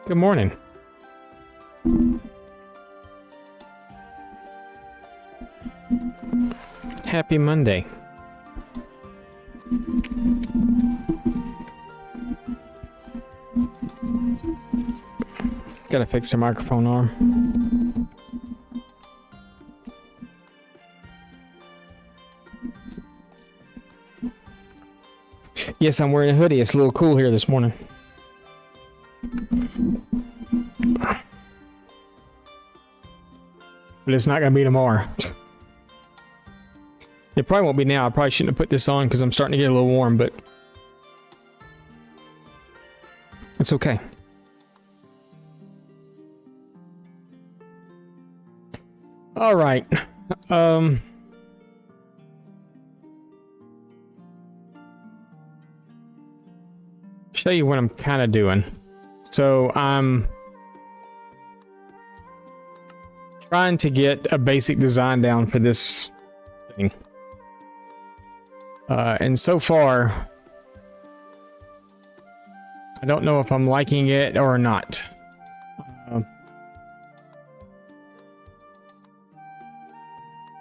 Good morning. Happy Monday. Gotta fix the microphone arm. Yes, I'm wearing a hoodie. It's a little cool here this morning. But it's not going to be tomorrow. It probably won't be now. I probably shouldn't have put this on because I'm starting to get a little warm, but it's okay. All right. Show you what I'm kind of doing. So I'm trying to get a basic design down for this thing. And so far, I don't know if I'm liking it or not.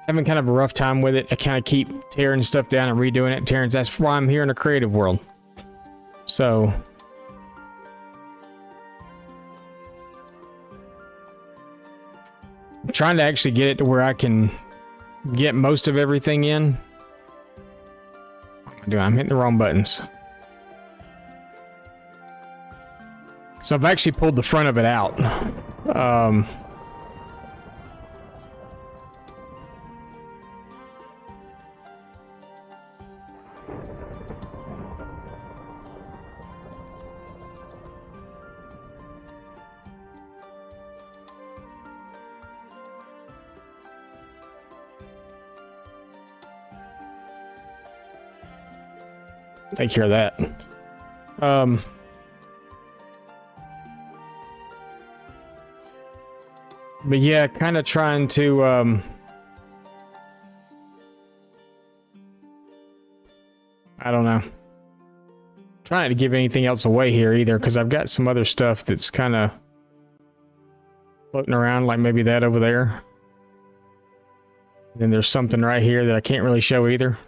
Having kind of a rough time with it. I kind of keep tearing stuff down and redoing it. Tearing, that's why I'm here in the creative world. So I'm trying to actually get it to where I can get most of everything in. What am I doing? I'm hitting the wrong buttons. So I've actually pulled the front of it out. Take care of that. But yeah, kind of trying to I don't know. Trying to give anything else away here either, because I've got some other stuff that's kind of floating around, like maybe that over there. Then there's something right here that I can't really show either.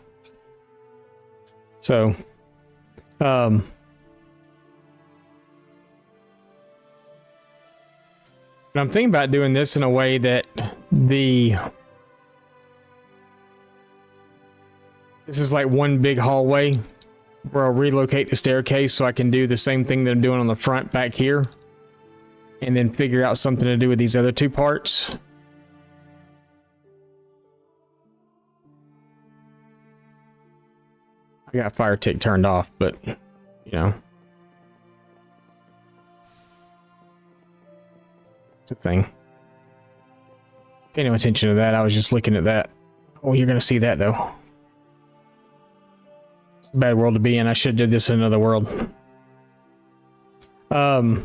So but I'm thinking about doing this in a way that this is like one big hallway where I'll relocate the staircase so I can do the same thing that I'm doing on the front back here, and then figure out something to do with these other two parts. I got fire tick turned off, but you know, it's a thing. Pay no attention to that. I was just looking at that. Oh, you're gonna see that though. It's a bad world to be in. I should have did this in another world. That's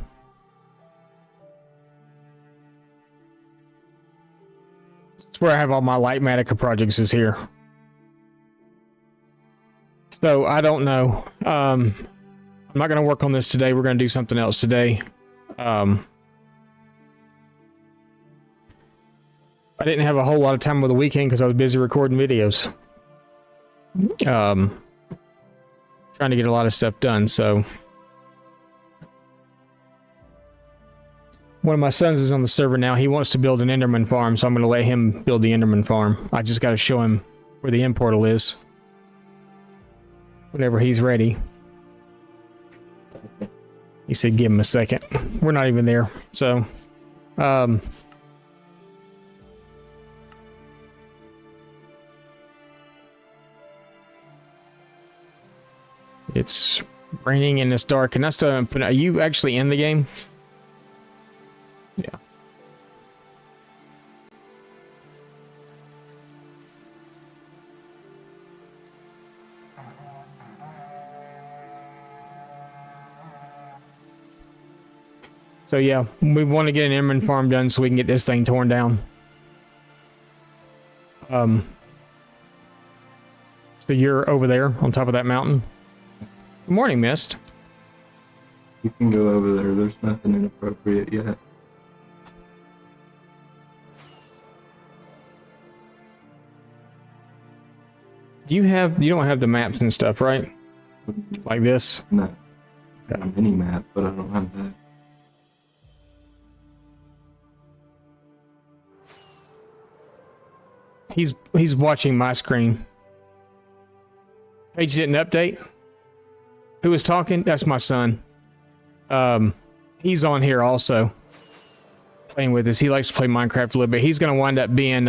where I have all my Lightmatica projects is here. So I don't know. I'm not going to work on this today. We're going to do something else today. I didn't have a whole lot of time over the weekend because I was busy recording videos. Trying to get a lot of stuff done. So one of my sons is on the server now. He wants to build an Enderman farm, so I'm going to let him build the Enderman farm. I just got to show him where the end portal is whenever he's ready. He said give him a second. We're not even there. So it's raining and it's dark, and I still haven't put. Are you actually in the game? Yeah. So yeah, we want to get an Enderman farm done so we can get this thing torn down. So you're over there on top of that mountain. Good morning, Mist. You can go over there. There's nothing inappropriate yet. You don't have the maps and stuff, right? Like this? No. Got a mini map, but I don't have that. He's watching my screen. Page didn't update. Who was talking? That's my son. He's on here also, playing with us. He likes to play Minecraft a little bit. He's gonna wind up being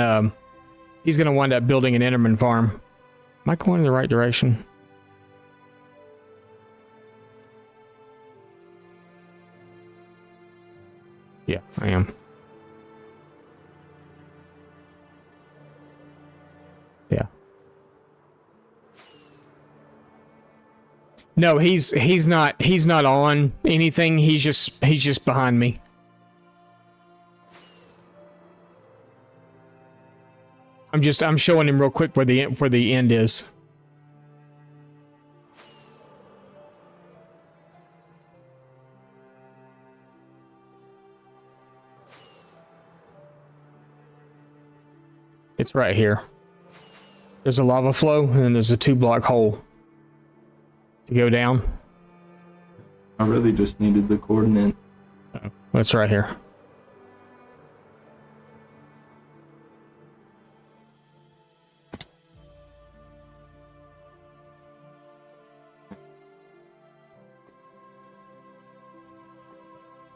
he's gonna wind up building an Enderman farm. Am I going in the right direction? Yeah, I am. Yeah. No, he's not on anything. He's just behind me. I'm showing him real quick where the end is. It's right here. There's a lava flow and then there's a 2-block hole to go down. I really just needed the coordinate. Oh, it's right here.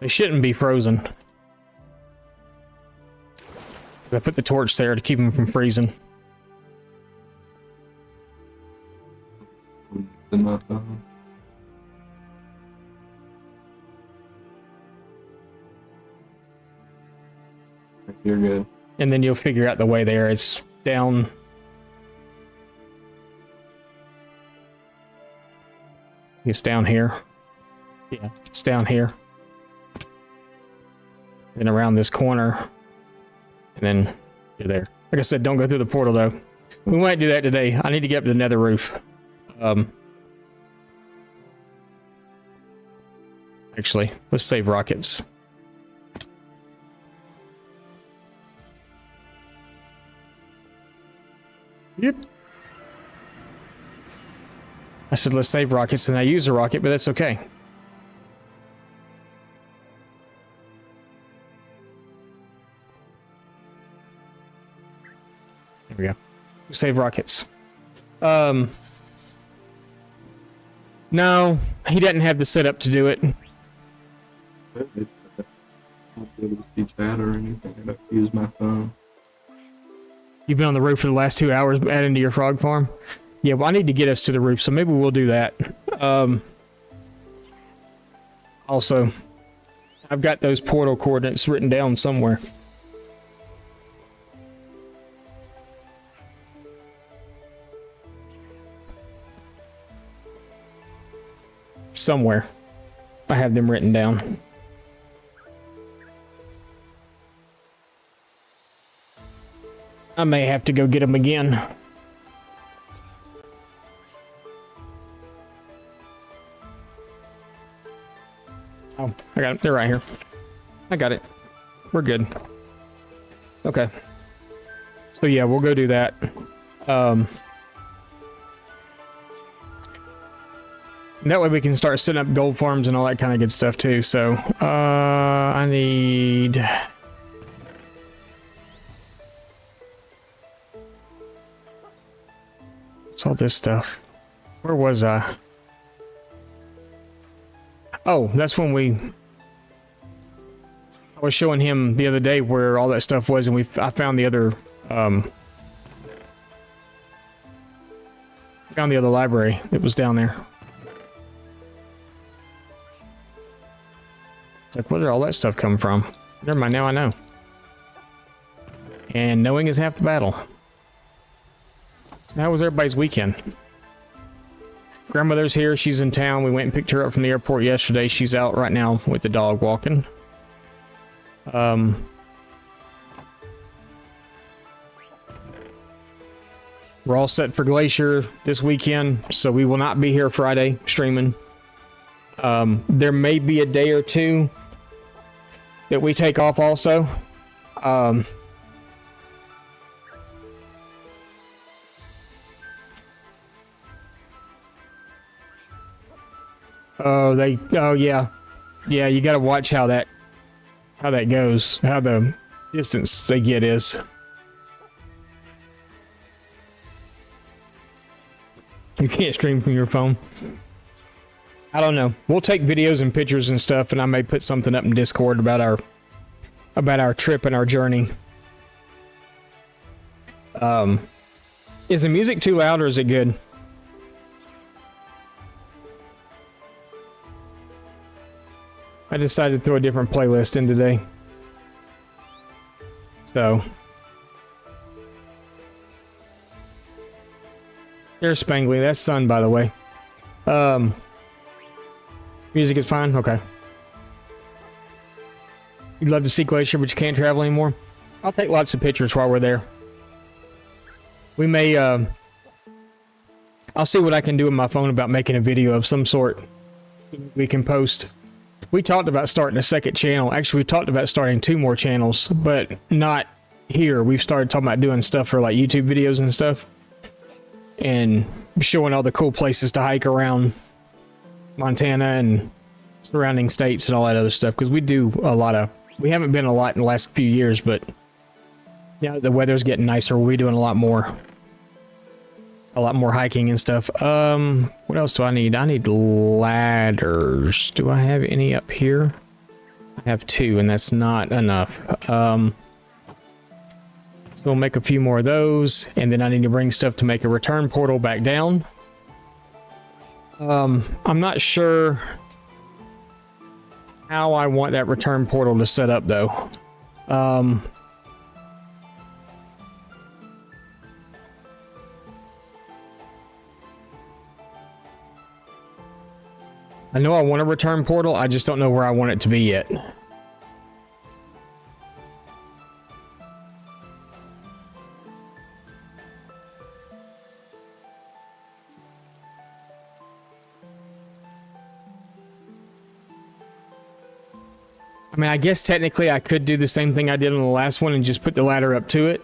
They shouldn't be frozen. I put the torch there to keep them from freezing. You're good. And then you'll figure out the way there. It's down. It's down here. Yeah, it's down here. And around this corner. And then you're there. Like I said, don't go through the portal though. We might do that today. I need to get up to the Nether Roof. Actually, let's save rockets. Yep. I said let's save rockets, and I use a rocket, but that's okay. There we go. Save rockets. No, he doesn't have the setup to do it. I won't be able to see chat or anything. I'd have to use my phone. You've been on the roof for the last 2 hours adding to your frog farm? Yeah, well, I need to get us to the roof, so maybe we'll do that. Also, I've got those portal coordinates written down somewhere. Somewhere. I have them written down. I may have to go get them again. Oh, I got it. They're right here. I got it. We're good. Okay. So yeah, we'll go do that. That way we can start setting up gold farms and all that kind of good stuff too. So, I need... What's all this stuff? Where was I? Oh, that's when I was showing him the other day where all that stuff was, and I found the other, found the other library that was down there. It's like, where did all that stuff come from? Never mind, now I know. And knowing is half the battle. So how was everybody's weekend? Grandmother's here. She's in town. We went and picked her up from the airport yesterday. She's out right now with the dog walking. We're all set for Glacier this weekend, so we will not be here Friday streaming. There may be a day or two that we take off also. Oh yeah. Yeah, you gotta watch how that goes, how the distance they get is. You can't stream from your phone. I don't know. We'll take videos and pictures and stuff, and I may put something up in Discord about our trip and our journey. Is the music too loud or is it good? I decided to throw a different playlist in today. So there's Spangly. That's Sun, by the way. Music is fine? Okay. You'd love to see Glacier, but you can't travel anymore? I'll take lots of pictures while we're there. We may, I'll see what I can do with my phone about making a video of some sort we can post. We talked about starting a second channel. Actually, we talked about starting 2 more channels, but not here. We've started talking about doing stuff for like YouTube videos and stuff. And showing all the cool places to hike around Montana and surrounding states and all that other stuff. Because we do a lot of... We haven't been a lot in the last few years, but... Yeah, the weather's getting nicer. We'll be doing a lot more hiking and stuff. What else do I need? I need ladders. Do I have any up here? I have 2, and that's not enough. So we'll make a few more of those, and then I need to bring stuff to make a return portal back down. I'm not sure how I want that return portal to set up, though. I know I want a return portal, I just don't know where I want it to be yet. I mean, I guess technically I could do the same thing I did on the last one and just put the ladder up to it.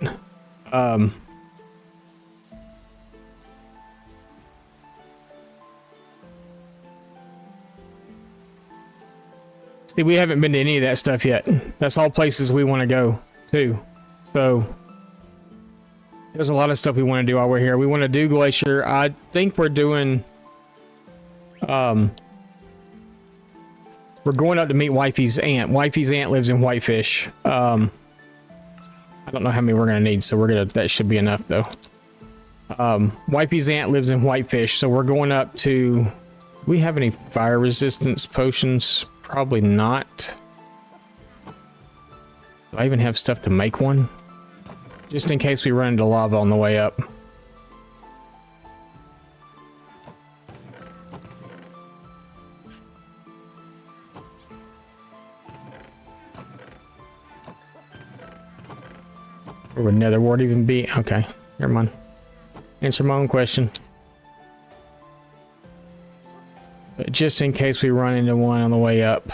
See, we haven't been to any of that stuff yet. That's all places we want to go to. So there's a lot of stuff we want to do while we're here. We want to do Glacier. I think we're doing... we're going up to meet Wifey's aunt. Wifey's aunt lives in Whitefish. I don't know how many we're going to need, so that should be enough, though. Wifey's aunt lives in Whitefish, so we're going up to... Do we have any fire resistance potions? Probably not. Do I even have stuff to make one? Just in case we run into lava on the way up. Where would Nether Ward even be? Okay, never mind. Answer my own question. But just in case we run into one on the way up,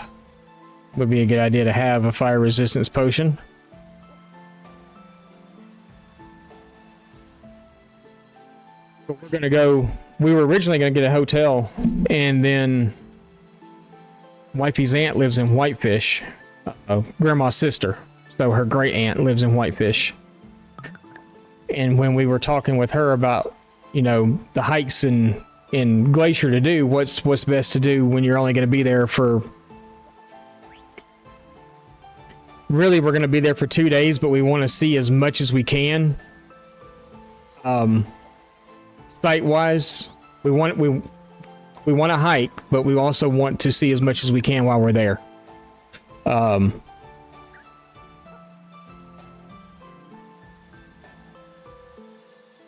would be a good idea to have a fire resistance potion. But we're gonna go... We were originally gonna get a hotel, and then Wifey's aunt lives in Whitefish. Grandma's sister. So her great aunt lives in Whitefish. And when we were talking with her about, you know, the hikes in Glacier to do, what's best to do when you're only going to be there for... Really, we're going to be there for 2 days, but we want to see as much as we can. Site-wise, we want to hike, but we also want to see as much as we can while we're there.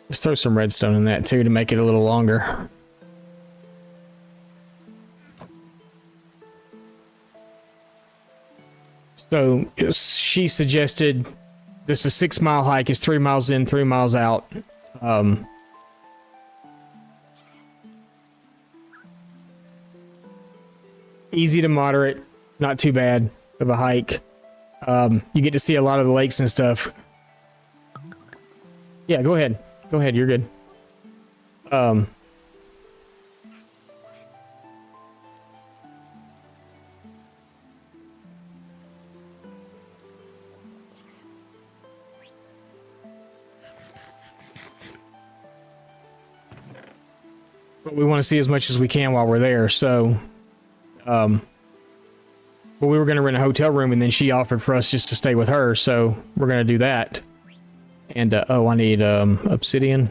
Let's throw some redstone in that too to make it a little longer. So she suggested this is a 6-mile hike. It's 3 miles in, 3 miles out. easy to moderate, not too bad of a hike. You get to see a lot of the lakes and stuff. Yeah, go ahead. Go ahead, you're good. But we want to see as much as we can while we're there, so but we were going to rent a hotel room, and then she offered for us just to stay with her, so we're going to do that. And oh, I need obsidian.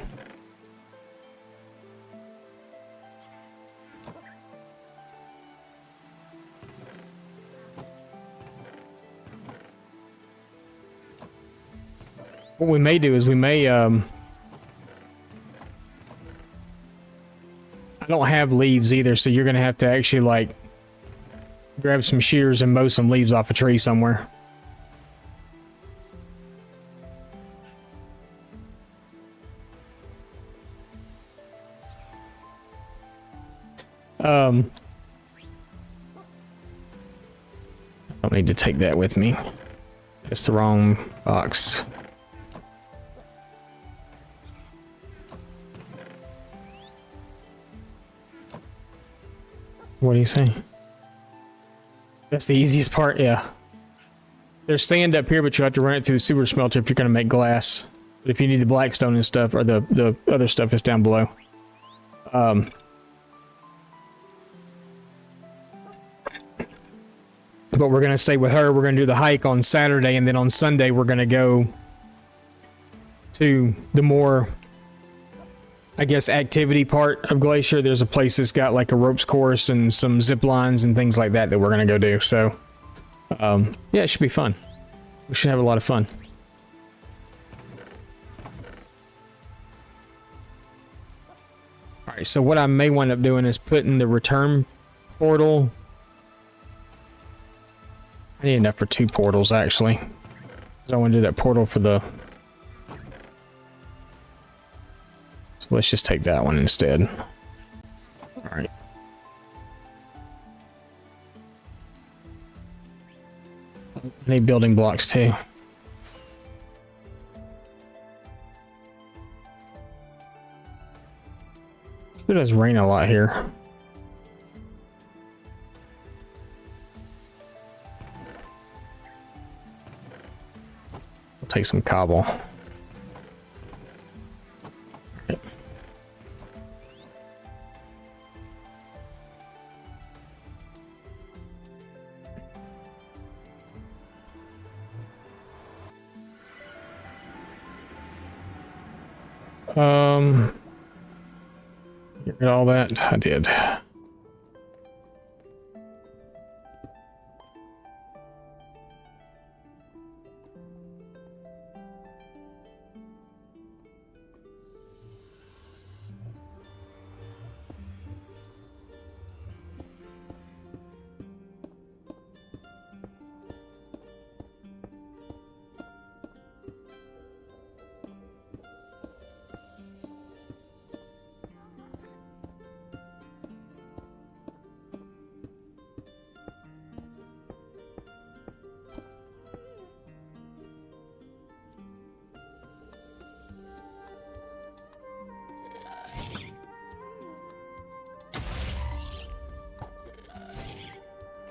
What we may do is we may I don't have leaves either, so you're gonna have to actually like grab some shears and mow some leaves off a tree somewhere. I don't need to take that with me. It's the wrong box. What do you say? That's the easiest part, yeah. There's sand up here, but you have to run it through the super smelter if you're going to make glass. But if you need the blackstone and stuff, or the other stuff is down below. But we're going to stay with her. We're going to do the hike on Saturday, and then on Sunday we're going to go to the more, I guess, activity part of Glacier. There's a place that's got like a ropes course and some zip lines and things like that that we're going to go do. So, yeah, it should be fun. We should have a lot of fun. All right, so what I may wind up doing is putting the return portal. I need enough for 2 portals, actually. Because I want to do that portal for the... So let's just take that one instead. Alright. I need building blocks, too. It does rain a lot here. Take some cobble. Right. Get rid of all that. I did.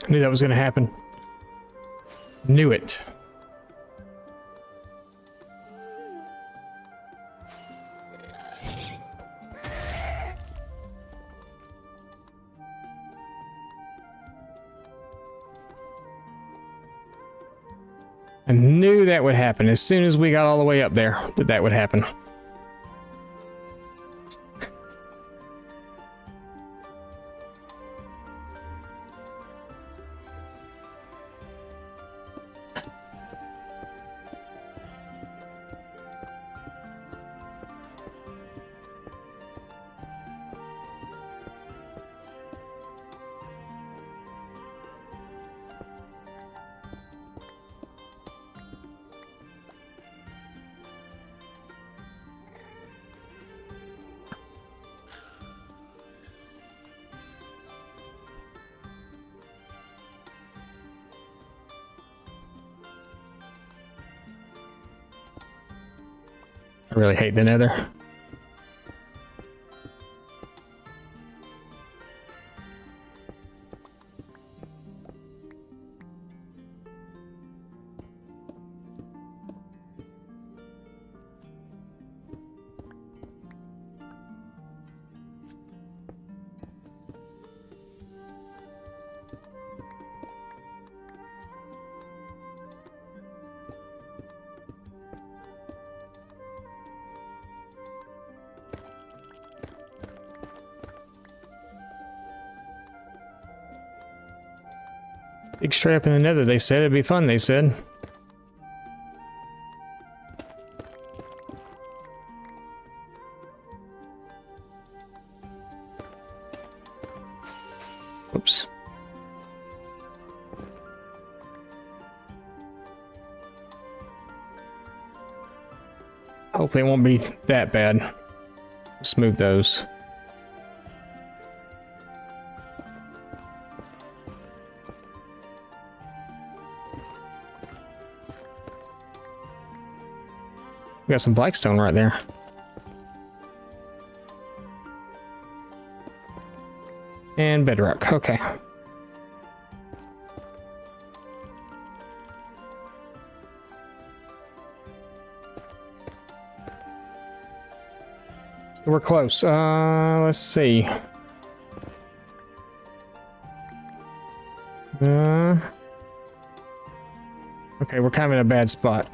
Knew that was going to happen. Knew it. I knew that would happen. As soon as we got all the way up there, that would happen. I really hate the Nether. Big straight up in the Nether, they said. It'd be fun, they said. Oops. Hopefully it won't be that bad. Let's move those. We got some blackstone right there. And bedrock, okay. So we're close. Let's see. Okay, we're kind of in a bad spot.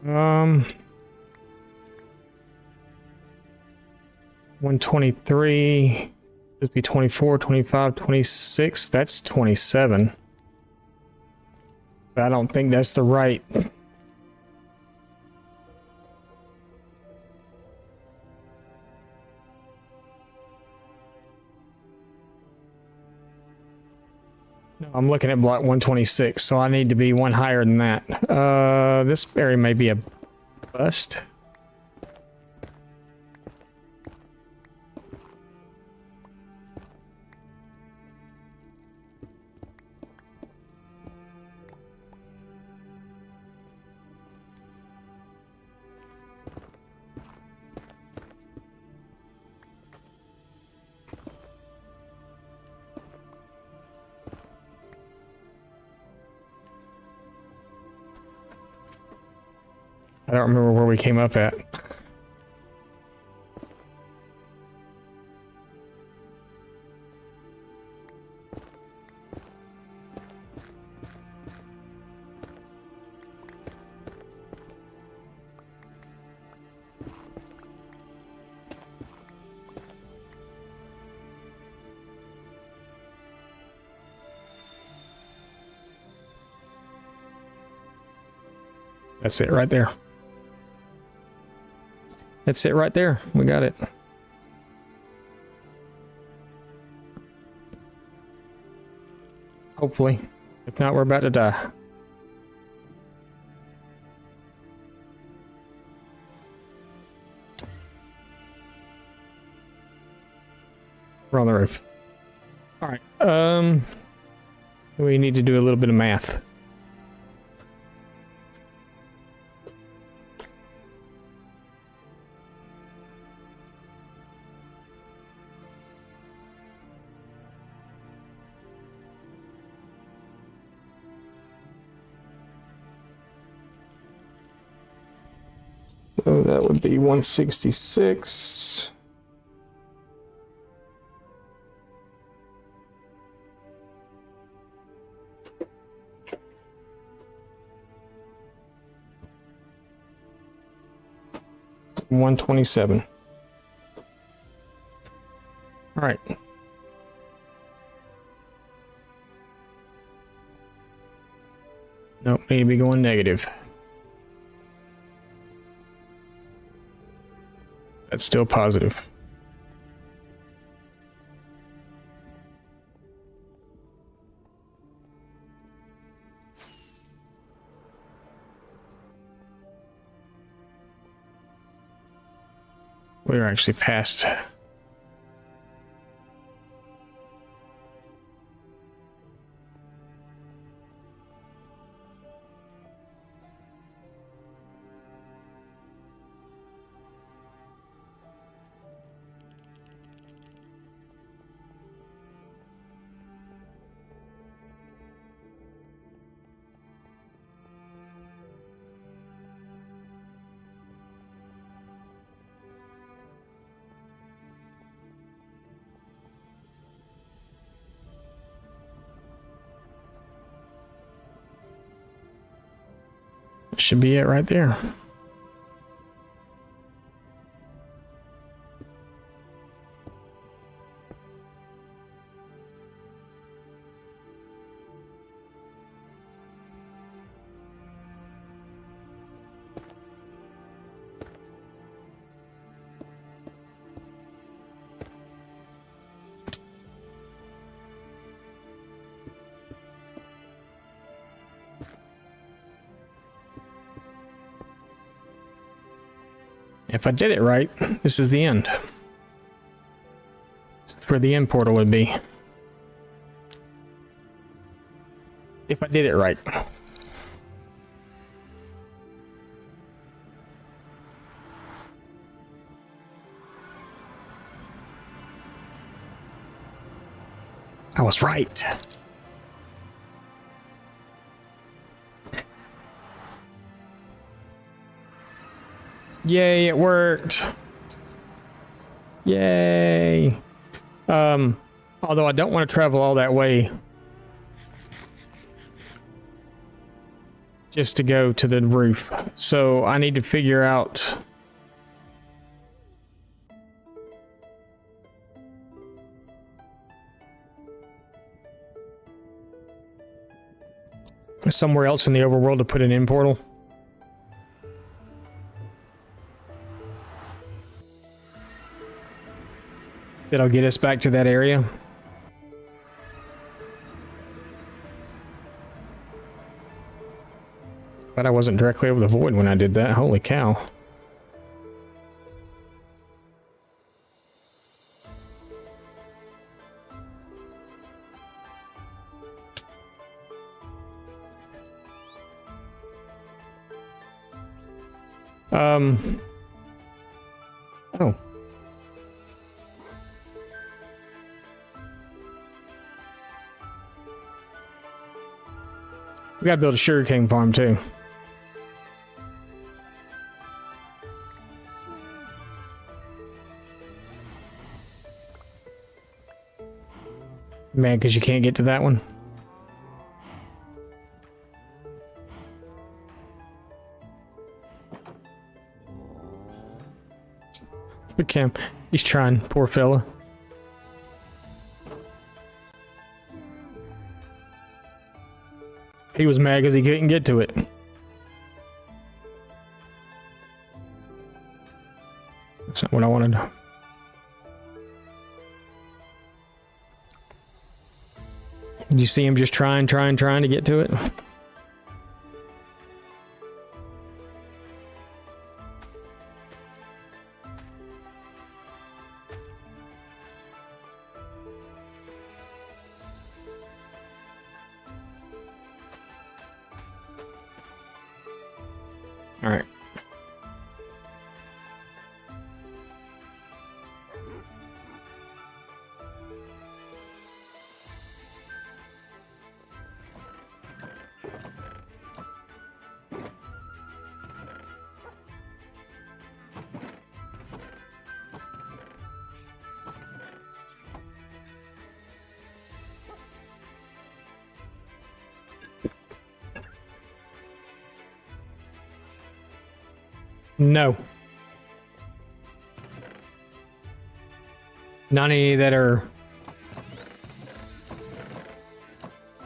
Um, 123, this be 24, 25, 26, that's 27. But I don't think that's the right. No, I'm looking at block 126, so I need to be one higher than that. This area may be a bust. I don't remember where we came up at. That's it right there. That's it right there. We got it. Hopefully. If not, we're about to die. We're on the roof. Alright. We need to do a little bit of math. So that would be 166. $127. All right. Nope, need to be going negative. That's still positive. We're actually past. Should be it right there. If I did it right, this is the end. This is where the end portal would be. If I did it right. I was right. Yay, it worked. Yay. Although I don't want to travel all that way just to go to the roof. So I need to figure out somewhere else in the overworld to put an in portal. That'll get us back to that area. But I wasn't directly over the void when I did that. Holy cow. Oh. We gotta build a sugarcane farm too. Man, because you can't get to that one. Look at him. He's trying, poor fella. He was mad because he couldn't get to it. That's not what I wanted. Did you see him just trying to get to it? All right. No. Not any that are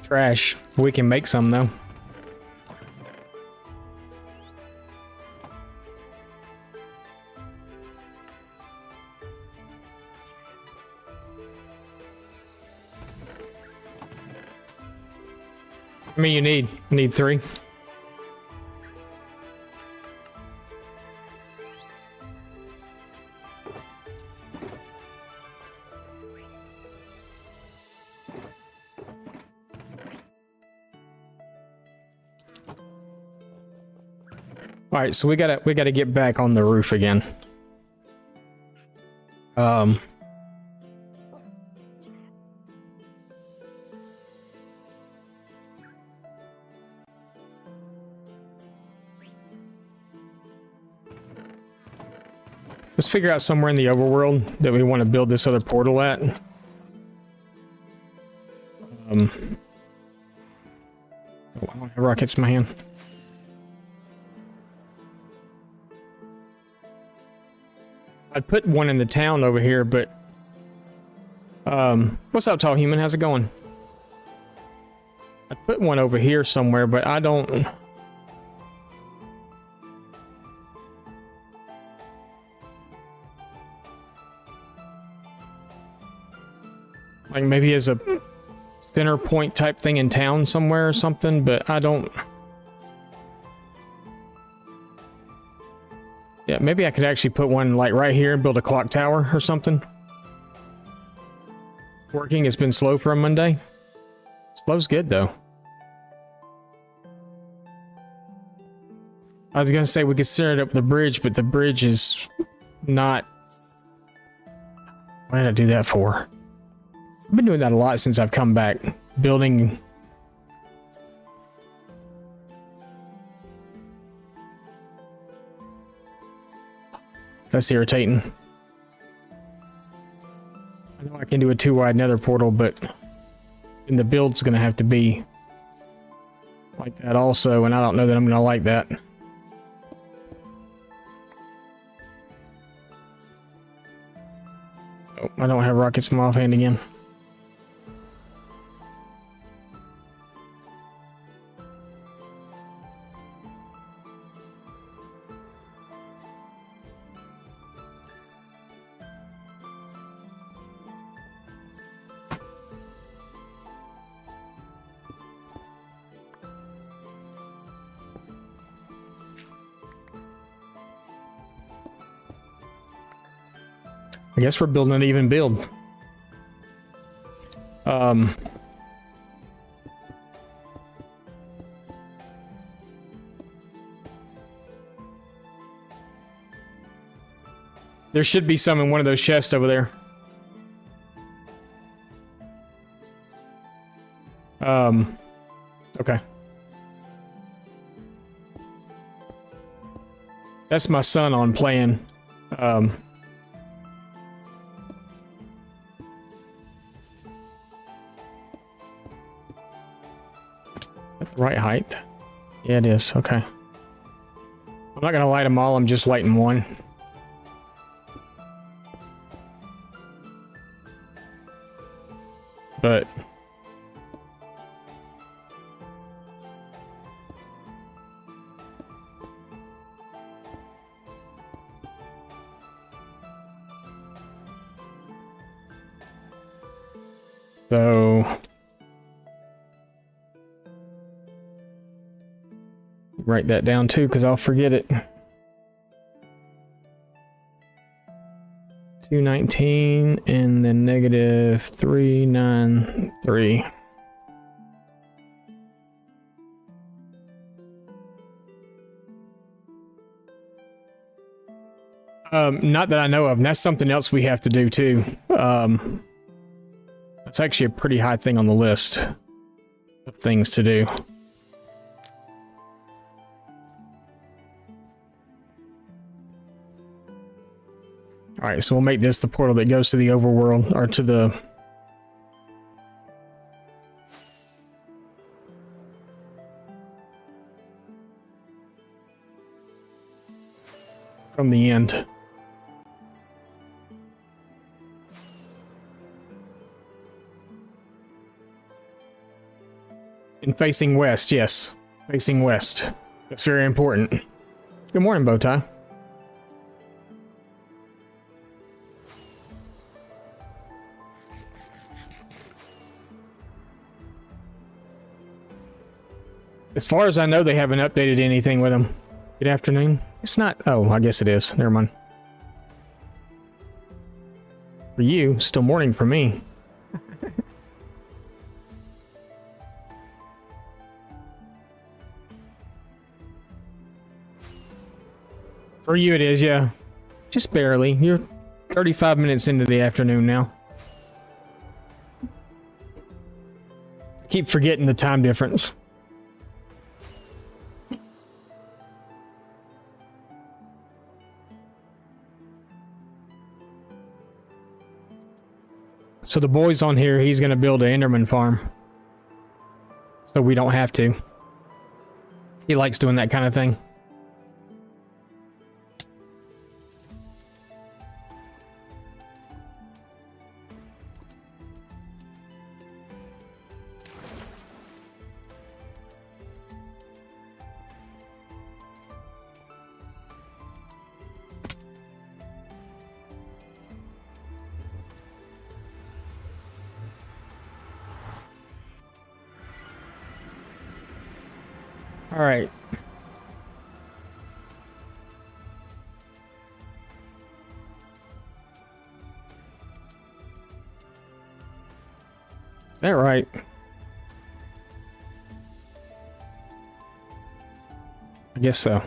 trash. We can make some though. many you need? I need 3. All right, so we gotta get back on the roof again. Let's figure out somewhere in the overworld that we want to build this other portal at. Oh, I don't have rockets in my hand. I'd put one in the town over here, but what's up, tall human? How's it going? I'd put one over here somewhere, but I don't. Like maybe as a center point type thing in town somewhere or something, but I don't. Yeah, maybe I could actually put one like right here and build a clock tower or something. Working, it's been slow for a Monday. Slow's good though. I was gonna say we could set it up the bridge, but the bridge is not. What did I do that for? I've been doing that a lot since I've come back. Building. That's irritating. I know I can do a 2-wide nether portal, but and the build's gonna have to be like that also, and I don't know that I'm gonna like that. Oh, I don't have rockets in my offhand again. I guess we're building an even build. There should be some in one of those chests over there. Okay. That's my son on playing. At the right height? Yeah, it is. Okay. I'm not gonna light them all, I'm just lighting one. But so write that down too, because I'll forget it. 219 and then negative 393. Not that I know of, and that's something else we have to do too. That's actually a pretty high thing on the list of things to do. All right, so we'll make this the portal that goes to the overworld, or to the... from the end. And facing west, yes. Facing west. That's very important. Good morning, Bowtie. As far as I know, they haven't updated anything with them. Good afternoon. It's not. Oh, I guess it is. Never mind. For you, still morning for me. For you it is, yeah. Just barely. You're 35 minutes into the afternoon now. I keep forgetting the time difference. So the boy's on here, he's going to build an Enderman farm. So we don't have to. He likes doing that kind of thing. All right. Is that right? I guess so.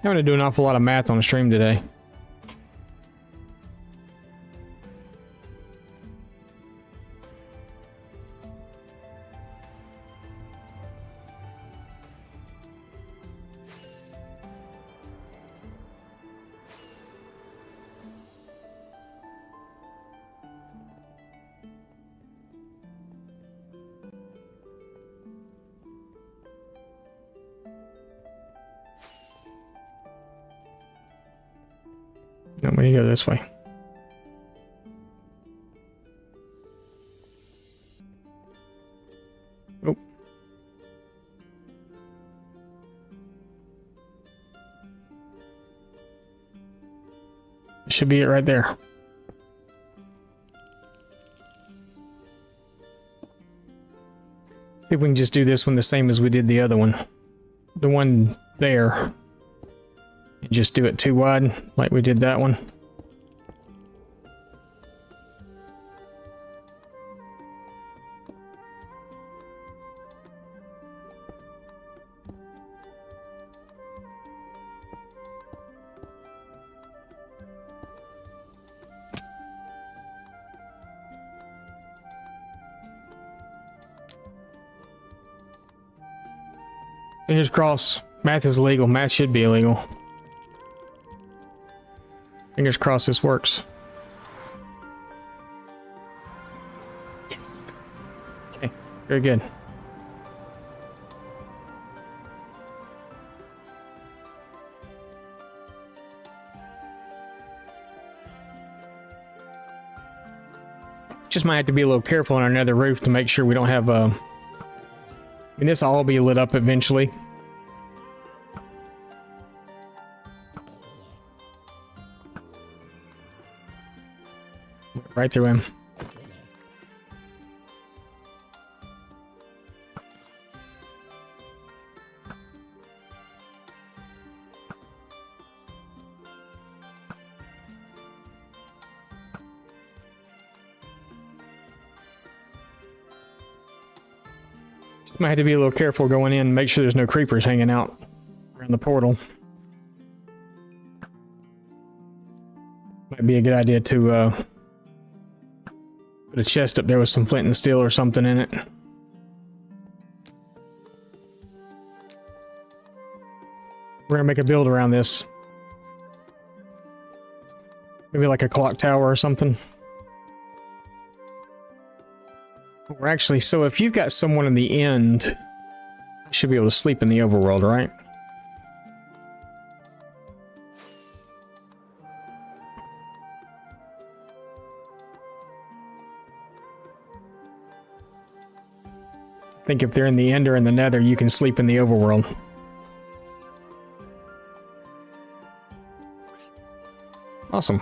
I'm going to do an awful lot of math on the stream today. No, we need to go this way. Oh. Should be it right there. See if we can just do this one the same as we did the other one. The one there. And just do it too wide, like we did that one. Fingers crossed. Math is illegal. Math should be illegal. Fingers crossed this works. Yes. Okay, very good. Just might have to be a little careful on our nether roof to make sure we don't have I mean, this will all be lit up eventually. Right through him. Just might have to be a little careful going in, make sure there's no creepers hanging out around the portal. Might be a good idea to put a chest up there with some flint and steel or something in it. We're gonna make a build around this. Maybe like a clock tower or something. We're actually, so if you've got someone in the end, you should be able to sleep in the overworld, right? think if they're in the Ender and the Nether, you can sleep in the overworld. Awesome.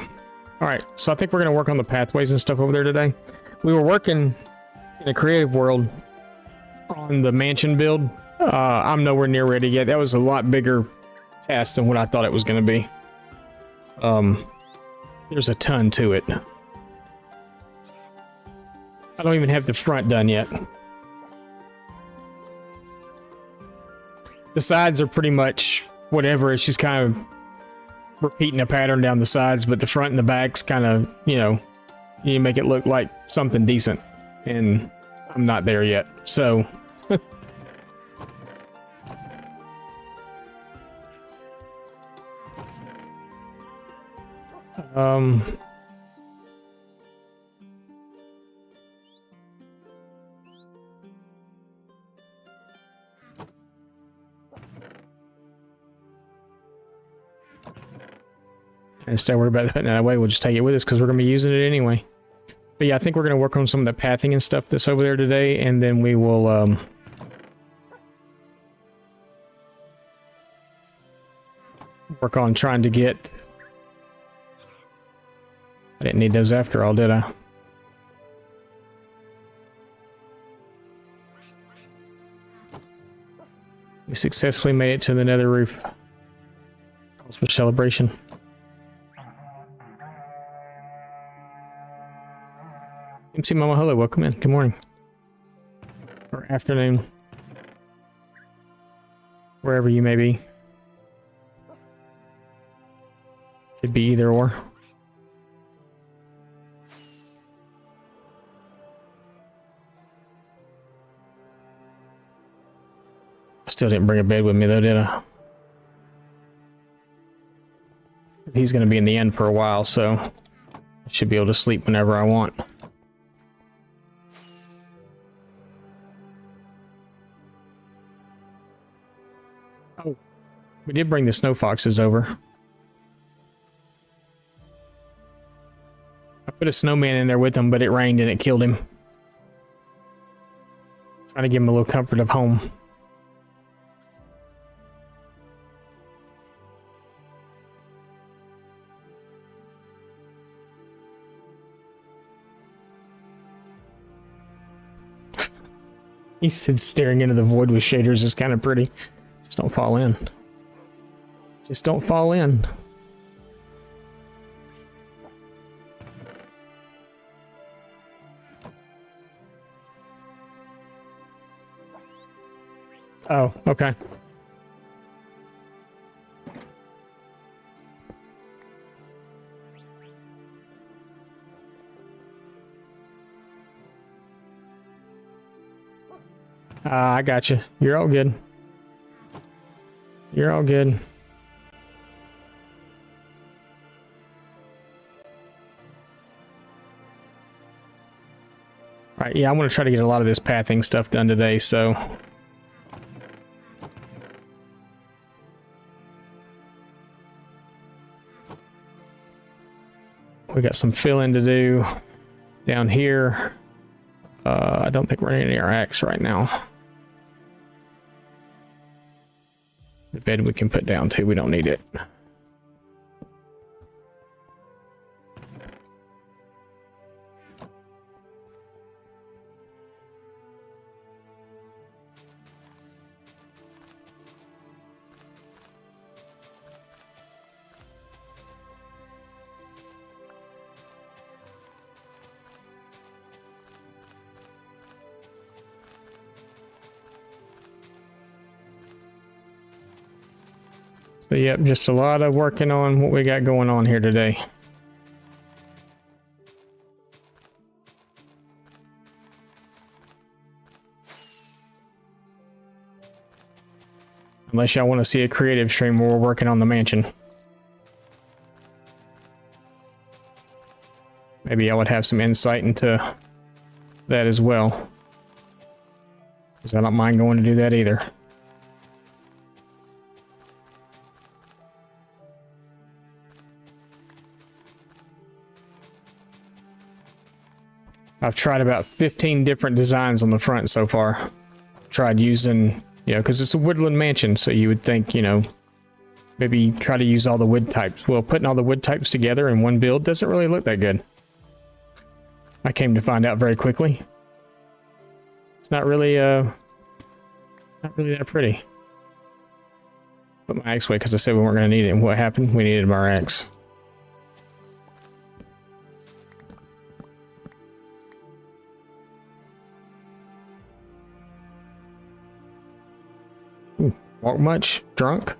All right, so I think we're going to work on the pathways and stuff over there today. We were working in a creative world on the mansion build. I'm nowhere near ready yet. That was a lot bigger task than what I thought it was going to be. There's a ton to it. I don't even have the front done yet. The sides are pretty much whatever. It's just kind of repeating a pattern down the sides, but the front and the back's kind of, you know, you make it look like something decent. And I'm not there yet. So instead worry about putting that away, we'll just take it with us because we're going to be using it anyway. But yeah, I think we're going to work on some of the pathing and stuff that's over there today, and then we will work on trying to get... I didn't need those after all, did I? We successfully made it to the Nether Roof. Calls for celebration. MC Mama, hello, welcome in. Good morning. Or afternoon. Wherever you may be. Could be either or. I still didn't bring a bed with me though, did I? He's going to be in the end for a while, so I should be able to sleep whenever I want. Oh, we did bring the snow foxes over. I put a snowman in there with him, but it rained and it killed him. Trying to give him a little comfort of home. He said staring into the void with shaders is kind of pretty. Just don't fall in. Just don't fall in. Oh, okay. I got you. You're all good. You're all good. All right, yeah, I'm going to try to get a lot of this pathing stuff done today, so... We got some filling to do down here. I don't think we're near our axe right now. The bed we can put down too, we don't need it. So yep, just a lot of working on what we got going on here today. Unless y'all want to see a creative stream where we're working on the mansion. Maybe I would have some insight into that as well. Because I don't mind going to do that either. I've tried about 15 different designs on the front so far. tried using, you know, because it's a woodland mansion, so you would think, you know, maybe try to use all the wood types. Well, putting all the wood types together in one build doesn't really look that good. I came to find out very quickly. It's not really that pretty. Put my axe away because I said we weren't going to need it. And what happened? We needed our axe. Walk much? Drunk?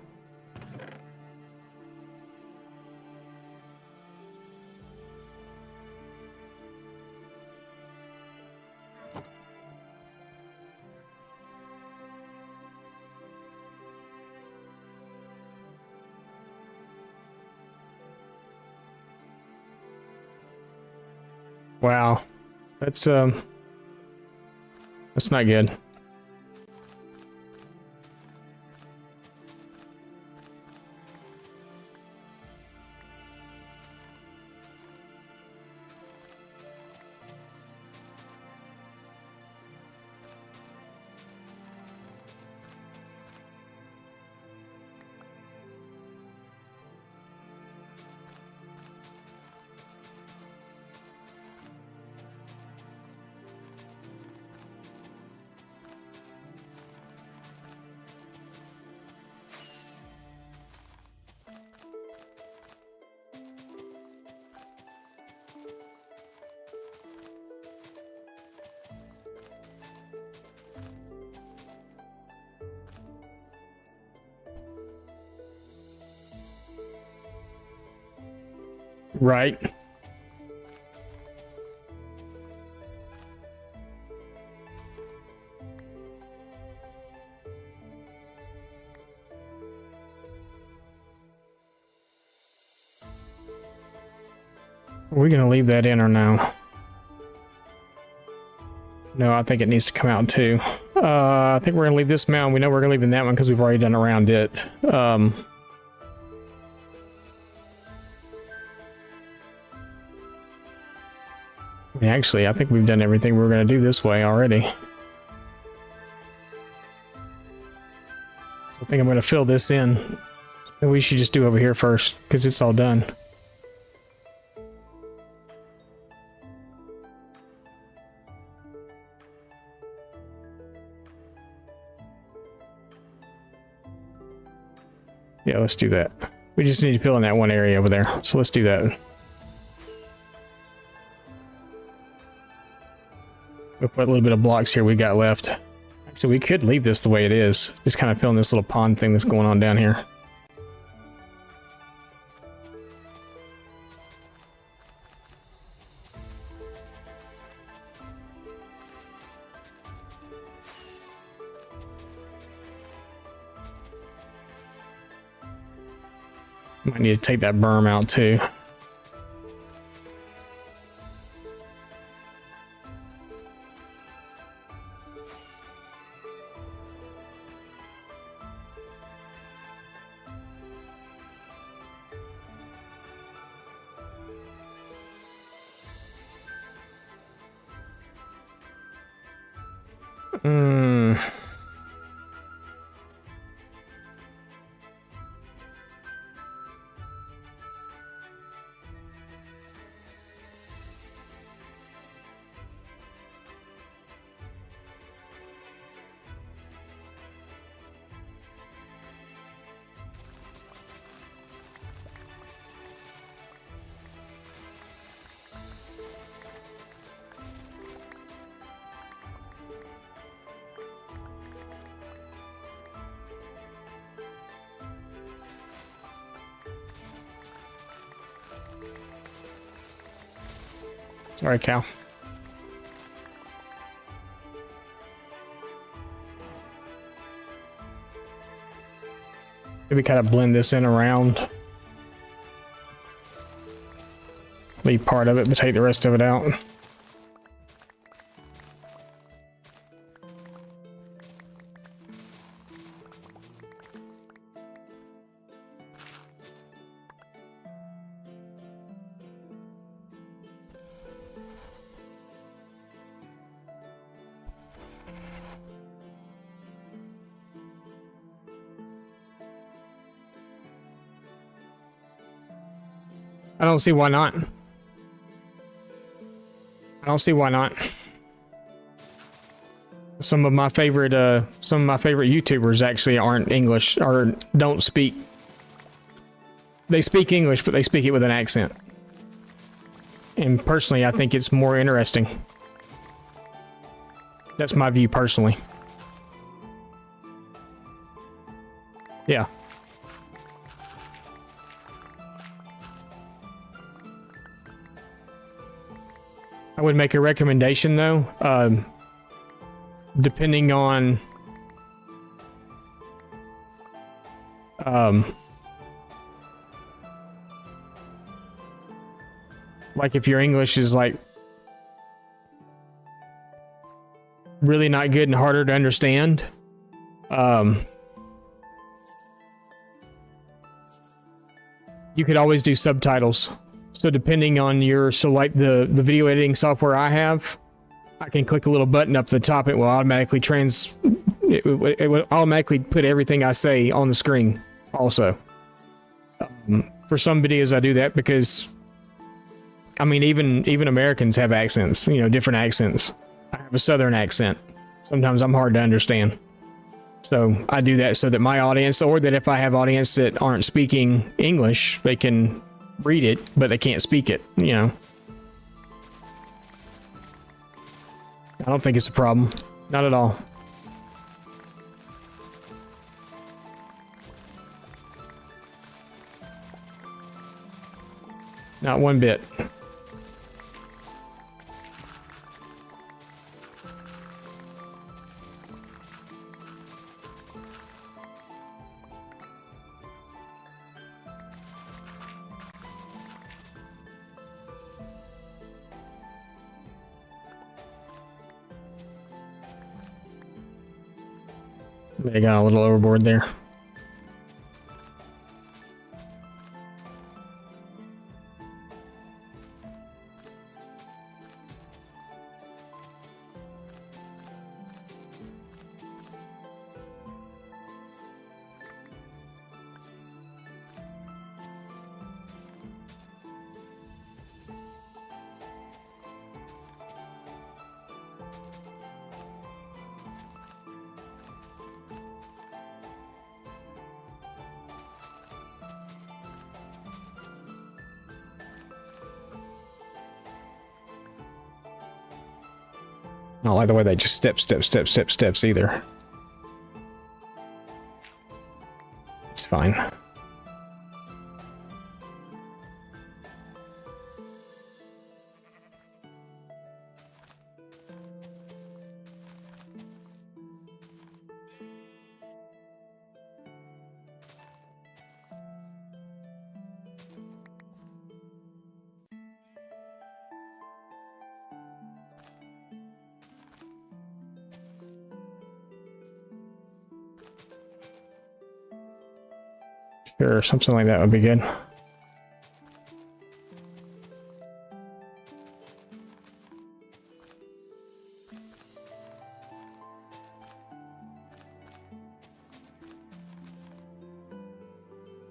Wow. That's not good. Right. Are we going to leave that in or no? No, I think it needs to come out too. I think we're going to leave this mound. We know we're going to leave in that one because we've already done around it. Actually, I think we've done everything we were going to do this way already. So I think I'm going to fill this in. And we should just do over here first because it's all done. Yeah, let's do that. We just need to fill in that one area over there. So let's do that. We'll put a little bit of blocks here we got left. Actually, we could leave this the way it is. Just kind of fill in this little pond thing that's going on down here. Might need to take that berm out too. Sorry, Cal. Maybe kind of blend this in around. Leave part of it, but take the rest of it out. I don't see why not. I don't see why not. Some of my favorite YouTubers actually aren't English or don't speak. They speak English, but they speak it with an accent. And personally, I think it's more interesting. That's my view personally. Yeah. I would make a recommendation though, depending on like if your English is like really not good and harder to understand, you could always do subtitles. So depending on like the video editing software I have, I can click a little button up the top. It will automatically it will automatically put everything I say on the screen also. For some videos I do that because, I mean, even Americans have accents, you know, different accents. I have a southern accent. Sometimes I'm hard to understand. So I do that so that my audience, or that if I have audience that aren't speaking English, they can read it, but they can't speak it, you know. I don't think it's a problem. Not at all. Not one bit. They got a little overboard there. I don't like the way they just steps either. It's fine. Sure, something like that would be good.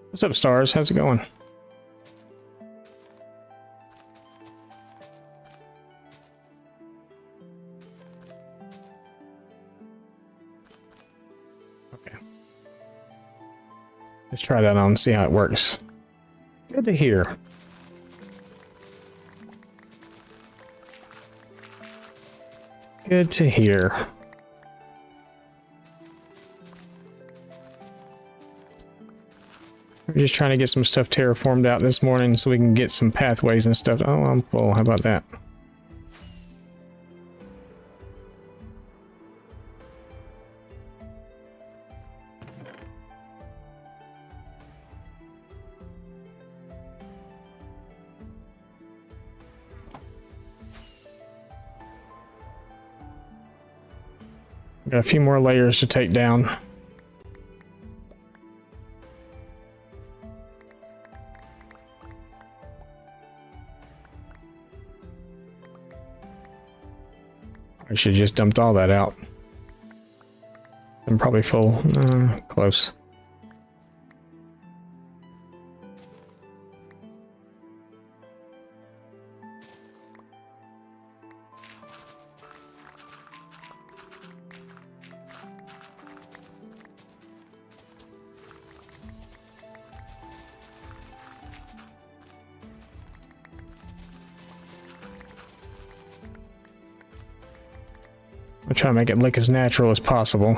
What's up, Stars? How's it going? Okay. Let's try that on and see how it works. Good to hear. Good to hear. We're just trying to get some stuff terraformed out this morning so we can get some pathways and stuff. Oh, I'm full. How about that? Got a few more layers to take down. I should just dumped all that out. I'm probably full. Close. try to make it look as natural as possible.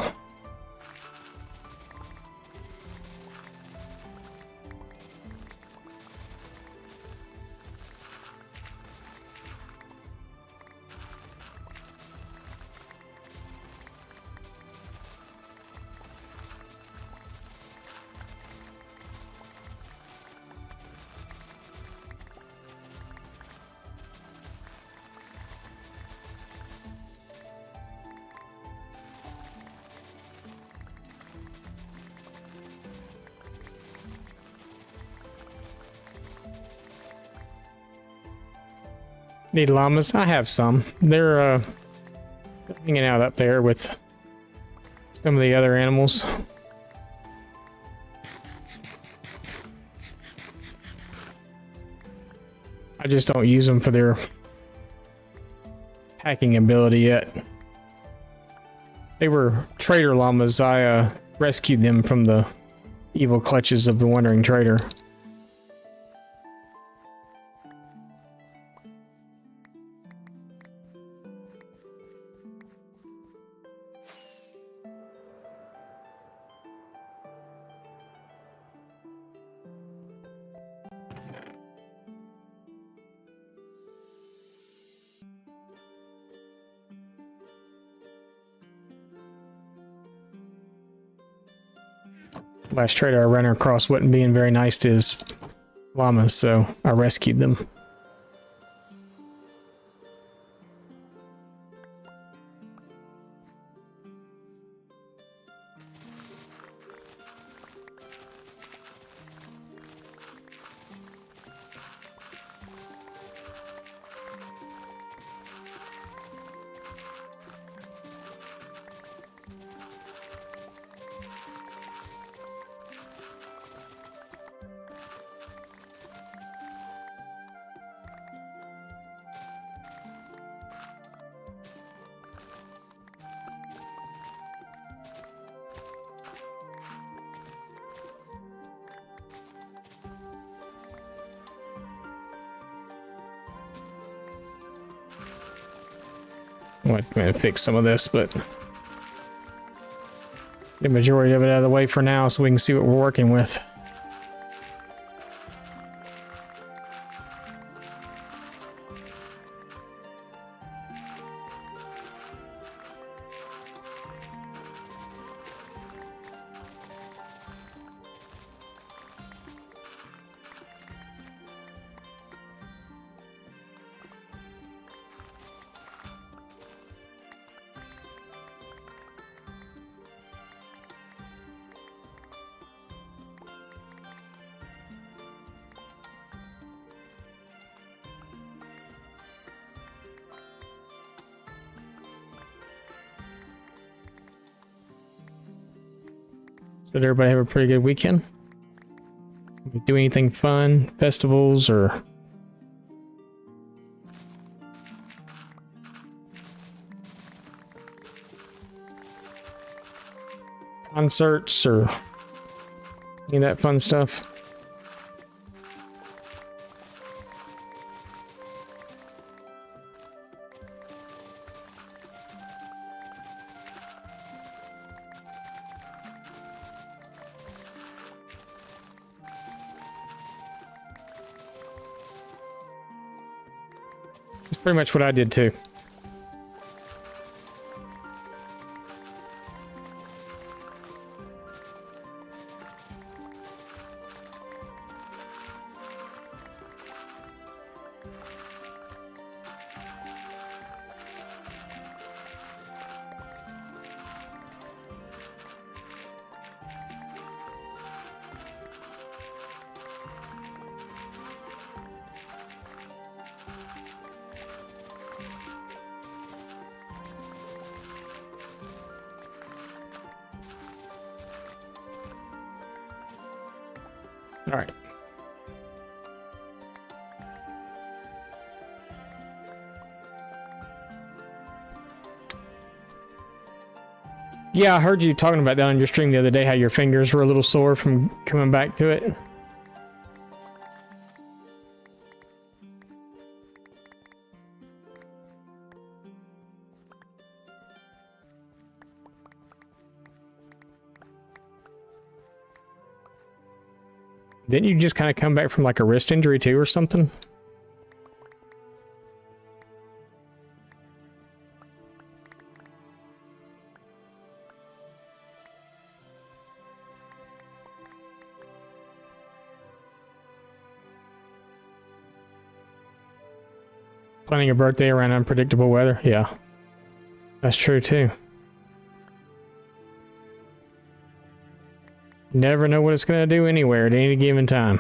Need llamas? I have some. They're hanging out up there with some of the other animals. I just don't use them for their packing ability yet. They were trader llamas. I rescued them from the evil clutches of the wandering trader. Last trader I ran across wasn't being very nice to his llamas, so I rescued them. I'm going to fix some of this, but the majority of it out of the way for now so we can see what we're working with. Did everybody have a pretty good weekend? Did we do anything fun? Festivals or concerts or any of that fun stuff? Pretty much what I did too. All right. Yeah, I heard you talking about that on your stream the other day, how your fingers were a little sore from coming back to it. Didn't you just kind of come back from like a wrist injury too or something? Planning a birthday around unpredictable weather? Yeah. That's true too. You never know what it's going to do anywhere at any given time.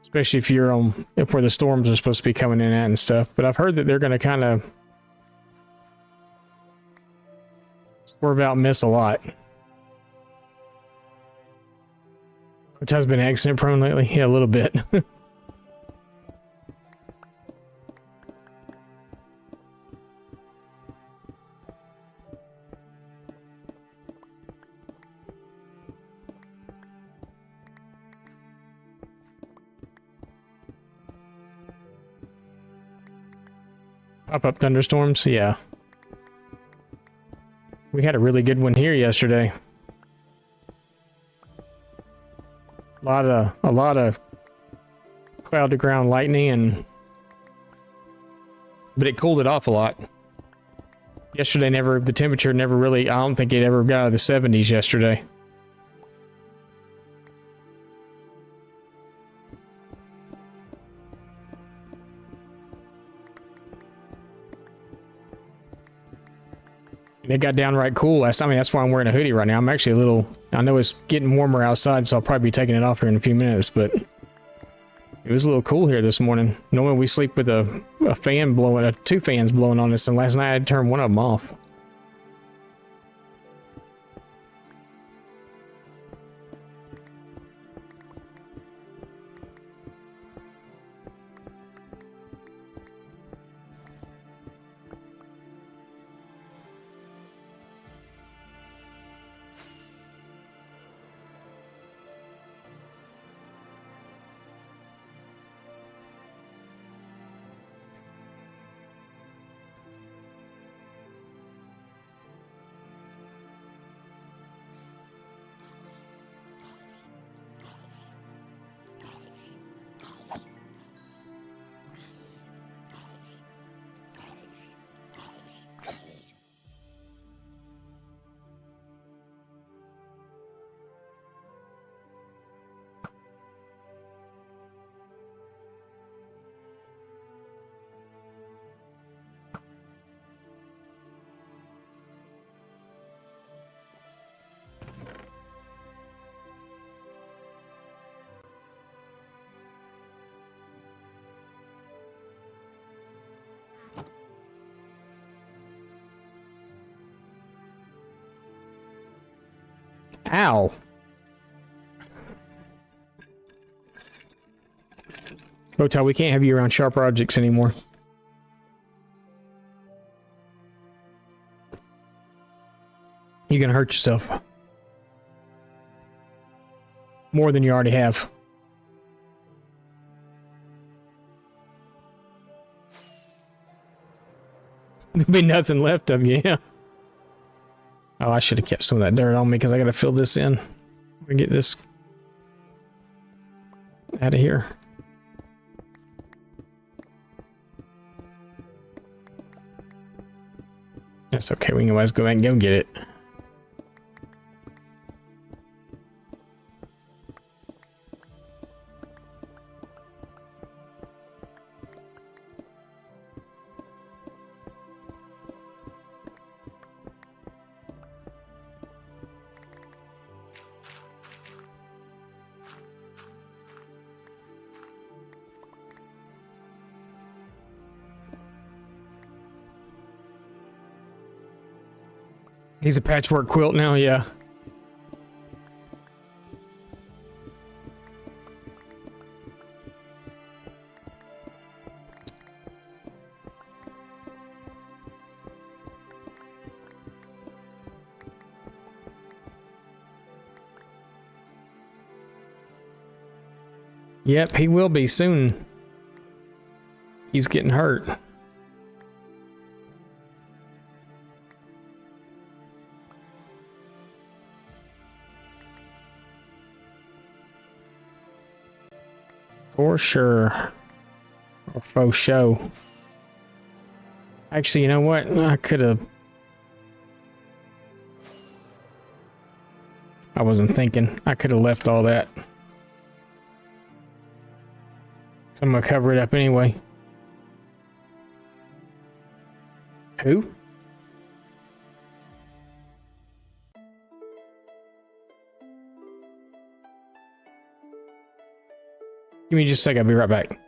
Especially if you're on, if where the storms are supposed to be coming in at and stuff. But I've heard that they're going to kind of swerve out and miss a lot. Which has been accident prone lately. Yeah, a little bit. Pop-up thunderstorms, yeah. We had a really good one here yesterday. A lot of cloud to ground lightning but it cooled it off a lot. Yesterday the temperature never really, I don't think it ever got out of the 70s yesterday. And it got downright cool last time. I mean, that's why I'm wearing a hoodie right now. I'm actually a little, I know it's getting warmer outside, so I'll probably be taking it off here in a few minutes, but it was a little cool here this morning. Normally we sleep with a fan blowing, two fans blowing on us, and last night I had to turn one of them off. Ow. Hotel, we can't have you around sharp objects anymore. You're gonna hurt yourself. More than you already have. There'll be nothing left of you, yeah. Oh, I should have kept some of that dirt on me because I gotta fill this in. I'm gonna get this out of here. That's okay, we can always go back and go get it. He's a patchwork quilt now, yeah. Yep, he will be soon. He's getting hurt. For sure. Or faux show. Actually, you know what? I could have... I wasn't thinking. I could have left all that. I'm gonna cover it up anyway. Who? Give me just a sec, I'll be right back.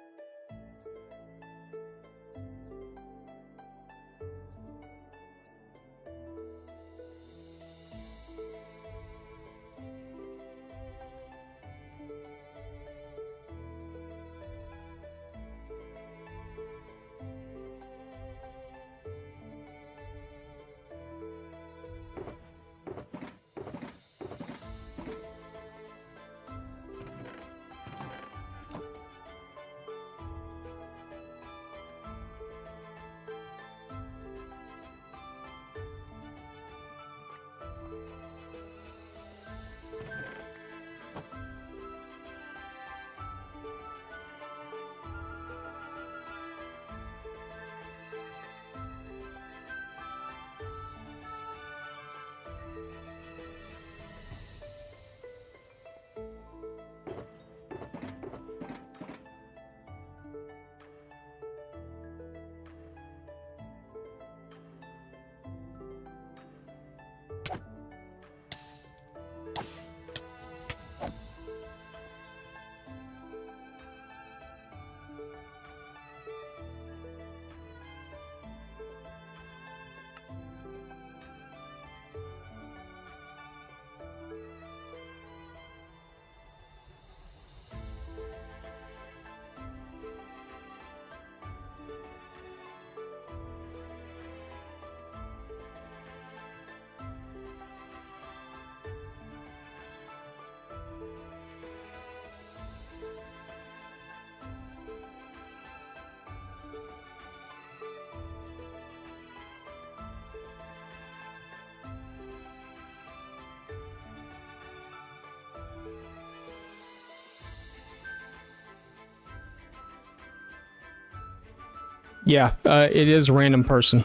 Yeah, it is a random person.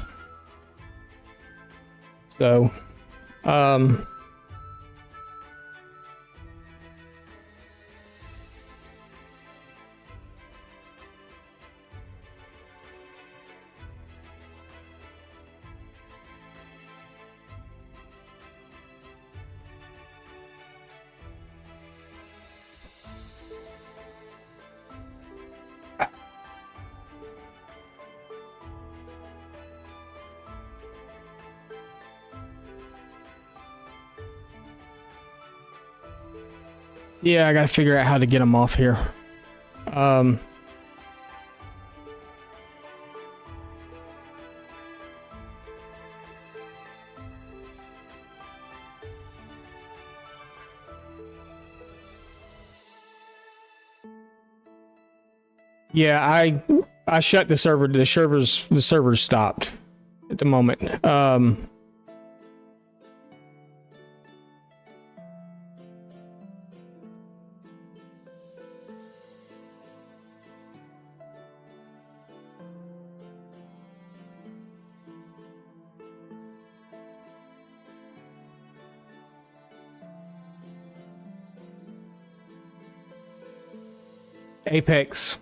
So, yeah, I gotta figure out how to get them off here. Yeah, I shut the server. The servers stopped at the moment. Apex.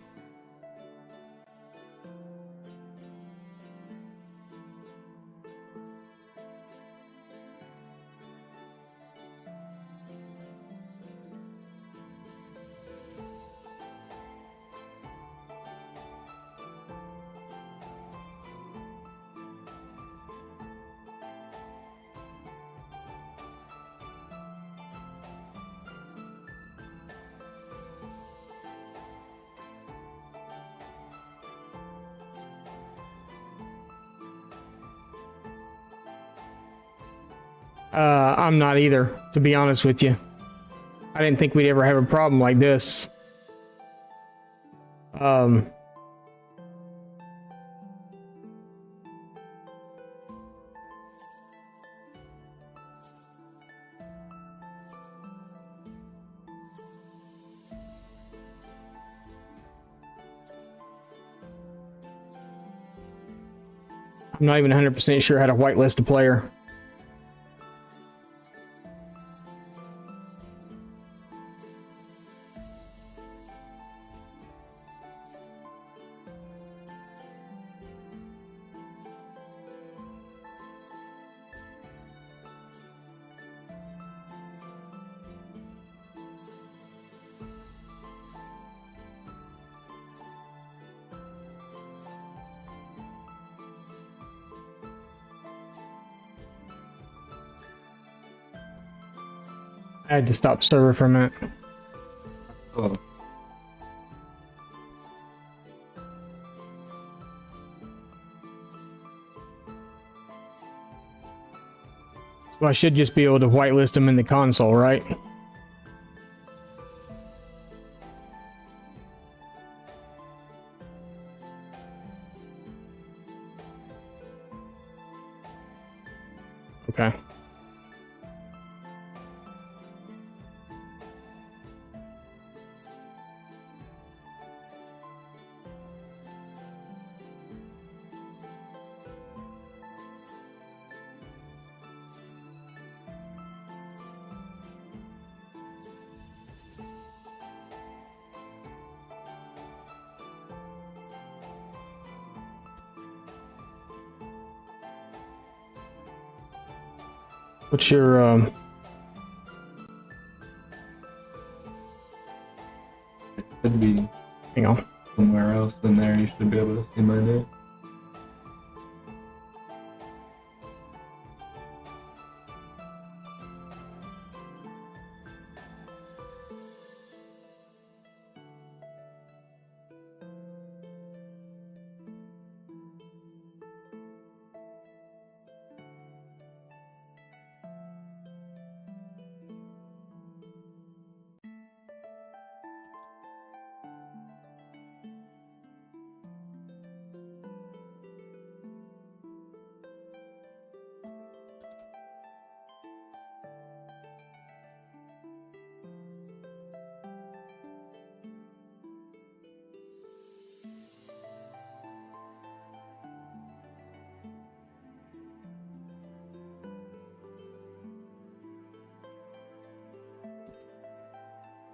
I'm not either, to be honest with you. I didn't think we'd ever have a problem like this. I'm not even 100% sure how to whitelist a player. I had to stop server for a minute. Oh, So I should just be able to whitelist them in the console, right? Okay. What's your it could be hang on. somewhere else in there. You should be able to see my name.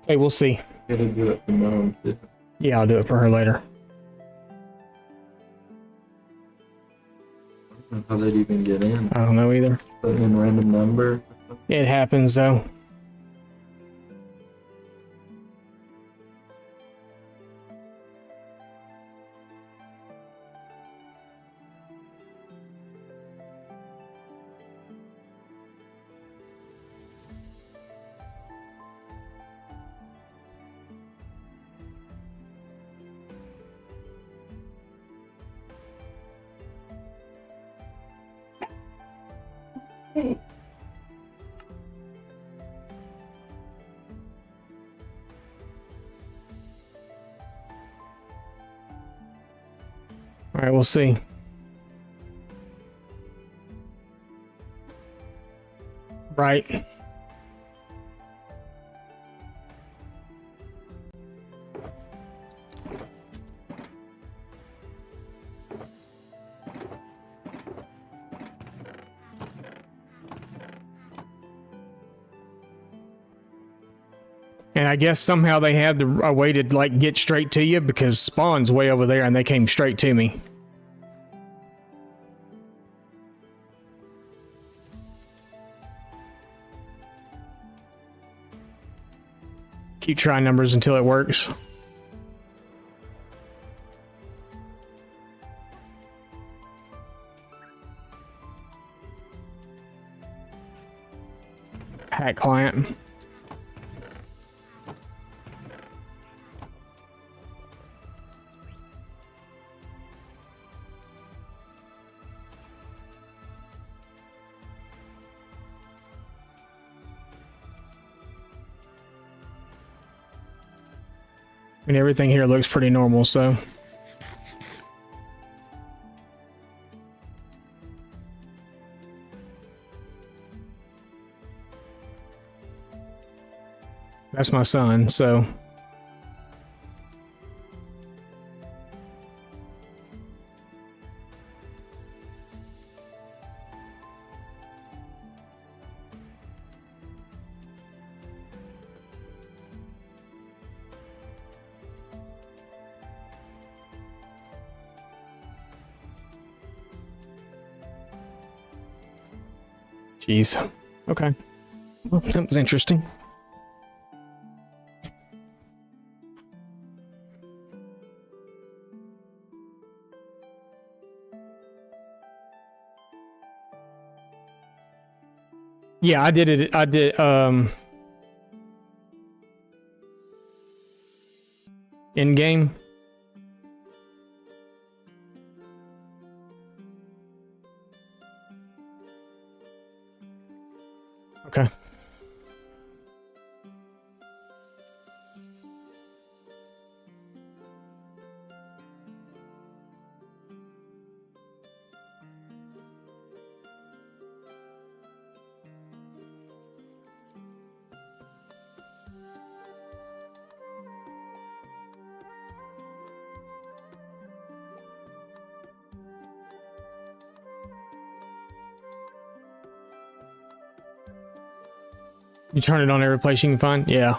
Hey, we'll see. Gotta do it for mom too. Yeah, I'll do it for her later. I don't know how they'd even get in. I don't know either. Put in random number. It happens though. All right, we'll see. Right. And I guess somehow they had a way to like get straight to you because spawn's way over there and they came straight to me. Keep trying numbers until it works. Hack client. I mean, everything here looks pretty normal, so. That's my son, so. Jeez. Okay. Well, that was interesting. Yeah, I did it. I did, in game. Okay. You turn it on every place you can find? Yeah.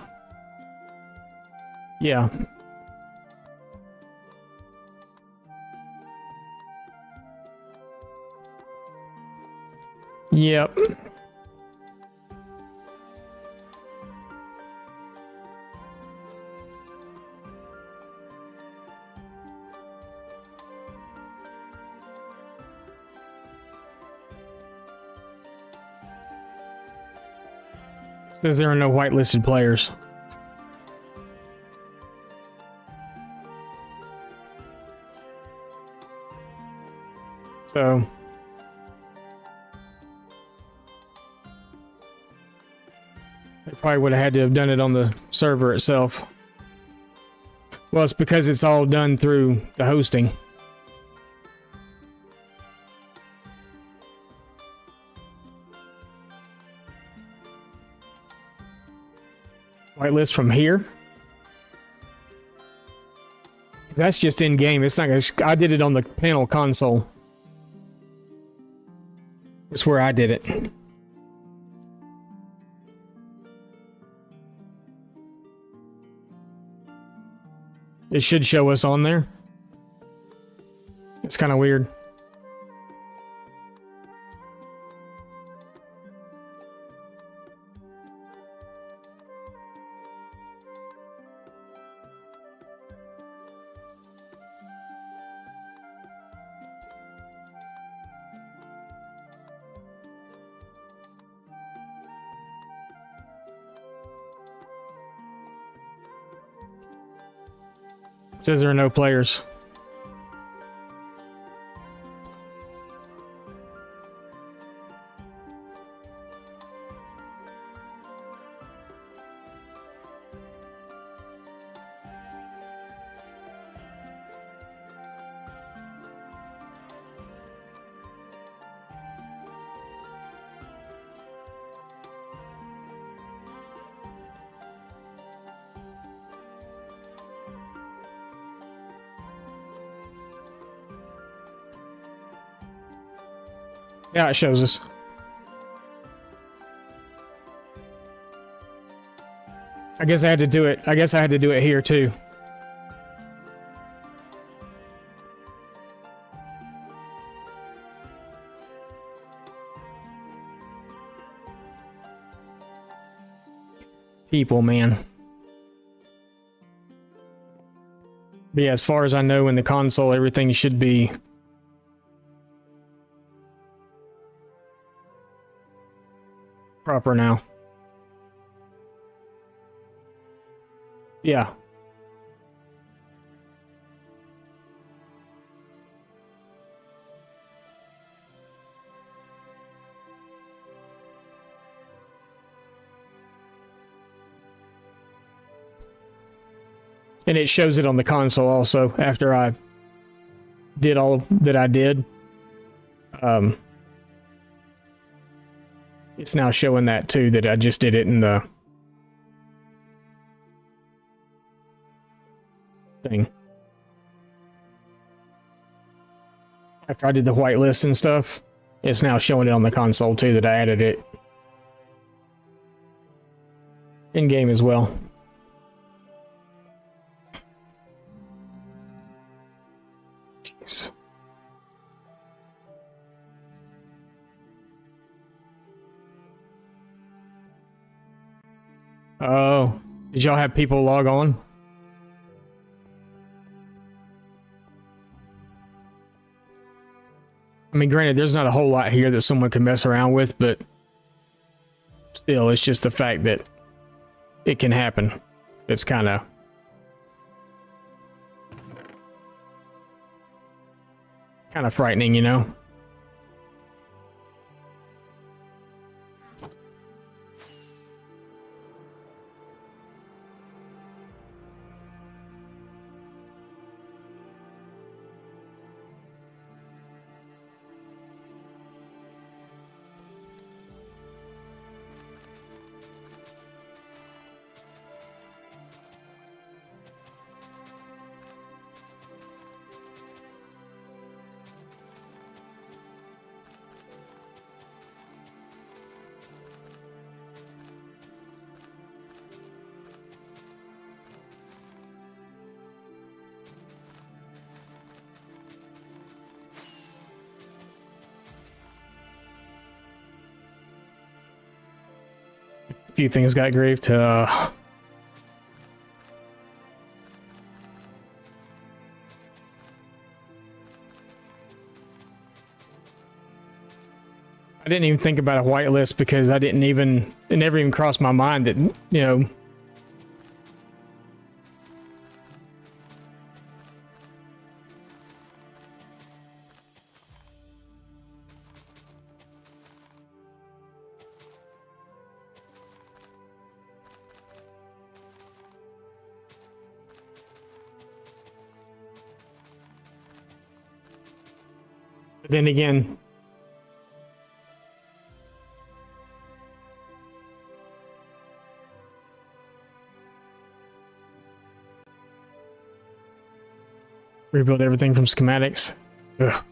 Yeah. Yep. Says there are no whitelisted players. So they probably would have had to have done it on the server itself. Well, it's because it's all done through the hosting. Whitelist from here? That's just in game. It's not gonna. I did it on the panel console. It's where I did it. It should show us on there. It's kind of weird. It says there are no players. Yeah, it shows us. I guess I had to do it. I guess I had to do it here too. People, man. But yeah, as far as I know, in the console, everything should be proper now. Yeah. And it shows it on the console also after I did all that I did. It's now showing that too, that I just did it in the thing. After I did the whitelist and stuff, it's now showing it on the console too that I added it. In game as well. Jeez. Oh, did y'all have people log on? I mean, granted, there's not a whole lot here that someone can mess around with, but still, it's just the fact that it can happen. It's kind of frightening, you know? A few things got griefed. I didn't even think about a whitelist because it never even crossed my mind that, you know, but then again, rebuild everything from schematics. Ugh.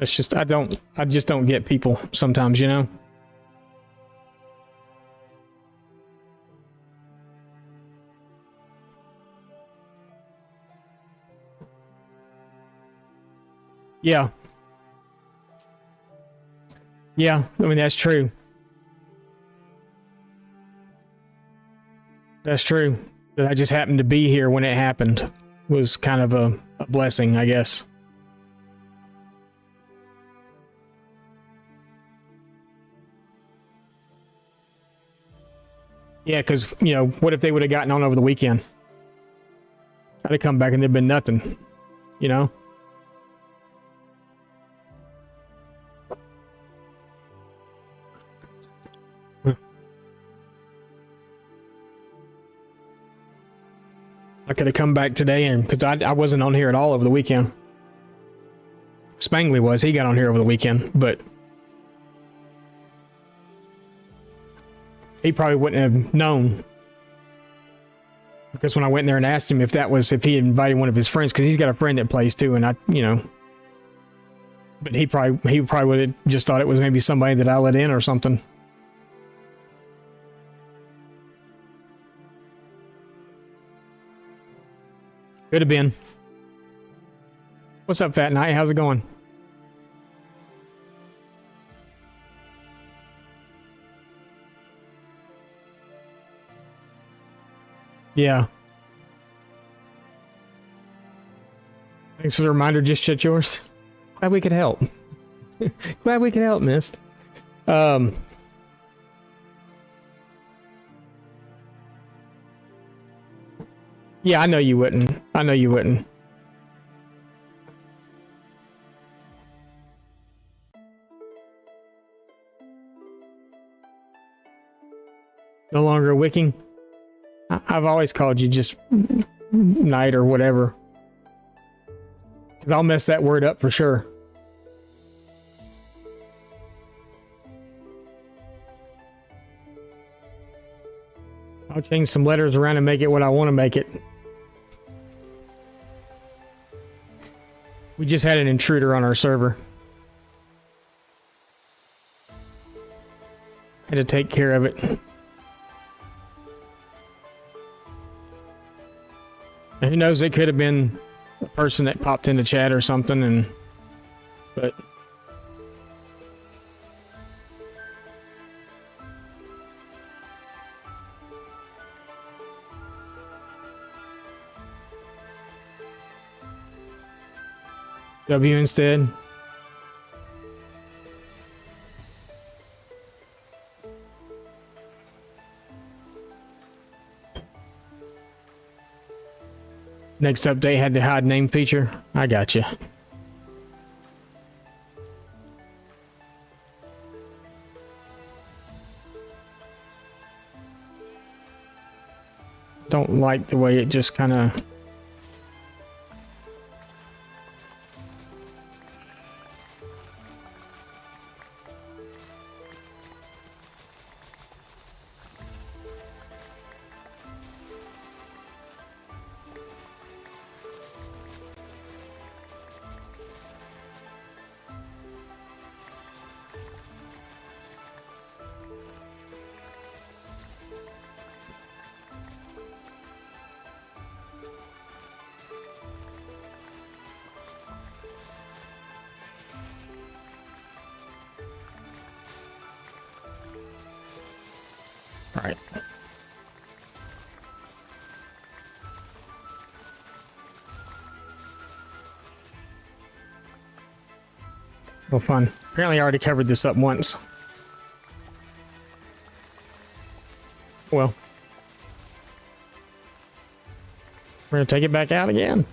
It's just I just don't get people sometimes, you know. Yeah. Yeah, I mean, that's true. That's true. That I just happened to be here when it happened was kind of a blessing, I guess. Yeah, because, you know, what if they would have gotten on over the weekend? I'd have come back and there'd been nothing, you know? I could have come back today, and because I wasn't on here at all over the weekend. Spangley was. He got on here over the weekend, but he probably wouldn't have known. Because when I went there and asked him if he had invited one of his friends, because he's got a friend that plays too, and you know. But he probably would have just thought it was maybe somebody that I let in or something. Could have been. What's up, Fat Knight? How's it going? Yeah. Thanks for the reminder. Just shut yours. Glad we could help. Glad we could help, Mist. Yeah, I know you wouldn't. I know you wouldn't. No longer a wicking? I've always called you just Knight or whatever. Because I'll mess that word up for sure. I'll change some letters around and make it what I want to make it. We just had an intruder on our server. Had to take care of it. And who knows, it could have been a person that popped into chat or something, but W instead. Next update had the hide name feature. I got you. Don't like the way it just kind of... All right. Well, fun. Apparently I already covered this up once. Well. We're going to take it back out again.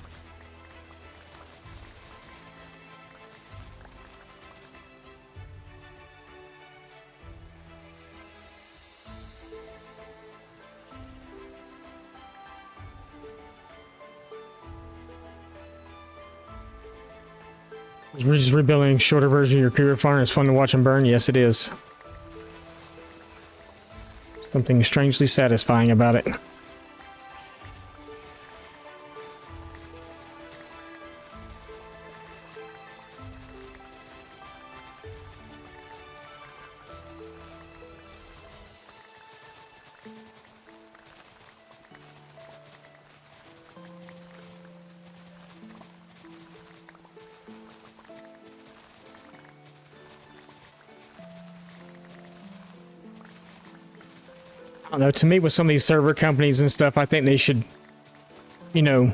We're just rebuilding a shorter version of your career farm. It's fun to watch them burn. Yes, it is. Something strangely satisfying about it. I don't know, to me with some of these server companies and stuff, I think they should, you know,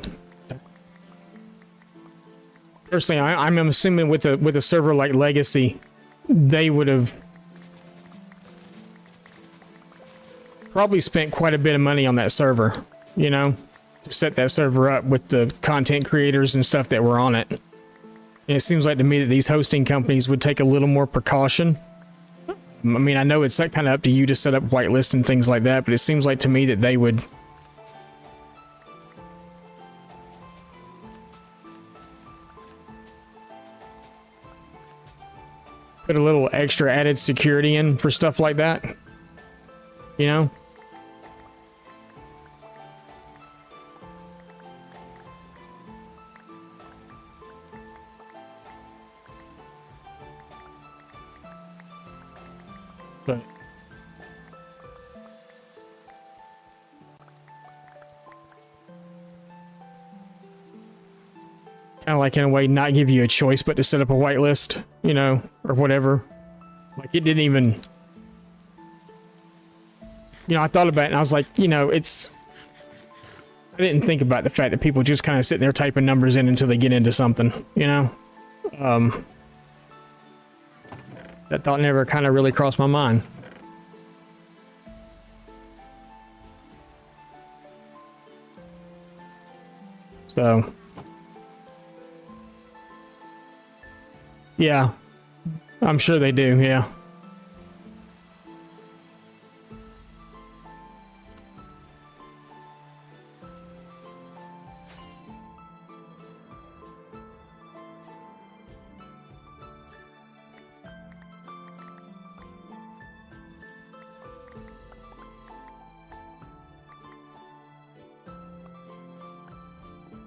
personally, I'm assuming with a server like Legacy, they would have probably spent quite a bit of money on that server, you know, to set that server up with the content creators and stuff that were on it. And it seems like to me that these hosting companies would take a little more precaution. I mean, I know it's kind of up to you to set up whitelist and things like that, but it seems like to me that they would put a little extra added security in for stuff like that, you know? But kind of like in a way not give you a choice but to set up a whitelist, you know, or whatever. Like it didn't even, you know, I thought about it and I was like, you know, I didn't think about the fact that people just kind of sit there typing numbers in until they get into something, you know? That thought never kind of really crossed my mind. So, yeah, I'm sure they do, yeah.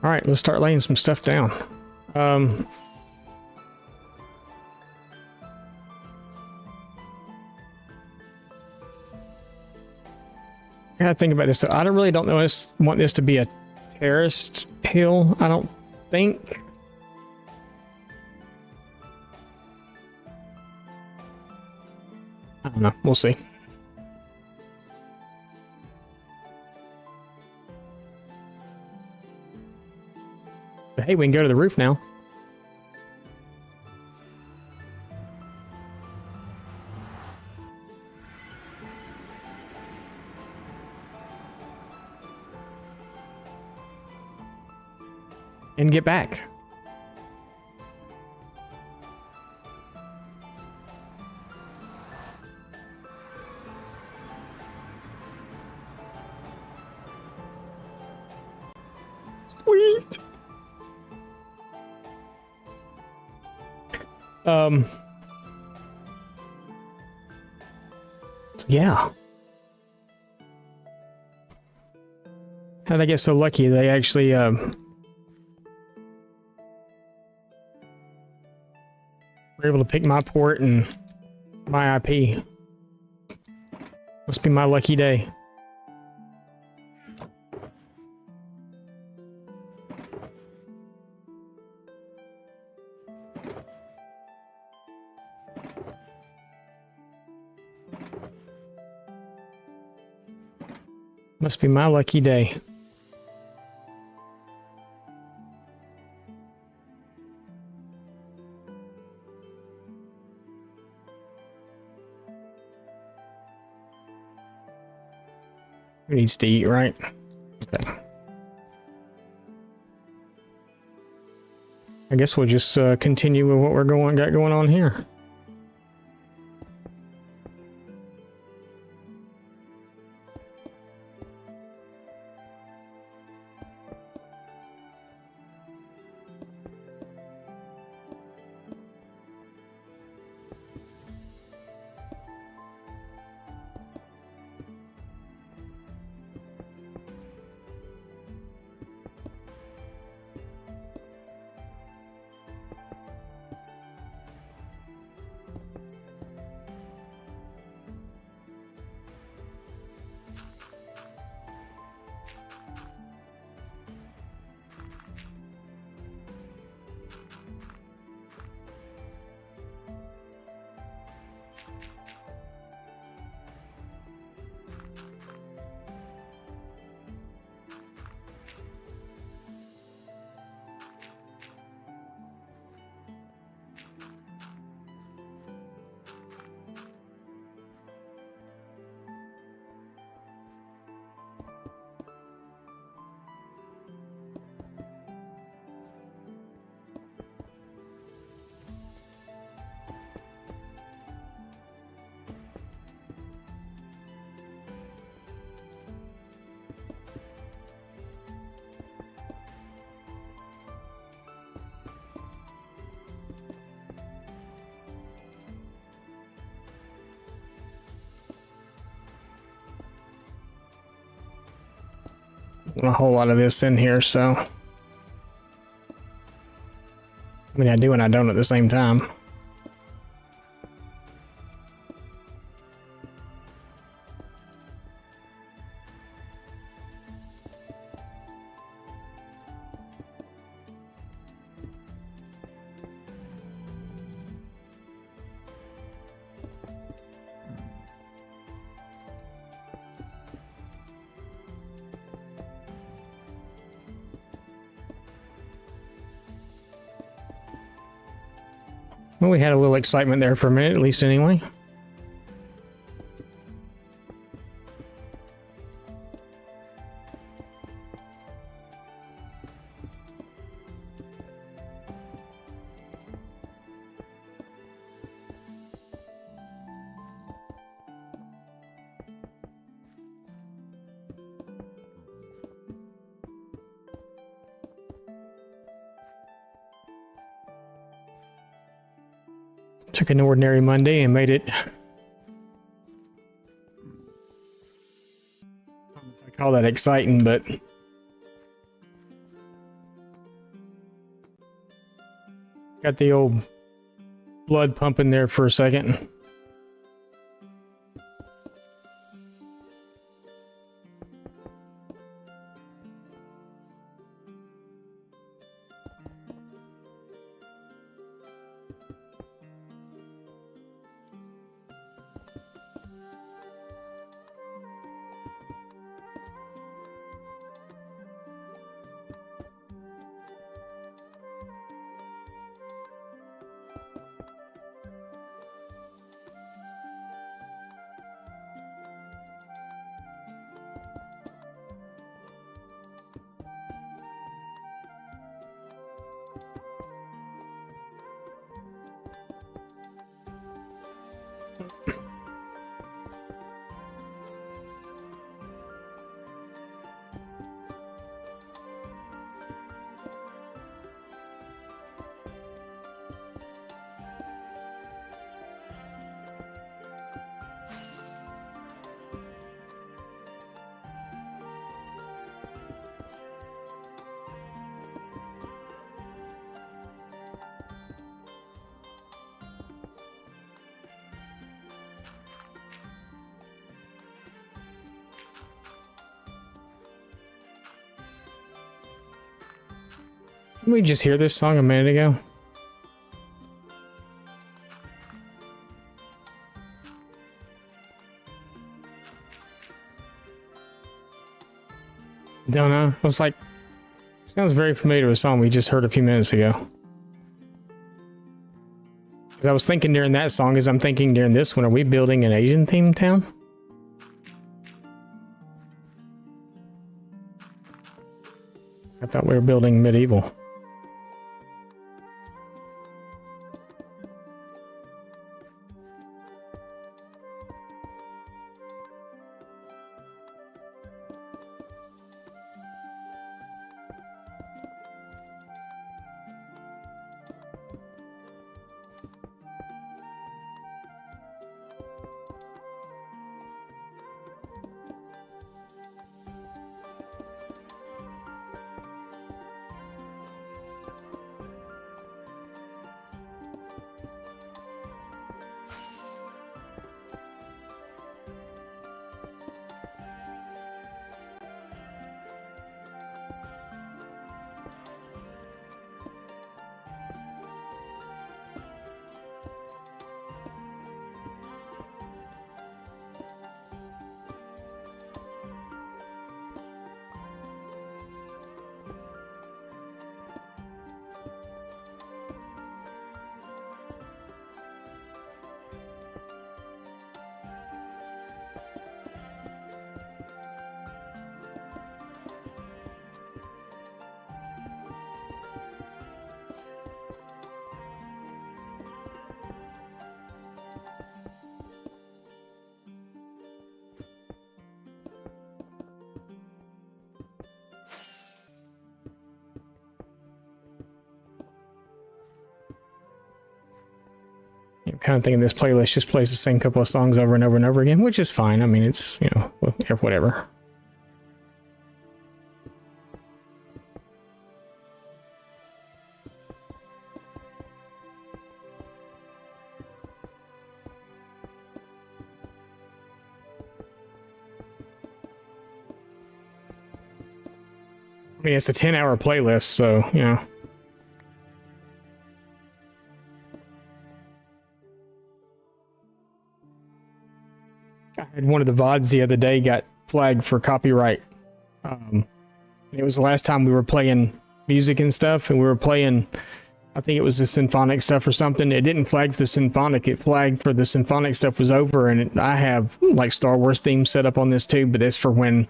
All right, let's start laying some stuff down. I gotta think about this. I don't know. Want this to be a terraced hill, I don't think. I don't know. We'll see. But hey, we can go to the roof now. And get back. Sweet. So yeah. How did I get so lucky? They actually were able to pick my port and my IP. Must be my lucky day. Must be my lucky day. Who needs to eat, right? Okay. I guess we'll just continue with what got going on here. A whole lot of this in here, so I mean, I do and I don't at the same time. Well, we had a little excitement there for a minute, at least anyway. Took an ordinary Monday and made it, I call that exciting, but got the old blood pumping there for a second. Didn't we just hear this song a minute ago? Don't know. It was like, sounds very familiar to a song we just heard a few minutes ago. 'Cause I was thinking during that song, as I'm thinking during this one, are we building an Asian themed town? I thought we were building medieval. I'm kind of thinking this playlist just plays the same couple of songs over and over and over again, which is fine. I mean, it's, you know, whatever. I mean, it's a 10-hour playlist, so, you know. I had one of the VODs the other day got flagged for copyright. It was the last time we were playing music and stuff, and we were playing, I think it was the symphonic stuff or something. It didn't flag for the symphonic, it flagged for the symphonic stuff was over, and I have like Star Wars themes set up on this too, but that's for when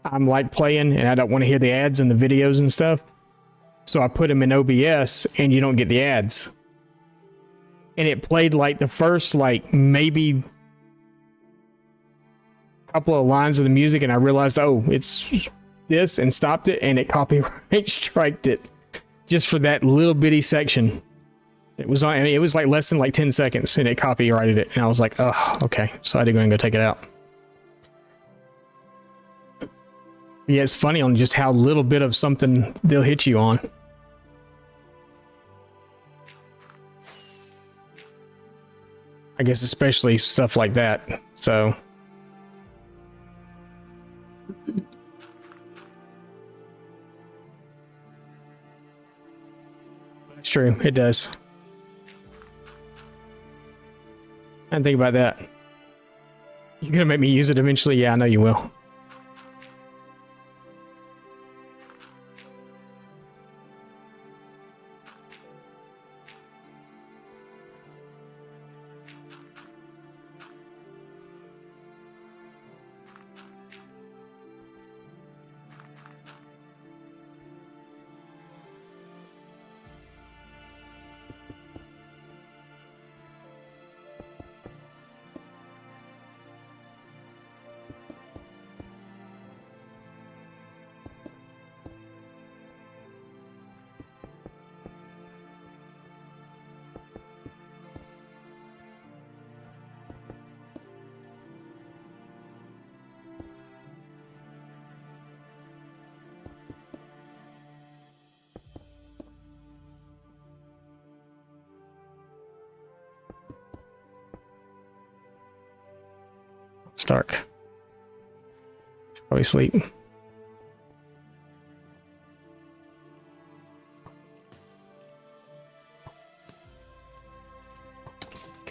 I'm like playing and I don't want to hear the ads and the videos and stuff. So I put them in OBS and you don't get the ads. And it played like the first like maybe couple of lines of the music, and I realized, oh, it's this, and stopped it, and it copyright striked it just for that little bitty section. It was on, I mean, it was like less than like 10 seconds, and it copyrighted it, and I was like, oh, okay. So I had to go and go take it out. Yeah, it's funny on just how little bit of something they'll hit you on. I guess especially stuff like that. So that's true. It does. I didn't think about that. You're gonna make me use it eventually? Yeah, I know you will. It's dark. Should probably sleep.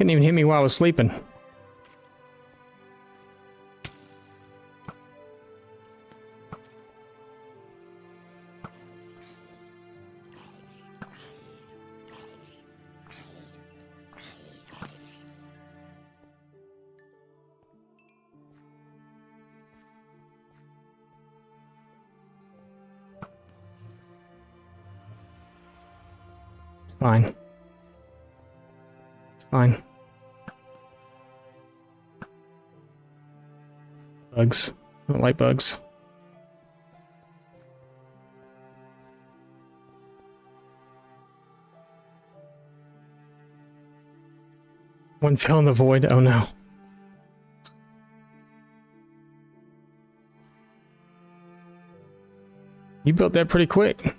Didn't even hit me while I was sleeping. It's fine. It's fine. Bugs. I don't like bugs. One fell in the void. Oh no. You built that pretty quick.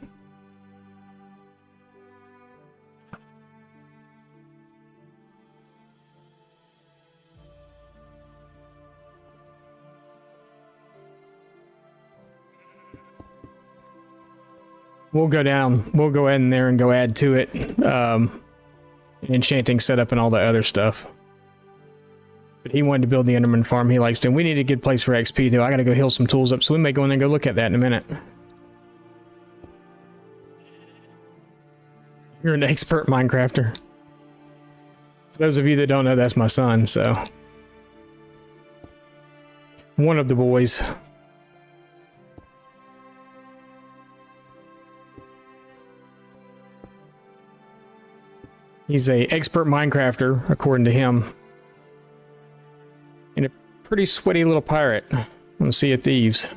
We'll go down. We'll go in there and go add to it. Enchanting setup and all the other stuff. But he wanted to build the Enderman farm. He likes to. We need a good place for XP too. I gotta go heal some tools up, so we may go in there and go look at that in a minute. You're an expert Minecrafter. For those of you that don't know, that's my son, so. One of the boys. He's a expert Minecrafter, according to him. And a pretty sweaty little pirate on Sea of Thieves.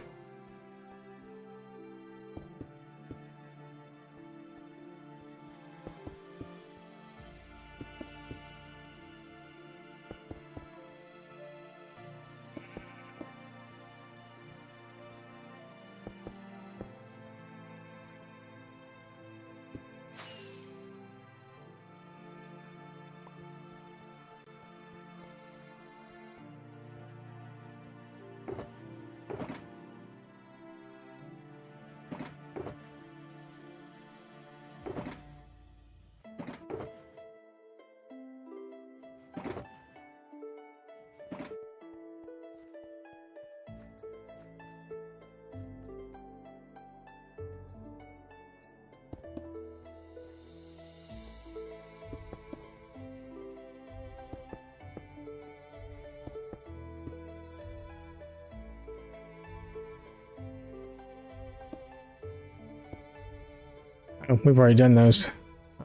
Oh, we've already done those.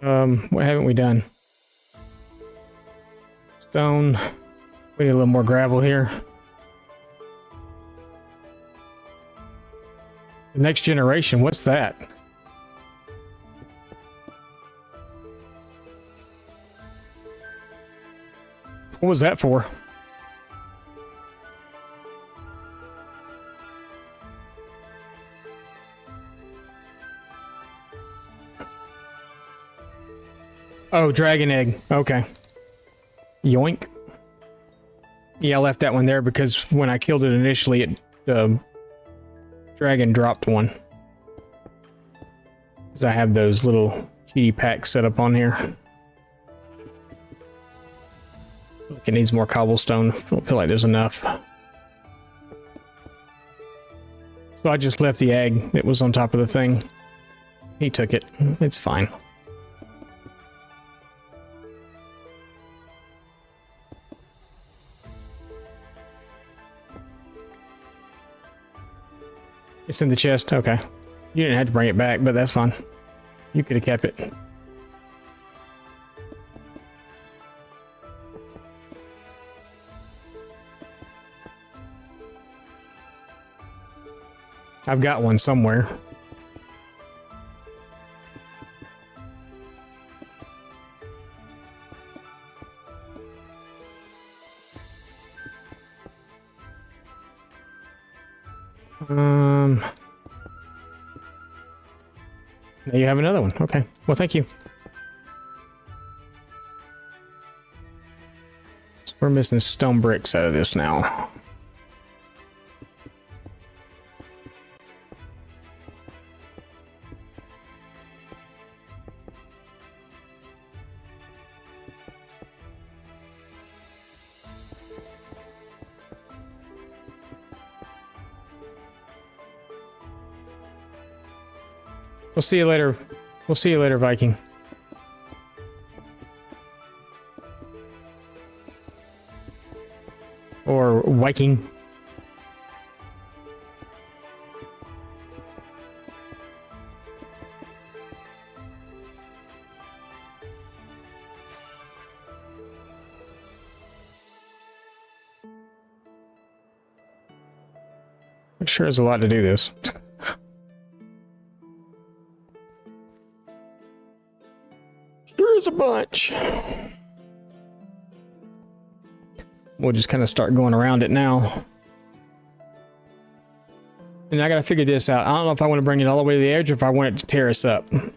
What haven't we done? Stone. We need a little more gravel here. The next generation, what's that? What was that for? Oh, dragon egg. Okay. Yoink. Yeah, I left that one there because when I killed it initially, dragon dropped one. Because I have those little cheaty packs set up on here. Look, it needs more cobblestone. I don't feel like there's enough. So I just left the egg that was on top of the thing. He took it. It's fine. It's in the chest. Okay. You didn't have to bring it back, but that's fine. You could have kept it. I've got one somewhere. Now you have another one. Okay. Well, thank you. So we're missing stone bricks out of this now. We'll see you later. We'll see you later, Viking. Or Viking. It sure is a lot to do this. Sure is a bunch. We'll just kind of start going around it now. And I gotta figure this out. I don't know if I want to bring it all the way to the edge or if I want it to terrace up. I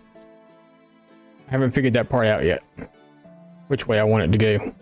haven't figured that part out yet. Which way I want it to go.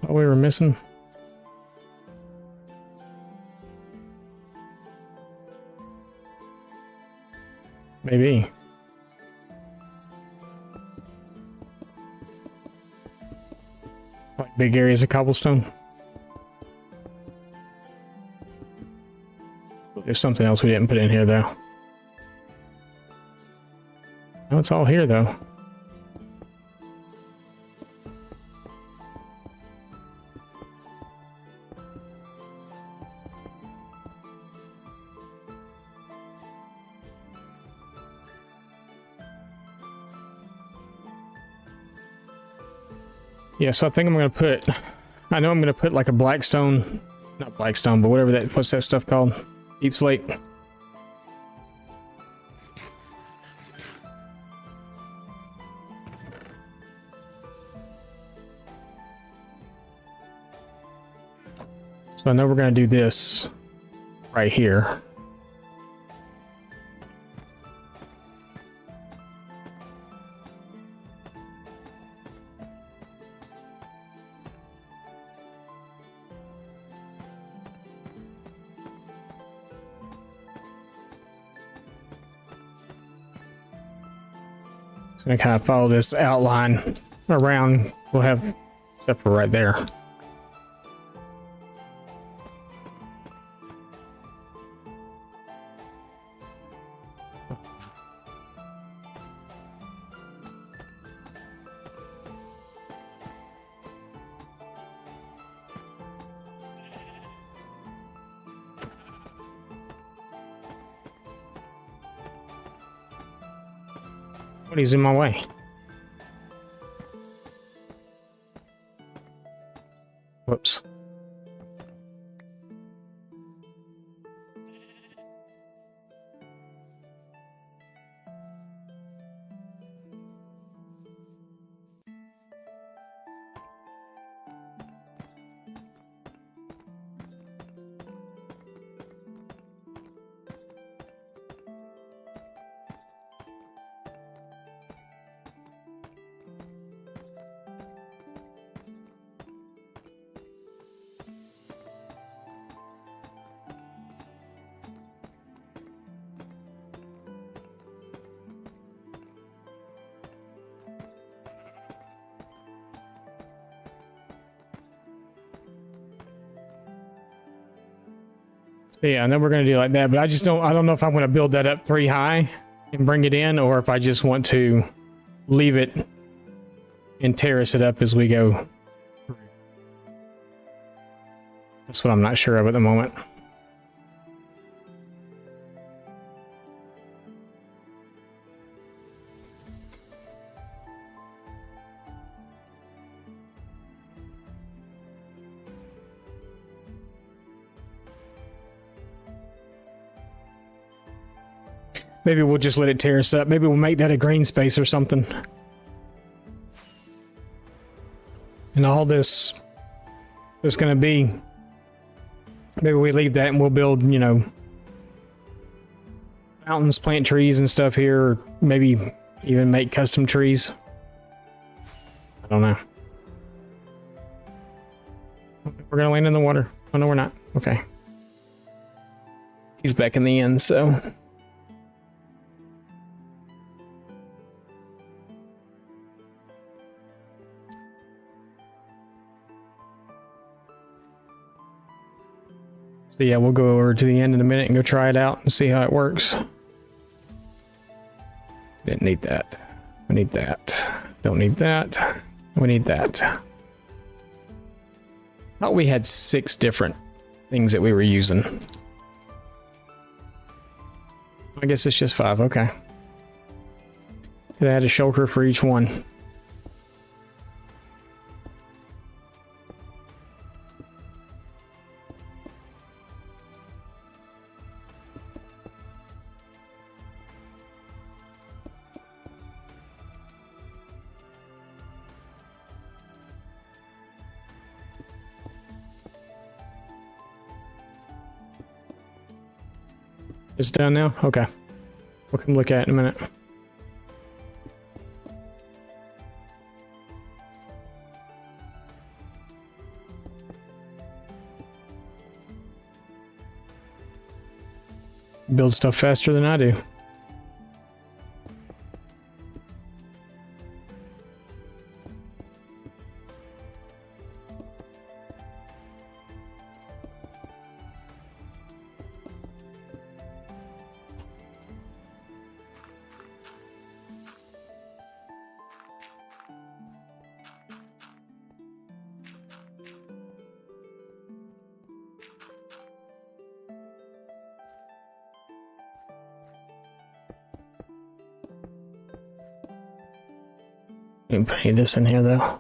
What we were missing? Maybe. Like big areas of cobblestone. There's something else we didn't put in here though. No, it's all here though. Yeah, so I think I'm gonna put, I know I'm gonna put like a blackstone, not blackstone, but whatever that, what's that stuff called? Deep slate. So I know we're gonna do this right here. So I kind of follow this outline around. We'll have, except for right there. What is in my way? Whoops. So yeah, I know we're gonna do like that, but I don't know if I'm gonna build that up 3 high and bring it in, or if I just want to leave it and terrace it up as we go. That's what I'm not sure of at the moment. Maybe we'll just let it tear us up. Maybe we'll make that a green space or something. And all this is going to be... Maybe we leave that and we'll build, you know, fountains, plant trees and stuff here. Or maybe even make custom trees. I don't know. We're going to land in the water. Oh, no, we're not. Okay. He's back in the end, so... So yeah, we'll go over to the end in a minute and go try it out and see how it works. Didn't need that. We need that. Don't need that. We need that. Thought we had 6 different things that we were using. I guess it's just 5. Okay. Could add a shulker for each one. It's done now? Okay. We'll come look at it in a minute. Build stuff faster than I do. Let me put this in here though.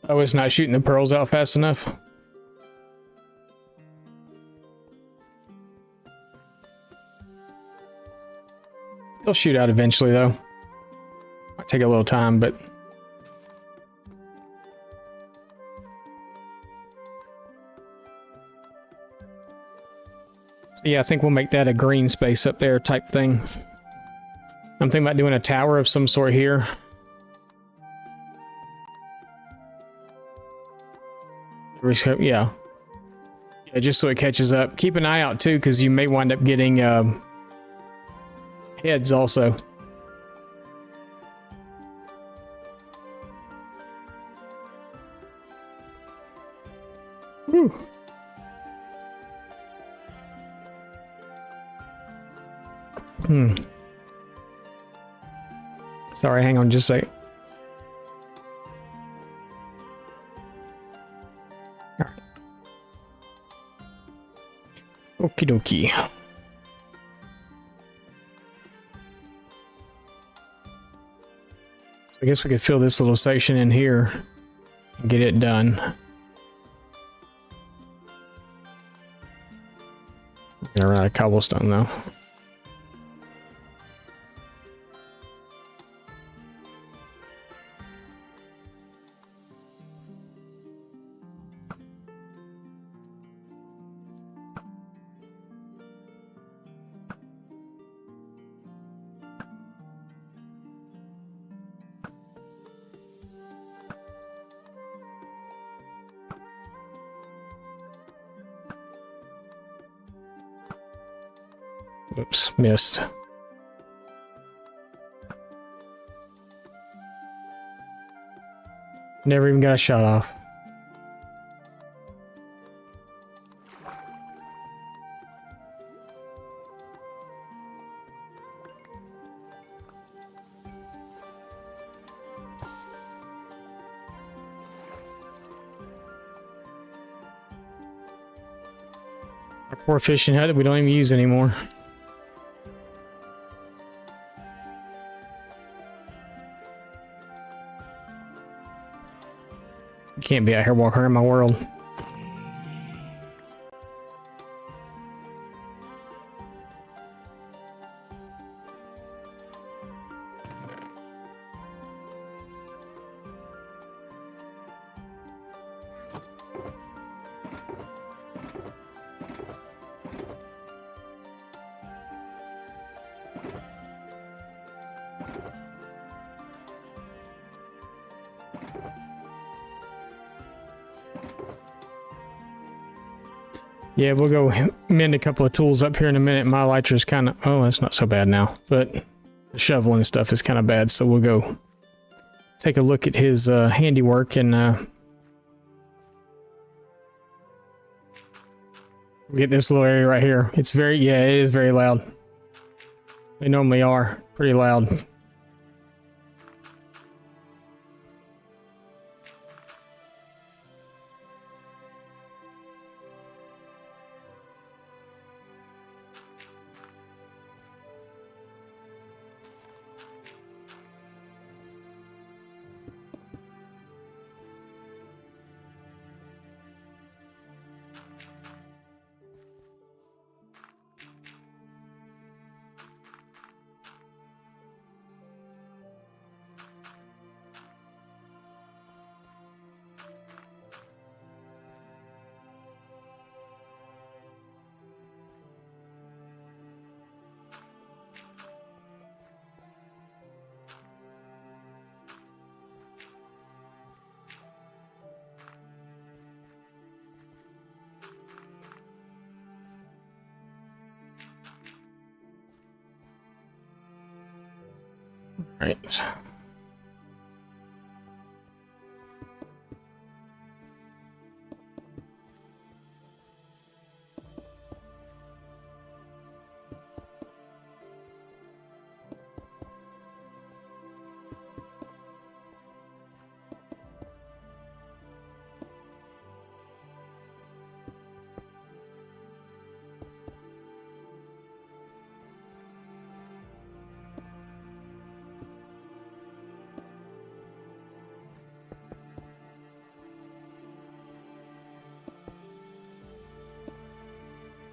I was not shooting the pearls out fast enough. They'll shoot out eventually, though. Might take a little time, but... So yeah, I think we'll make that a green space up there type thing. I'm thinking about doing a tower of some sort here. Yeah. Yeah, just so it catches up. Keep an eye out, too, because you may wind up getting... heads also. Whew. Sorry, hang on just a sec. Okie dokie. I guess we could fill this little section in here and get it done. Gonna run out of cobblestone though. Oops, missed. Never even got a shot off. Our poor fishing hut that we don't even use anymore. You can't be out here walking around my world. Yeah, we'll go mend a couple of tools up here in a minute. My elytra's kind of... Oh, that's not so bad now. But the shovel and stuff is kind of bad, so we'll go take a look at his handiwork and get this little area right here. It's very... Yeah, it is very loud. They normally are pretty loud. Right.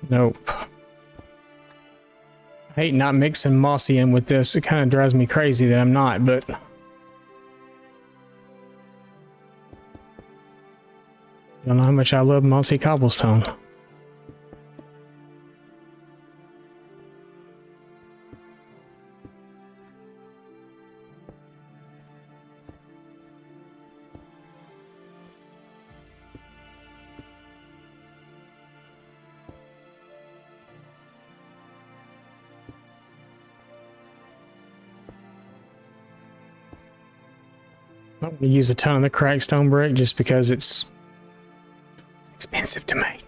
Nope. I hate not mixing mossy in with this. It kind of drives me crazy that I'm not, but... I don't know how much I love mossy cobblestone. I'm going to use a ton of the cracked stone brick just because it's expensive to make.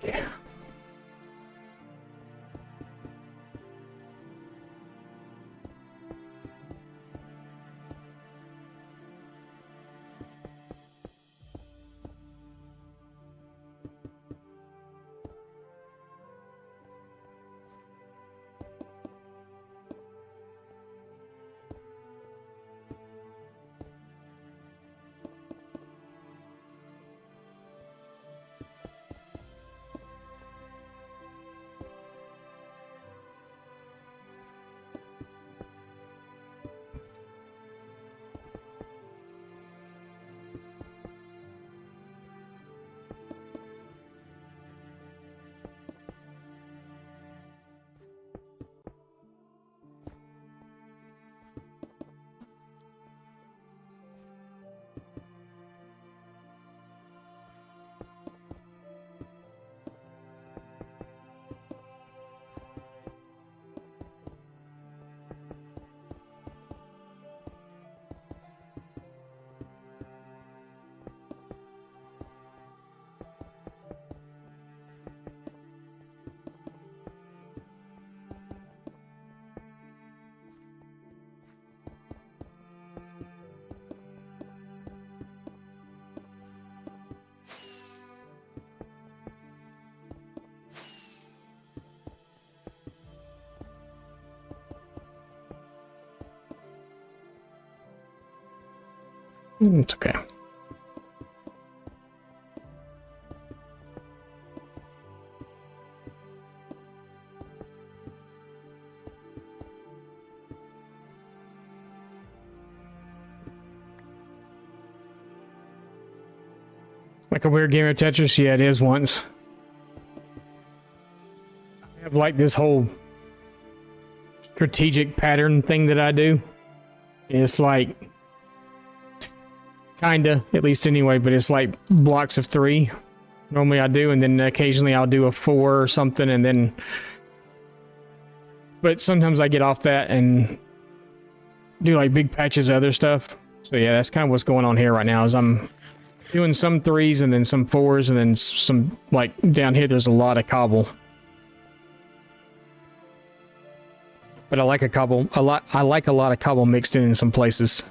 It's okay. Like a weird game of Tetris? Yeah, it is once. I have like this whole strategic pattern thing that I do. It's like, kinda, at least anyway, but it's like blocks of 3. Normally I do, and then occasionally I'll do a 4 or something, and then... But sometimes I get off that and do like big patches of other stuff. So yeah, that's kind of what's going on here right now, is I'm doing some 3s and then some 4s, and then some, like, down here there's a lot of cobble. But I like a cobble, I like a lot of cobble mixed in some places.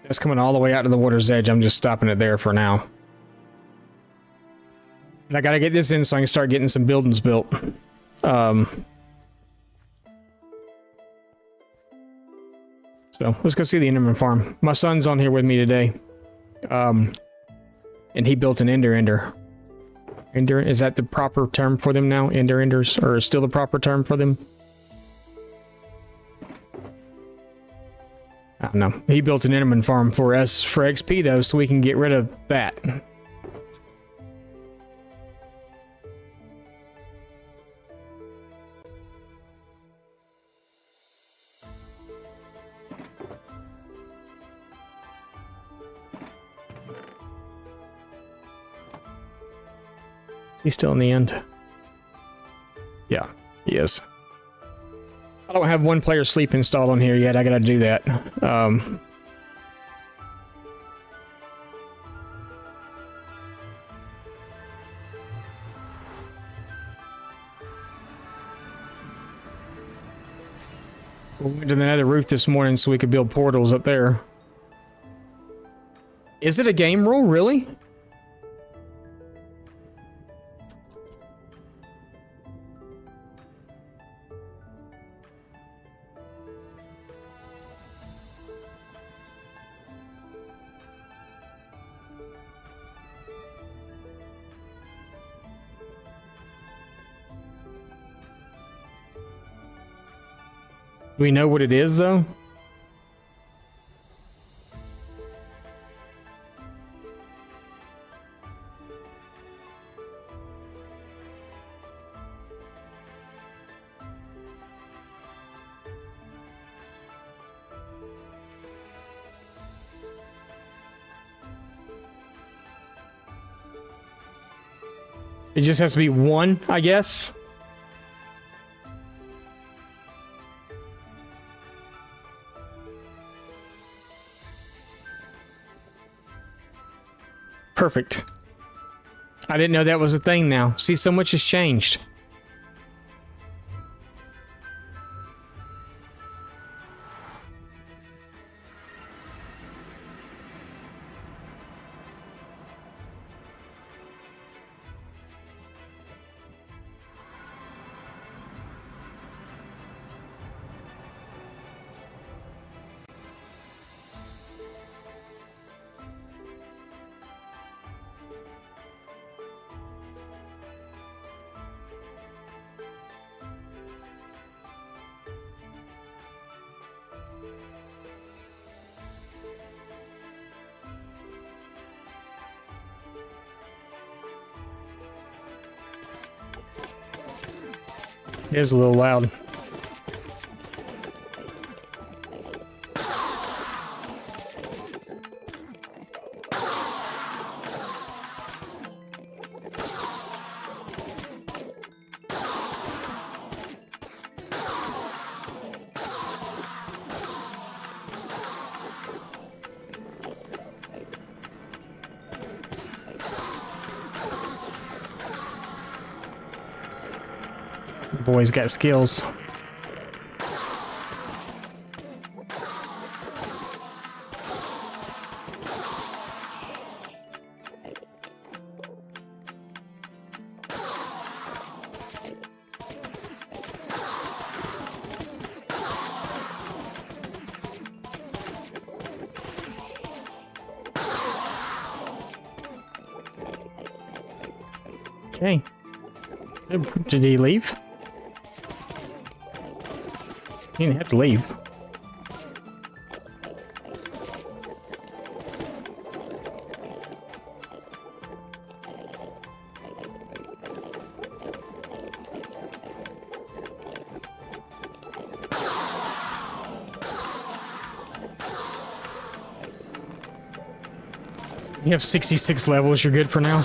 It's coming all the way out to the water's edge. I'm just stopping it there for now. And I gotta get this in so I can start getting some buildings built. So let's go see the Enderman farm. My son's on here with me today. And he built an Ender. Ender, is that the proper term for them now? Enders, or still the proper term for them? I don't know. He built an Enderman farm for us for XP though, so we can get rid of that. He's still in the end. Yeah, he is. I don't have one player sleep installed on here yet. I gotta do that. We went to the Nether Roof this morning so we could build portals up there. Is it a game rule, really? Do we know what it is, though? It just has to be one, I guess. Perfect. I didn't know that was a thing now. See, so much has changed. It is a little loud. Boy's got skills. Okay. Did he leave? He didn't have to leave. You have 66 levels, you're good for now.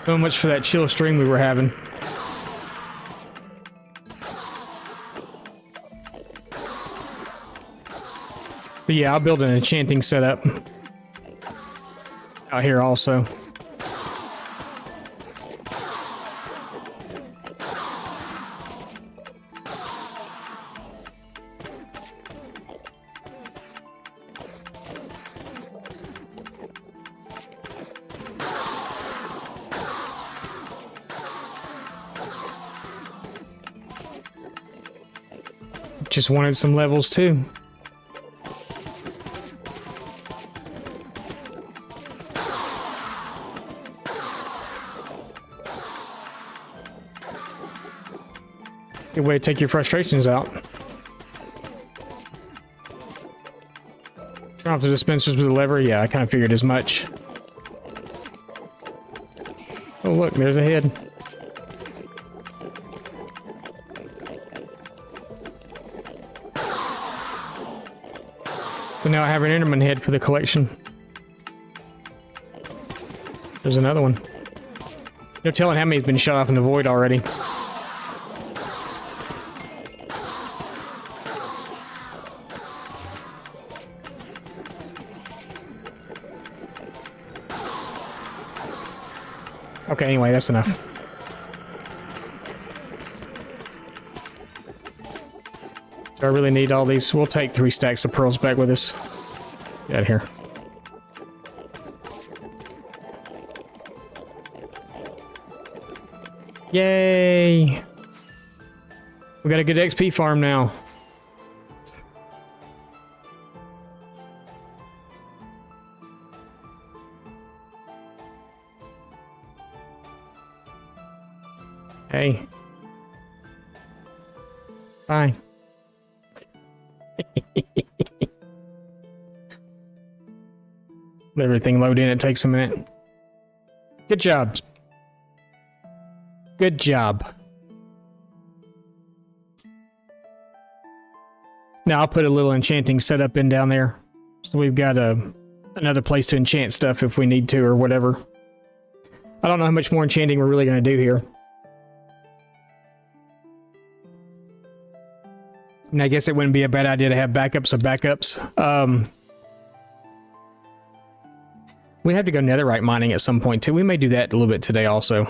So much for that chill stream we were having. So yeah, I'll build an enchanting setup out here also. Just wanted some levels too. Good way to take your frustrations out. Turn off the dispensers with a lever. Yeah, I kind of figured as much. Oh look, there's a head. So now I have an Enderman head for the collection. There's another one. No telling how many's been shot off in the void already. Okay, anyway, that's enough. Do I really need all these? We'll take 3 stacks of pearls back with us. Get out of here. Yay! We got a good XP farm now. Hey. Bye. Let everything load in. It takes a minute. Good job. Good job. Now I'll put a little enchanting setup in down there. So we've got another place to enchant stuff if we need to or whatever. I don't know how much more enchanting we're really going to do here. And I guess it wouldn't be a bad idea to have backups of backups. We have to go netherite mining at some point too. We may do that a little bit today also.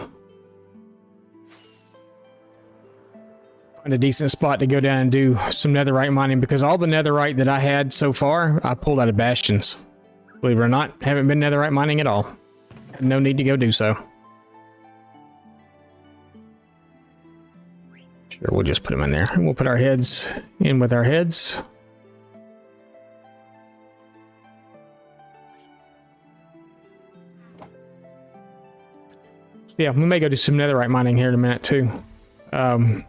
Find a decent spot to go down and do some netherite mining because all the netherite that I had so far, I pulled out of bastions. Believe it or not, haven't been netherite mining at all. No need to go do so. Sure, we'll just put them in there. And we'll put our heads in with our heads. Yeah, we may go do some netherite mining here in a minute too. I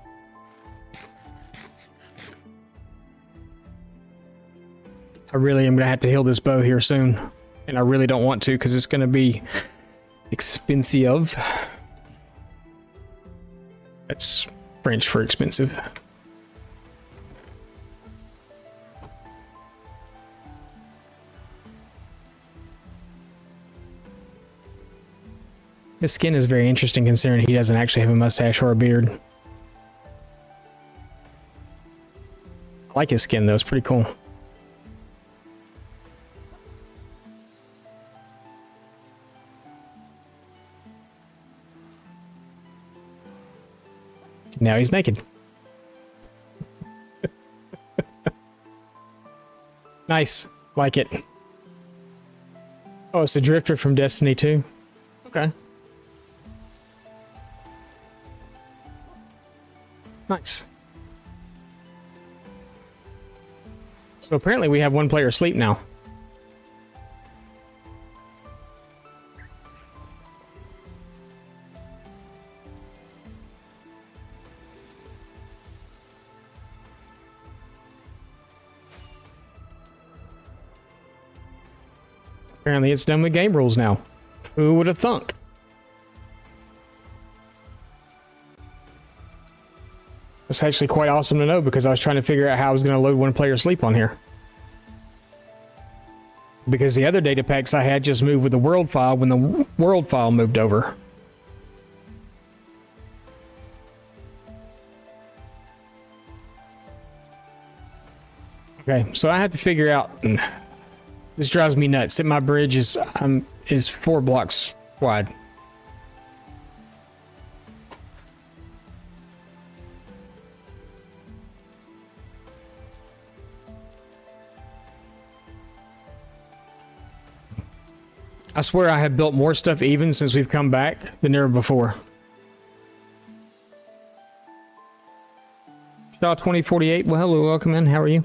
really am going to have to heal this bow here soon. And I really don't want to because it's going to be expensive. That's French for expensive. His skin is very interesting considering he doesn't actually have a mustache or a beard. I like his skin though, it's pretty cool. Now he's naked. Nice. Like it. Oh, it's a drifter from Destiny 2. Okay. Nice. So apparently we have one player asleep now. Apparently it's done with game rules now. Who would have thunk? That's actually quite awesome to know because I was trying to figure out how I was going to load one player sleep on here. Because the other data packs I had just moved with the world file when the world file moved over. Okay, so I have to figure out. This drives me nuts. That my bridge is 4 blocks wide. I swear I have built more stuff even since we've come back than ever before. Shaw 2048. Well, hello, welcome in. How are you?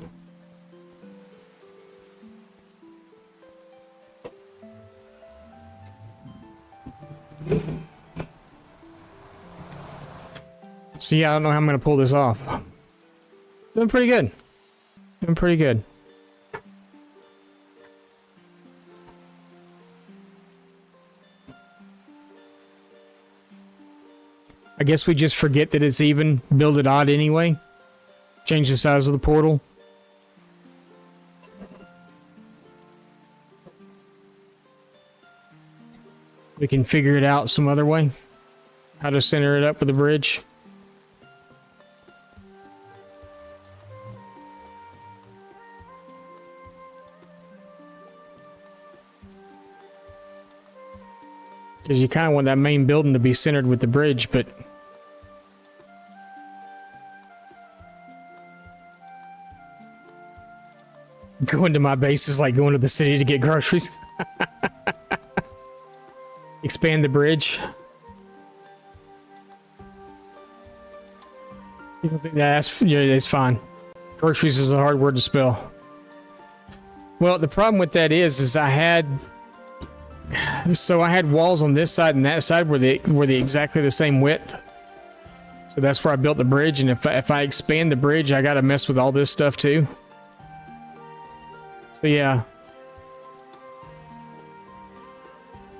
See, I don't know how I'm going to pull this off. Doing pretty good. Doing pretty good. I guess we just forget that it's even, build it odd anyway. Change the size of the portal. We can figure it out some other way. How to center it up with the bridge. Because you kind of want that main building to be centered with the bridge, but... Going to my base is like going to the city to get groceries. Expand the bridge. You don't think that's... Yeah, it's fine. Groceries is a hard word to spell. Well, the problem with that is I had... So I had walls on this side and that side were the exactly the same width. So that's where I built the bridge, and if I expand the bridge, I gotta mess with all this stuff too. So yeah.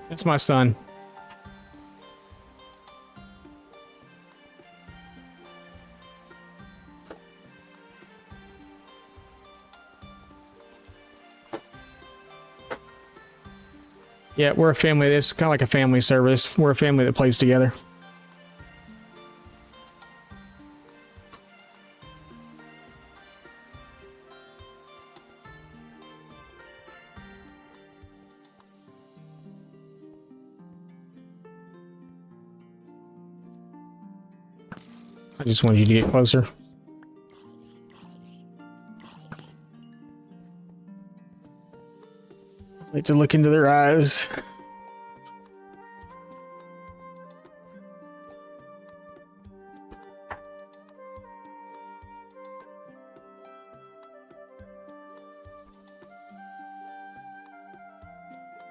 That's my son. Yeah, we're a family. It's kind of like a family service. We're a family that plays together. I just wanted you to get closer. I like to look into their eyes.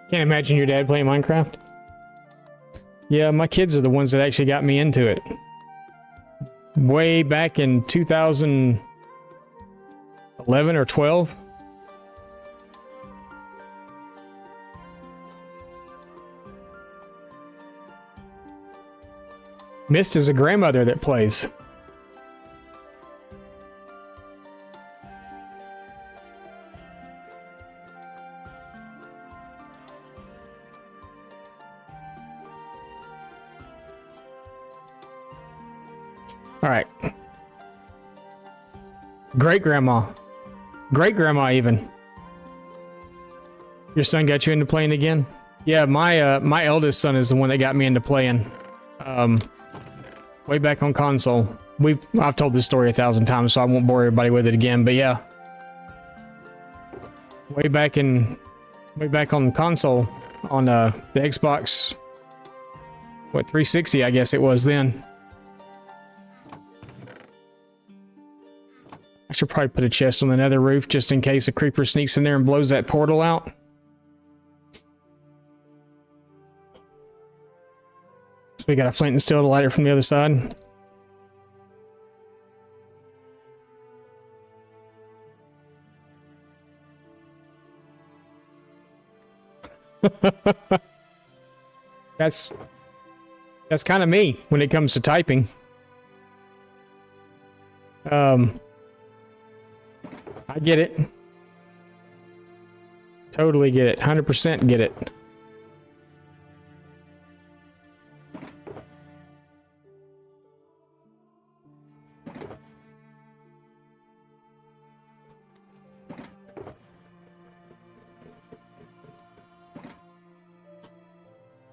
Can't imagine your dad playing Minecraft. Yeah, my kids are the ones that actually got me into it. Way back in 2011 or 12. Mist is a grandmother that plays. All right. Great grandma. Great grandma even. Your son got you into playing again? Yeah, my eldest son is the one that got me into playing. Way back on console. I've told this story 1,000 times, so I won't bore everybody with it again, but yeah. Way back on console on the Xbox, what, 360 I guess it was then. I should probably put a chest on the Nether Roof just in case a creeper sneaks in there and blows that portal out. So we got a flint and steel to light it from the other side. That's kind of me when it comes to typing. I get it. Totally get it. 100% get it.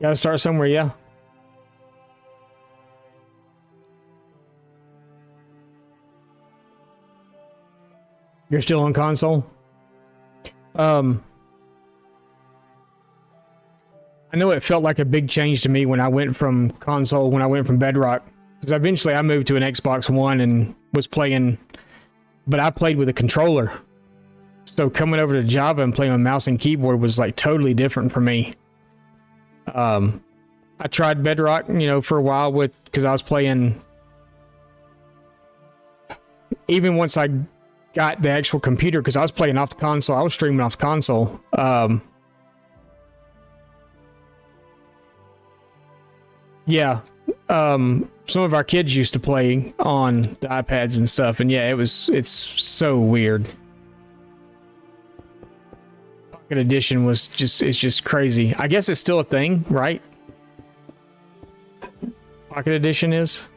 Gotta start somewhere, yeah. You're still on console? I know it felt like a big change to me when I went from console, when I went from Bedrock. Because eventually I moved to an Xbox One and was playing, but I played with a controller. So coming over to Java and playing with mouse and keyboard was like totally different for me. I tried Bedrock, you know, for a while because I was playing. Even once I got the actual computer, because I was playing off the console, I was streaming off the console. Yeah, some of our kids used to play on the iPads and stuff, and yeah, it's so weird. Pocket Edition it's just crazy. I guess it's still a thing, right? Pocket Edition is.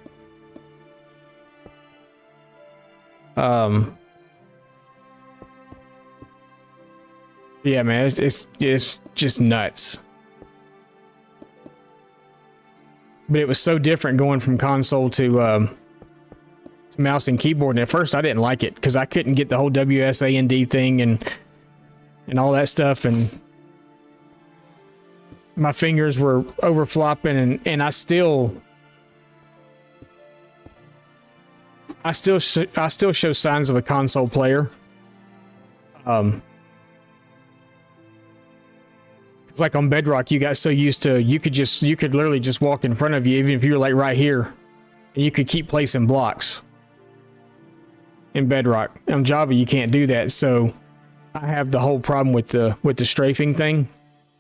Yeah, man, it's just nuts. But it was so different going from console to mouse and keyboard. And at first, I didn't like it because I couldn't get the whole WSAND thing and all that stuff, and my fingers were overflopping, and I still show signs of a console player. It's like on Bedrock, you got so used to you could literally just walk in front of you, even if you were like right here, and you could keep placing blocks. In Bedrock, on Java, you can't do that. So I have the whole problem with the strafing thing.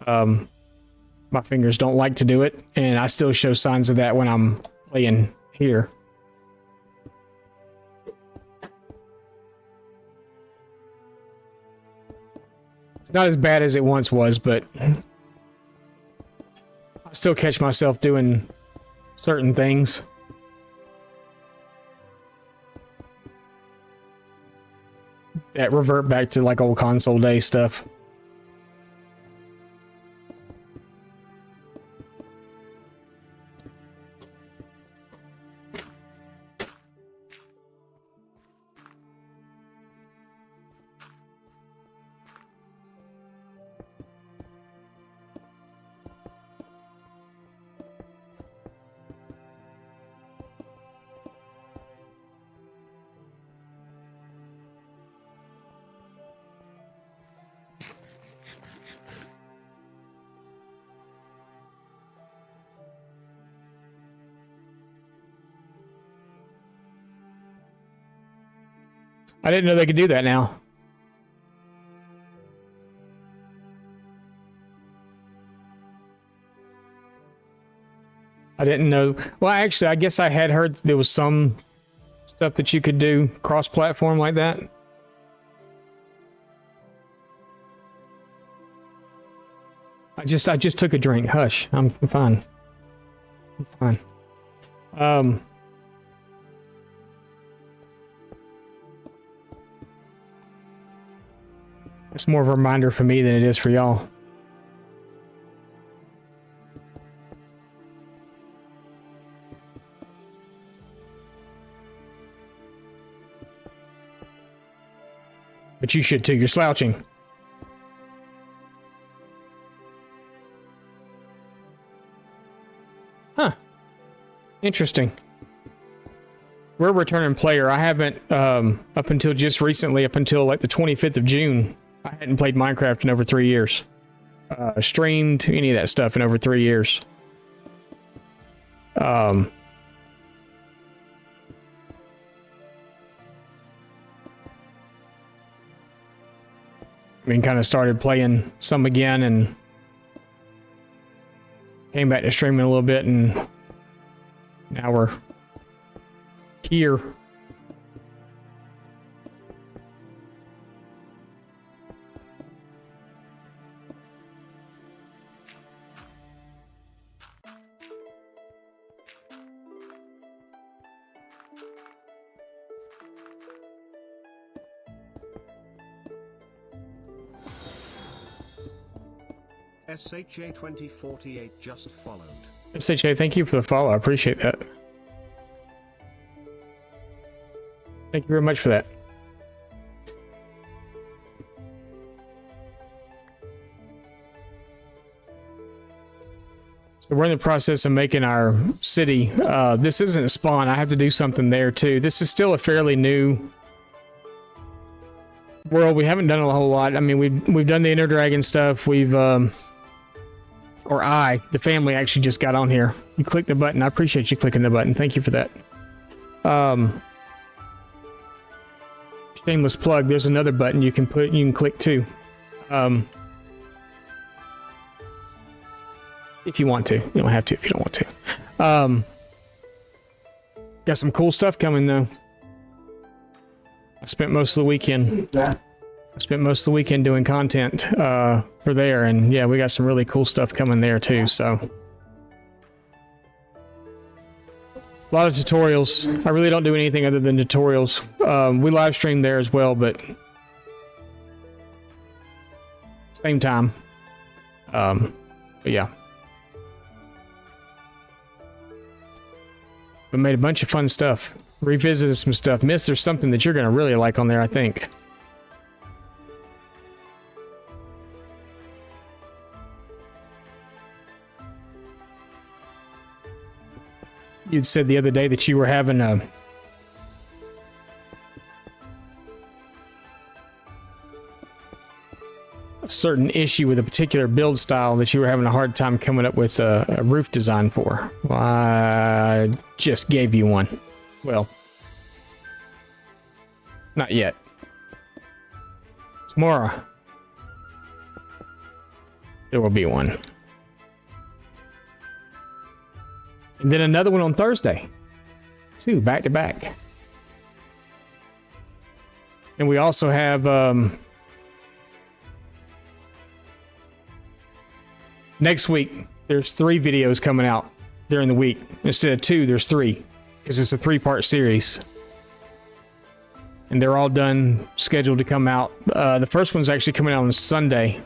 My fingers don't like to do it, and I still show signs of that when I'm playing here. It's not as bad as it once was, but I still catch myself doing certain things. That revert back to like old console day stuff. I didn't know they could do that now. I didn't know. Well, actually, I guess I had heard there was some stuff that you could do cross-platform like that. I just took a drink. Hush. I'm fine. I'm fine. It's more of a reminder for me than it is for y'all. But you should too. You're slouching. Huh. Interesting. We're a returning player. I haven't, up until just recently, up until like the 25th of June, I hadn't played Minecraft in over 3 years. Streamed any of that stuff in over 3 years. I mean, kind of started playing some again, and Came back to streaming a little bit, and now we're here. SHA2048 just followed. SHA, thank you for the follow. I appreciate that. Thank you very much for that. So we're in the process of making our city. This isn't a spawn. I have to do something there too. This is still a fairly new world. We haven't done a whole lot. I mean, we've done the Inner Dragon stuff. We've the family actually just got on here. You click the button. I appreciate you clicking the button. Thank you for that. Shameless plug. There's another button you can click too. If you want to. You don't have to if you don't want to. Got some cool stuff coming though. I spent most of the weekend doing content for there, and yeah, we got some really cool stuff coming there too. So a lot of tutorials. I really don't do anything other than tutorials. We live stream there as well, but same time. But yeah, we made a bunch of fun stuff. Revisited some stuff. Miss, there's something that you're gonna really like on there, I think. You'd said the other day that you were having a certain issue with a particular build style that you were having a hard time coming up with a roof design for. Well, I just gave you one. Well, not yet. Tomorrow, there will be one. And then another one on Thursday. 2 back to back. And we also have next week, there's 3 videos coming out during the week. Instead of 2, there's 3. Because it's a 3-part series. And they're all done, scheduled to come out. The first one's actually coming out on Sunday.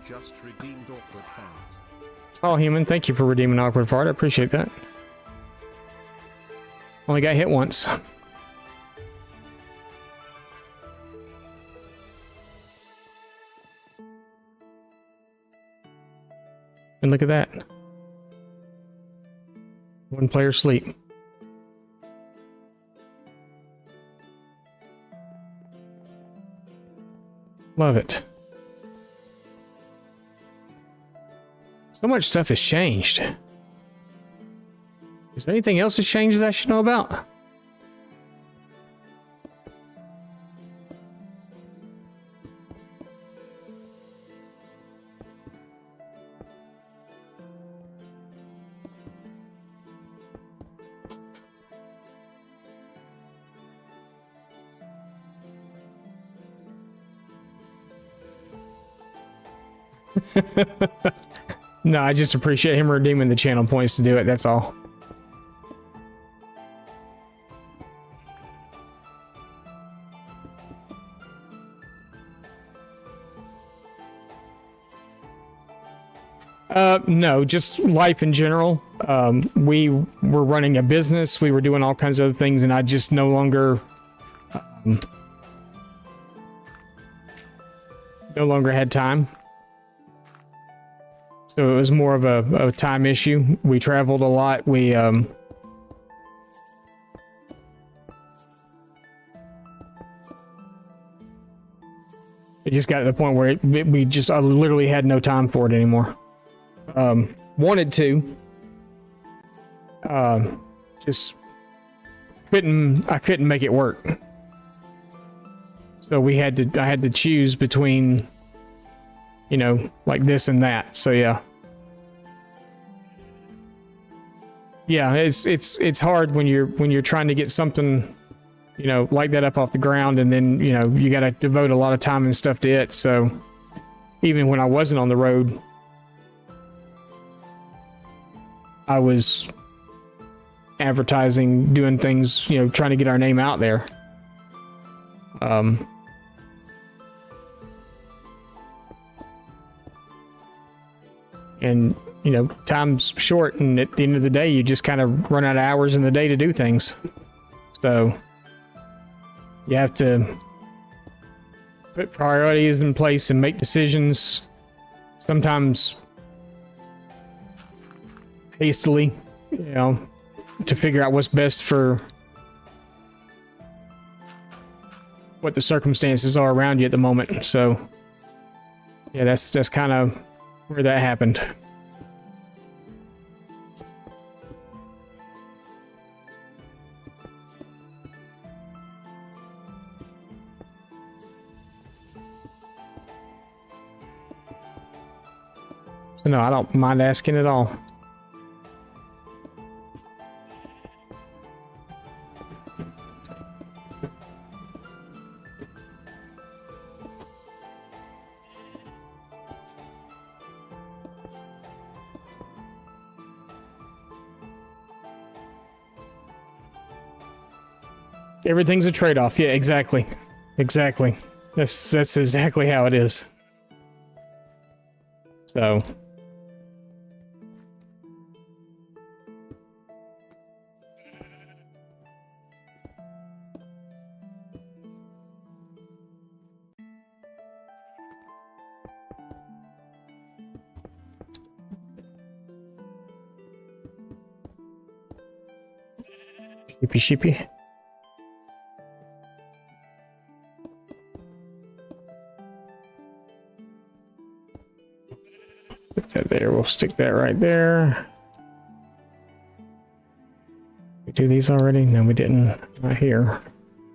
Just redeemed awkward fart. Oh, human, thank you for redeeming awkward fart. I appreciate that. Only got hit once. And look at that. 1 player sleep. Love it. So much stuff has changed. Is there anything else that's changed that I should know about? No, I just appreciate him redeeming the channel points to do it, that's all. No, just life in general. We were running a business, we were doing all kinds of other things, and I just no longer had time. So it was more of a time issue. We traveled a lot. We it just got to the point where I literally had no time for it anymore. Wanted to. Just couldn't make it work. So I had to choose between, you know, like this and that. So yeah. Yeah, it's hard when you're trying to get something, you know, like that up off the ground, and then, you know, you got to devote a lot of time and stuff to it. So even when I wasn't on the road, I was advertising, doing things, you know, trying to get our name out there. And, you know, time's short, and at the end of the day, you just kind of run out of hours in the day to do things. So you have to put priorities in place and make decisions, sometimes hastily, you know, to figure out what's best for what the circumstances are around you at the moment. So yeah, that's kind of where that happened. So no, I don't mind asking at all. Everything's a trade-off. Yeah, exactly. Exactly. That's exactly how it is. So sheepy sheepy. Put that there. We'll stick that right there. We do these already? No, we didn't. Not here.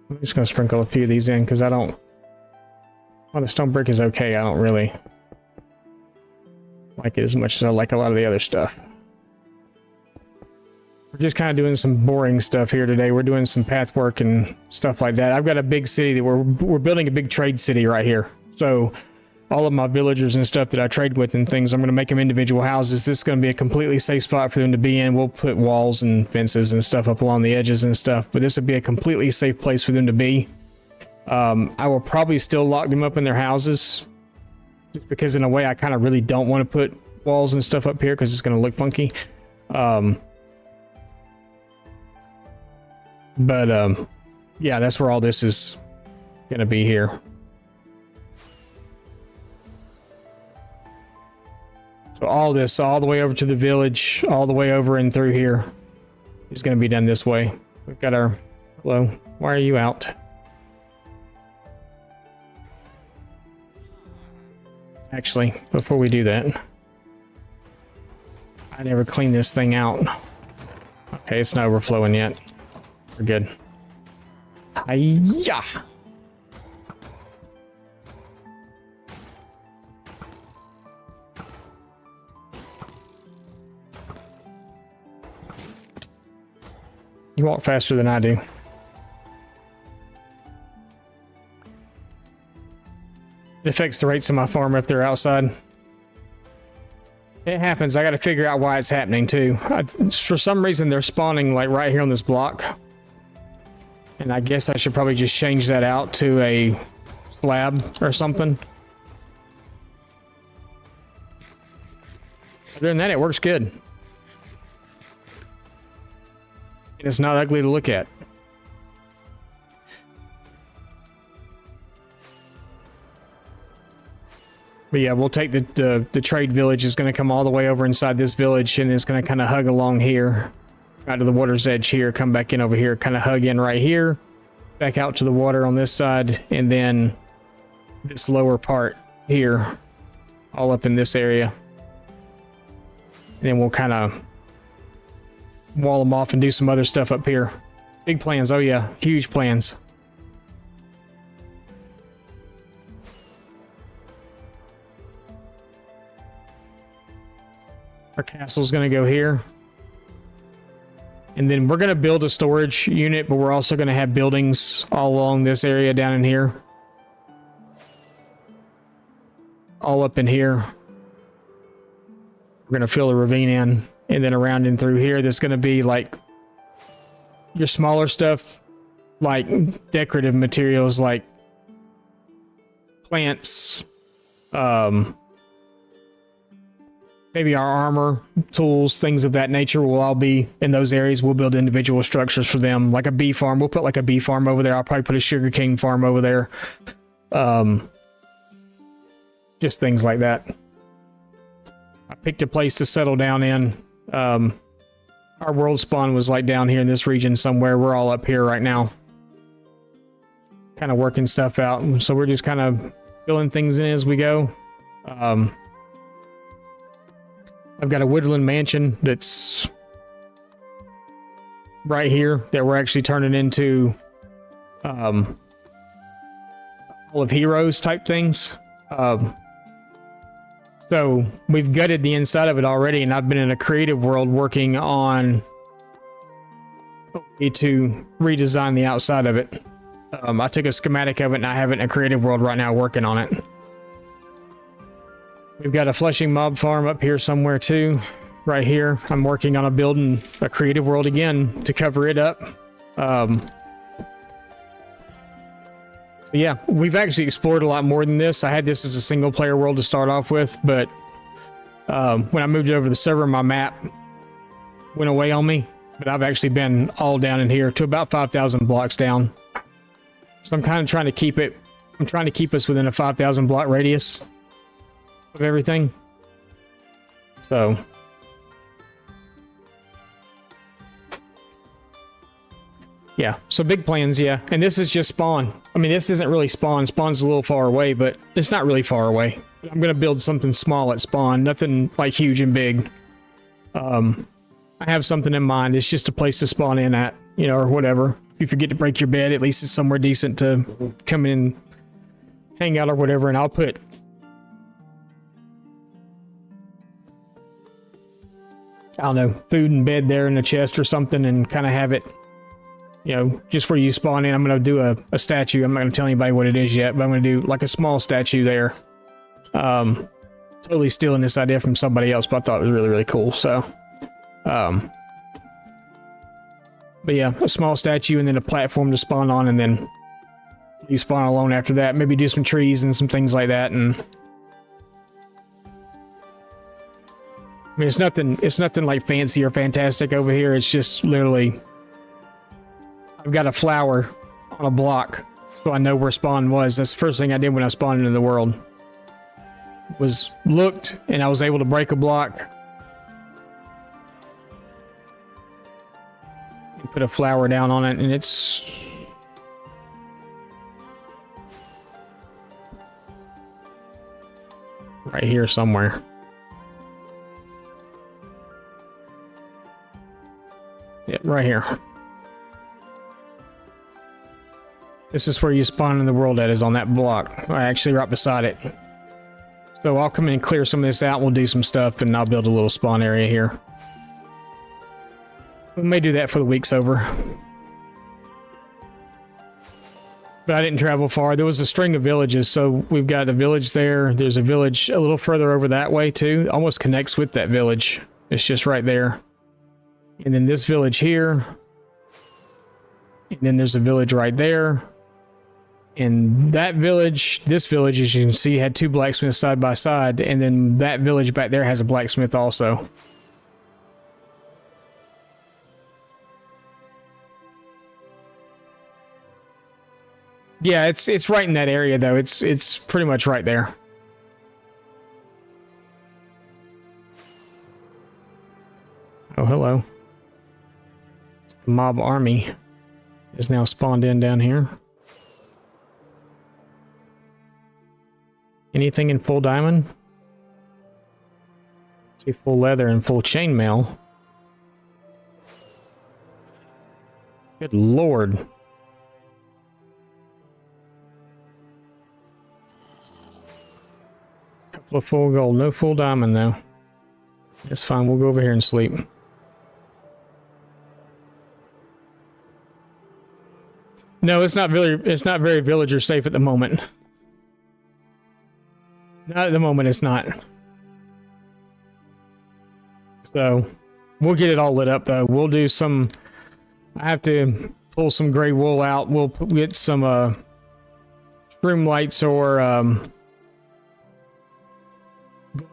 I'm just gonna sprinkle a few of these in because I don't. Well, the stone brick is okay. I don't really like it as much as I like a lot of the other stuff. We're just kind of doing some boring stuff here today. We're doing some path work and stuff like that. I've got a big city that we're building a big trade city right here. So all of my villagers and stuff that I trade with and things, I'm going to make them individual houses. This is going to be a completely safe spot for them to be in. We'll put walls and fences and stuff up along the edges and stuff, but this will be a completely safe place for them to be. I will probably still lock them up in their houses, just because in a way I kind of really don't want to put walls and stuff up here because it's going to look funky. Yeah, that's where all this is going to be here. So all this, all the way over to the village, all the way over and through here is going to be done this way. We've got our... Hello, why are you out? Actually, before we do that, I never cleaned this thing out. Okay, it's not overflowing yet. We're good. Hi-ya! You walk faster than I do. It affects the rates of my farm if they're outside. It happens. I got to figure out why it's happening too. For some reason, they're spawning like right here on this block. And I guess I should probably just change that out to a slab or something. Other than that, it works good. And it's not ugly to look at. But yeah, we'll take the trade village is going to come all the way over inside this village, and it's going to kind of hug along here, out to the water's edge here, come back in over here, kind of hug in right here, back out to the water on this side, and then this lower part here, all up in this area. And then we'll kind of wall them off and do some other stuff up here. Big plans. Oh yeah, huge plans. Our castle's gonna go here. And then we're gonna build a storage unit, but we're also gonna have buildings all along this area down in here. All up in here. We're gonna fill a ravine in, and then around and through here, there's gonna be like your smaller stuff, like decorative materials like plants, maybe our armor, tools, things of that nature will all be in those areas. We'll build individual structures for them, like a bee farm. We'll put like a bee farm over there. I'll probably put a sugarcane farm over there. Just things like that. I picked a place to settle down in. Our world spawn was like down here in this region somewhere. We're all up here right now. Kind of working stuff out. So we're just kind of filling things in as we go. I've got a woodland mansion that's right here that we're actually turning into Hall of Heroes type things. So we've gutted the inside of it already, and I've been in a creative world working on to redesign the outside of it. I took a schematic of it and I have it in a creative world right now working on it. We've got a flushing mob farm up here somewhere too, right here. I'm working on building a creative world again to cover it up. So yeah, we've actually explored a lot more than this. I had this as a single player world to start off with, but when I moved it over to the server, my map went away on me. But I've actually been all down in here to about 5,000 blocks down. So I'm kind of trying to keep it, I'm trying to keep us within a 5,000 block radius of everything. So yeah, so big plans, yeah. And this is just spawn. I mean, this isn't really spawn. Spawn's a little far away, but it's not really far away. I'm going to build something small at spawn, nothing like huge and big. I have something in mind. It's just a place to spawn in at, you know, or whatever. If you forget to break your bed, at least it's somewhere decent to come in, hang out or whatever. And I'll put I don't know, food and bed there in a chest or something, and kind of have it, you know, just where you spawn in. I'm going to do a statue. I'm not going to tell anybody what it is yet, but I'm going to do like a small statue there. Totally stealing this idea from somebody else, but I thought it was really, really cool. So, but yeah, a small statue and then a platform to spawn on, and then you spawn alone after that. Maybe do some trees and some things like that. And I mean, it's nothing like fancy or fantastic over here. It's just literally, I've got a flower on a block, so I know where spawn was. That's the first thing I did when I spawned into the world. Was looked, and I was able to break a block and put a flower down on it, and it's right here somewhere. Yep, right here. This is where you spawn in the world at, is on that block. Actually, right beside it. So I'll come in and clear some of this out. We'll do some stuff, and I'll build a little spawn area here. We may do that for the week's over. But I didn't travel far. There was a string of villages, so we've got a village there. There's a village a little further over that way, too. Almost connects with that village. It's just right there. And then this village here. And then there's a village right there. And that village, this village, as you can see, had two blacksmiths side by side. And then that village back there has a blacksmith also. Yeah, it's right in that area though. It's pretty much right there. Oh, hello. The mob army is now spawned in down here. Anything in full diamond? See, full leather and full chainmail. Good lord. Couple of full gold, no full diamond though. It's fine, we'll go over here and sleep. No, it's not very villager safe at the moment. Not at the moment, it's not. So, we'll get it all lit up though. We'll do some... I have to pull some gray wool out. We'll get some shroom lights or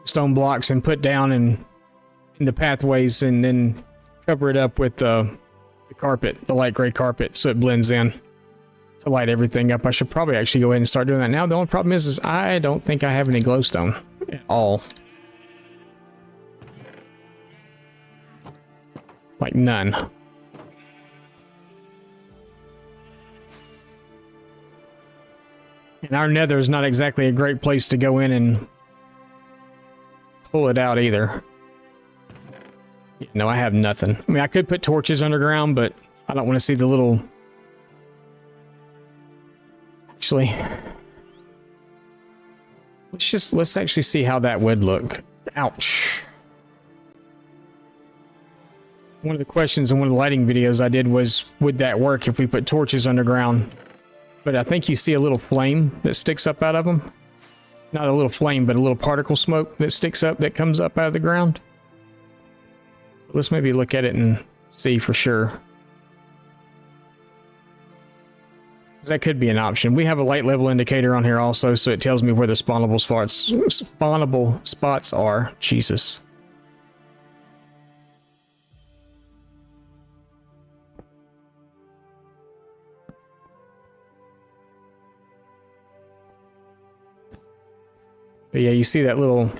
stone blocks and put down in the pathways, and then cover it up with the carpet, the light gray carpet, so it blends in to light everything up. I should probably actually go ahead and start doing that now. The only problem is I don't think I have any glowstone at all. Like none. And our nether is not exactly a great place to go in and pull it out either. No, I have nothing. I mean, I could put torches underground, but I don't want to see the little... Actually, let's actually see how that would look. Ouch. One of the questions in one of the lighting videos I did was, would that work if we put torches underground? But I think you see a little flame that sticks up out of them. Not a little flame, but a little particle smoke that sticks up, that comes up out of the ground. Let's maybe look at it and see for sure. That could be an option. We have a light level indicator on here also, so it tells me where the spawnable spots are. Jesus. But yeah, you see that little...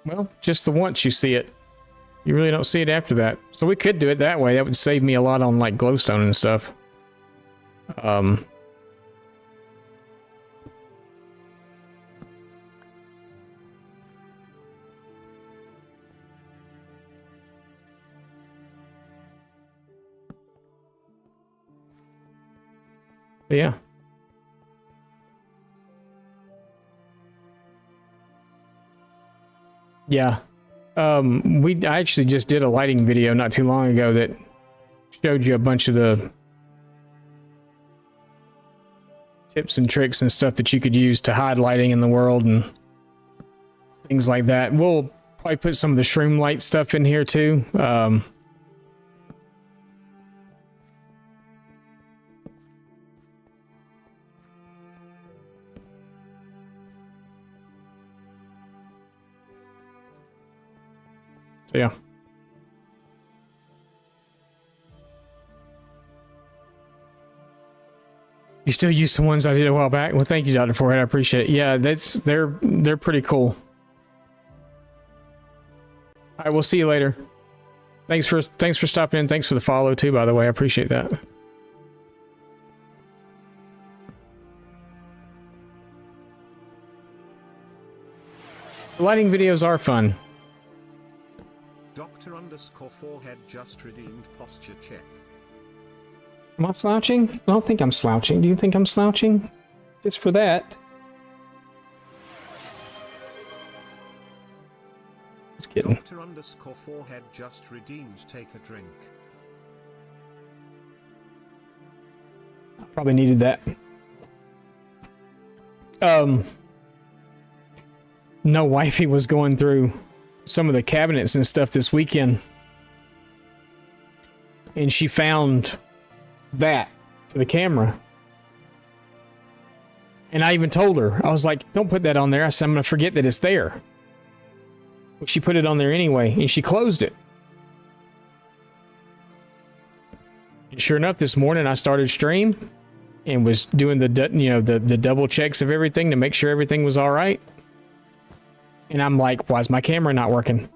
Well, just the once you see it. You really don't see it after that. So we could do it that way. That would save me a lot on like glowstone and stuff. But yeah. Yeah. I actually just did a lighting video not too long ago that showed you a bunch of the tips and tricks and stuff that you could use to hide lighting in the world and things like that. We'll probably put some of the shroom light stuff in here too. So yeah. You still use the ones I did a while back? Well, thank you, Dr. Forehead. I appreciate it. Yeah, they're pretty cool. All right, we'll see you later. Thanks for stopping in. Thanks for the follow too, by the way. I appreciate that. The lighting videos are fun. Dr_Forehead just redeemed posture check. Am I slouching? I don't think I'm slouching. Do you think I'm slouching? Just for that. Just kidding. Dr_Forehead just redeemed take a drink. I probably needed that. No, wifey was going through some of the cabinets and stuff this weekend, and she found that for the camera, and I even told her, I was like, don't put that on there. I said, I'm gonna forget that it's there. But she put it on there anyway, and she closed it. And sure enough, this morning I started stream and was doing the double checks of everything to make sure everything was all right. And I'm like, why is my camera not working?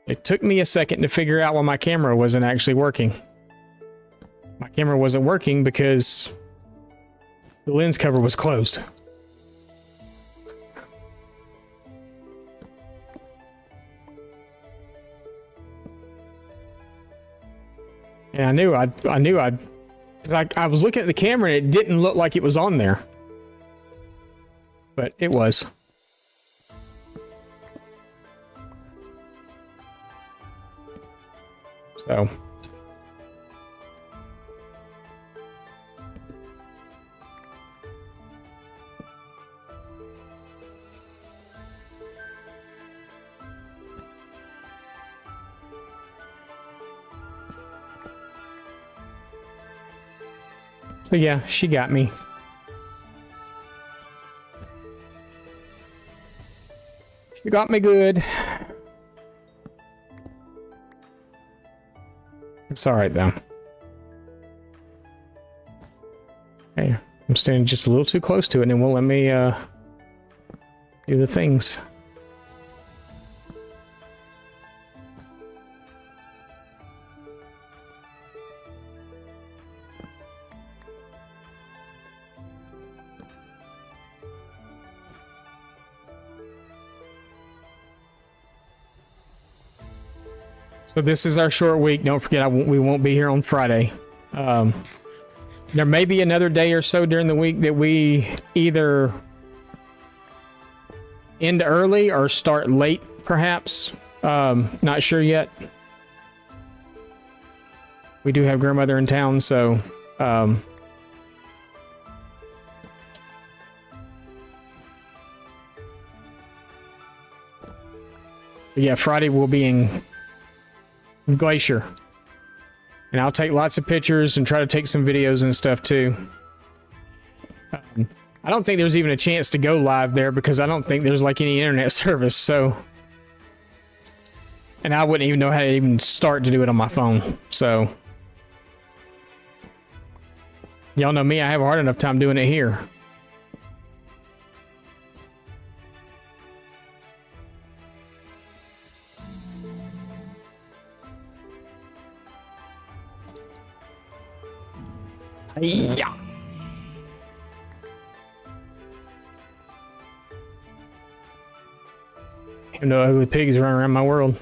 It took me a second to figure out why my camera wasn't actually working. My camera wasn't working because the lens cover was closed. And I knew I'd, because I was looking at the camera and it didn't look like it was on there. But it was. So. So yeah, she got me. She got me good. It's alright though. Hey, I'm standing just a little too close to it and it won't let me do the things. So this is our short week. Don't forget, we won't be here on Friday. There may be another day or so during the week that we either end early or start late, perhaps. Not sure yet. We do have grandmother in town, so... yeah, Friday will be in Glacier. And I'll take lots of pictures and try to take some videos and stuff too. I don't think there's even a chance to go live there because I don't think there's like any internet service, so... And I wouldn't even know how to even start to do it on my phone, so... Y'all know me, I have a hard enough time doing it here. Yeah. No ugly pigs running around my world.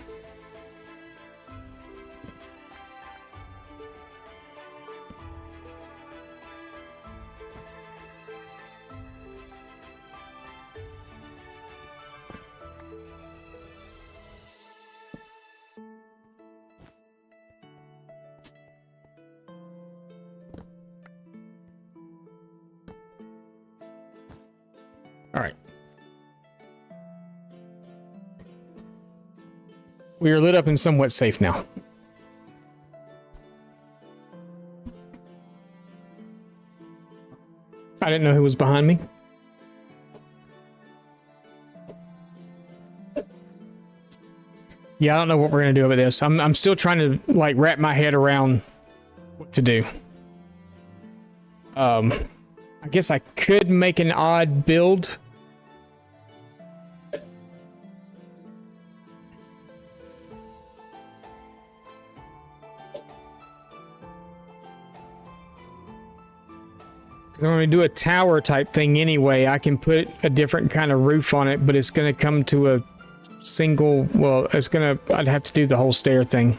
All right. We are lit up and somewhat safe now. I didn't know who was behind me. Yeah, I don't know what we're gonna do about this. I'm still trying to like wrap my head around what to do. I guess I could make an odd build. Because I'm going to do a tower type thing anyway. I can put a different kind of roof on it, but it's going to come to a single... Well, it's going to... I'd have to do the whole stair thing.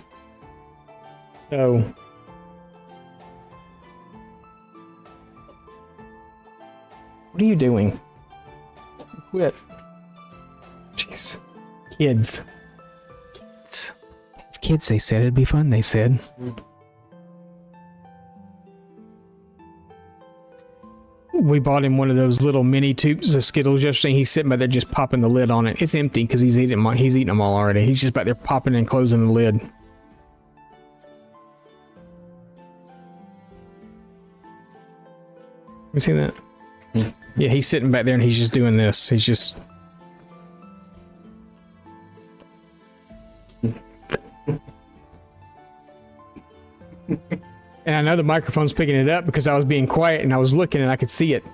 So... What are you doing? Quit. Jeez. Kids. Kids, they said it'd be fun, they said. We bought him one of those little mini tubes of Skittles yesterday. He's sitting back there just popping the lid on it. It's empty because he's eating them all already. He's just back there popping and closing the lid. You see that? Yeah, he's sitting back there and he's just doing this. He's just... And I know the microphone's picking it up because I was being quiet and I was looking and I could see it.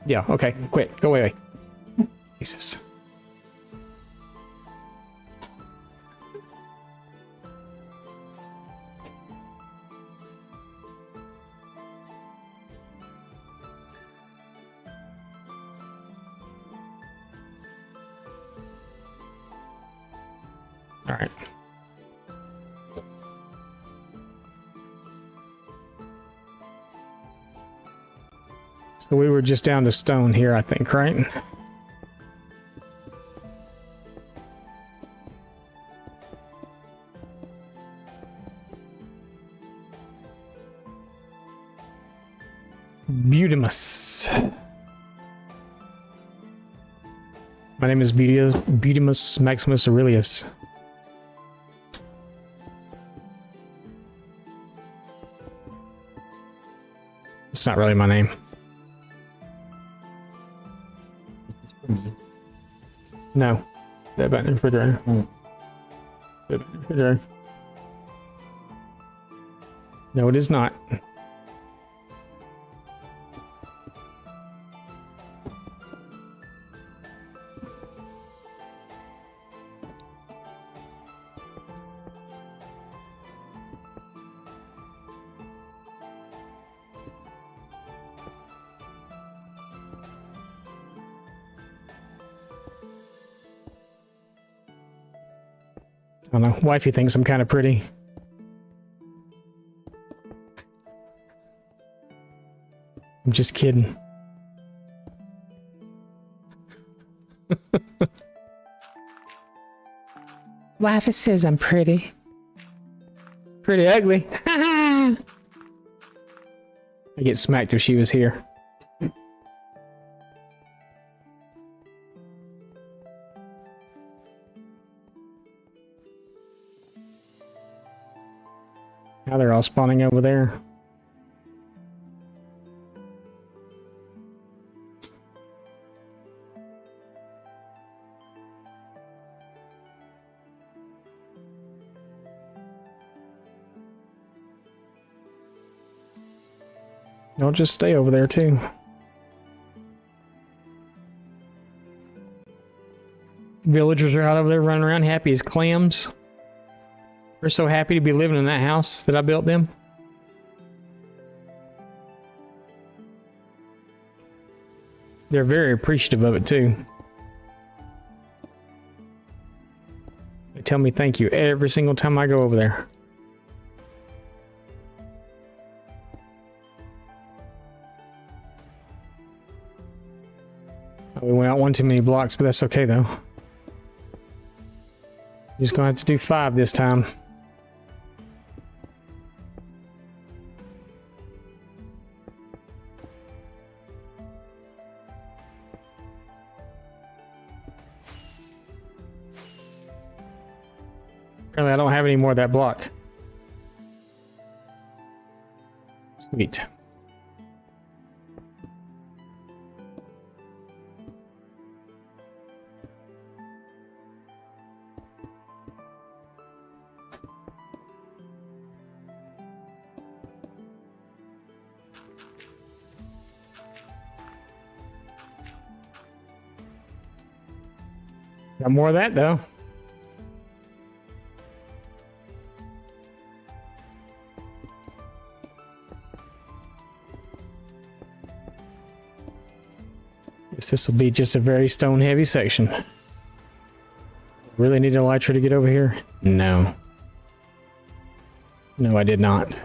Yeah, okay, quit. Go away. Jesus. All right. So we were just down to stone here, I think, right? Butimus. My name is Butimus Maximus Aurelius. It's not really my name. No. That back in the refrigerator. That back in the refrigerator. No, it is not. I don't know. Wifey thinks I'm kind of pretty. I'm just kidding. Wifey says I'm pretty. Pretty ugly. I get smacked if she was here. Now they're all spawning over there. Don't just stay over there too. Villagers are out over there running around happy as clams. We're so happy to be living in that house that I built them. They're very appreciative of it too. They tell me thank you every single time I go over there. We went out one too many blocks, but that's okay though. Just gonna have to do 5 this time. Apparently I don't have any more of that block. Sweet. Got more of that though. Guess this will be just a very stone heavy section. Really need an elytra to get over here? No. No, I did not.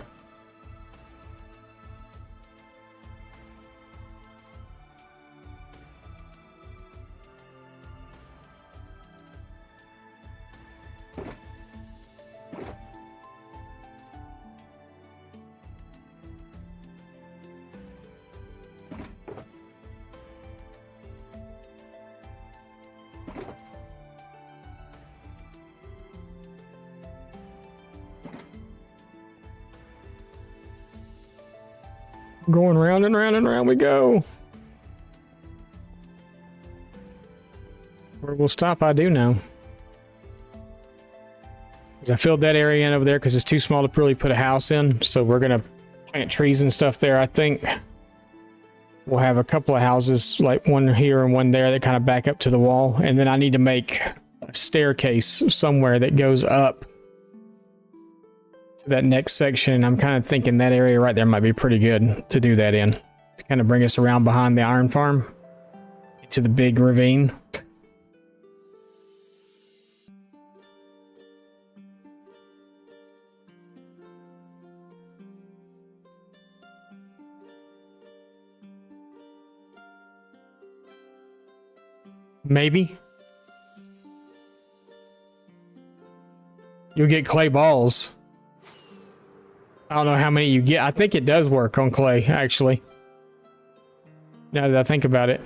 Going round and round and round we go. Where we'll stop, I do know. Because I filled that area in over there because it's too small to really put a house in. So we're going to plant trees and stuff there, I think. We'll have a couple of houses, like one here and one there that kind of back up to the wall. And then I need to make a staircase somewhere that goes up to that next section. I'm kind of thinking that area right there might be pretty good to do that in. To kind of bring us around behind the iron farm to the big ravine. Maybe. You'll get clay balls. I don't know how many you get. I think it does work on clay, actually. Now that I think about it.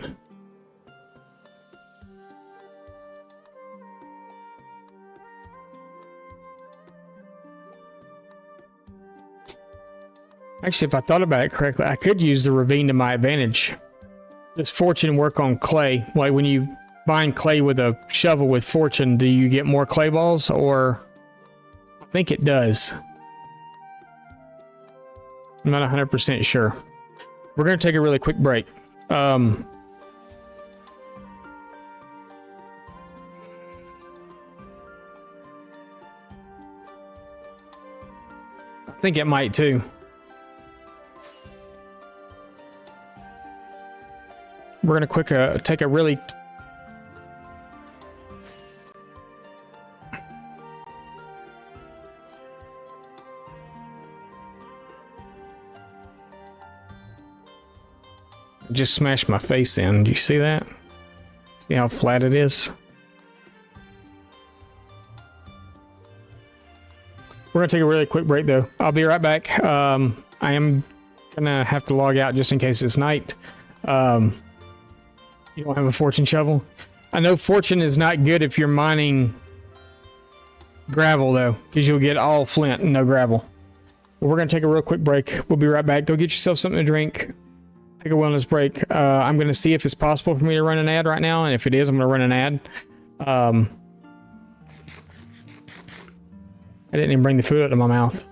Actually, if I thought about it correctly, I could use the ravine to my advantage. Does fortune work on clay? Like when you bind clay with a shovel with fortune, do you get more clay balls? Or I think it does. I'm not 100% sure. We're going to take a really quick break. I think it might too. We're going to take a really... Just smashed my face in. Do you see that? See how flat it is? We're going to take a really quick break though. I'll be right back. I am going to have to log out just in case it's night. You don't have a fortune shovel? I know fortune is not good if you're mining gravel though, because you'll get all flint and no gravel. But we're going to take a real quick break. We'll be right back. Go get yourself something to drink. Take a wellness break. I'm going to see if it's possible for me to run an ad right now, and if it is, I'm going to run an ad. I didn't even bring the food up to my mouth.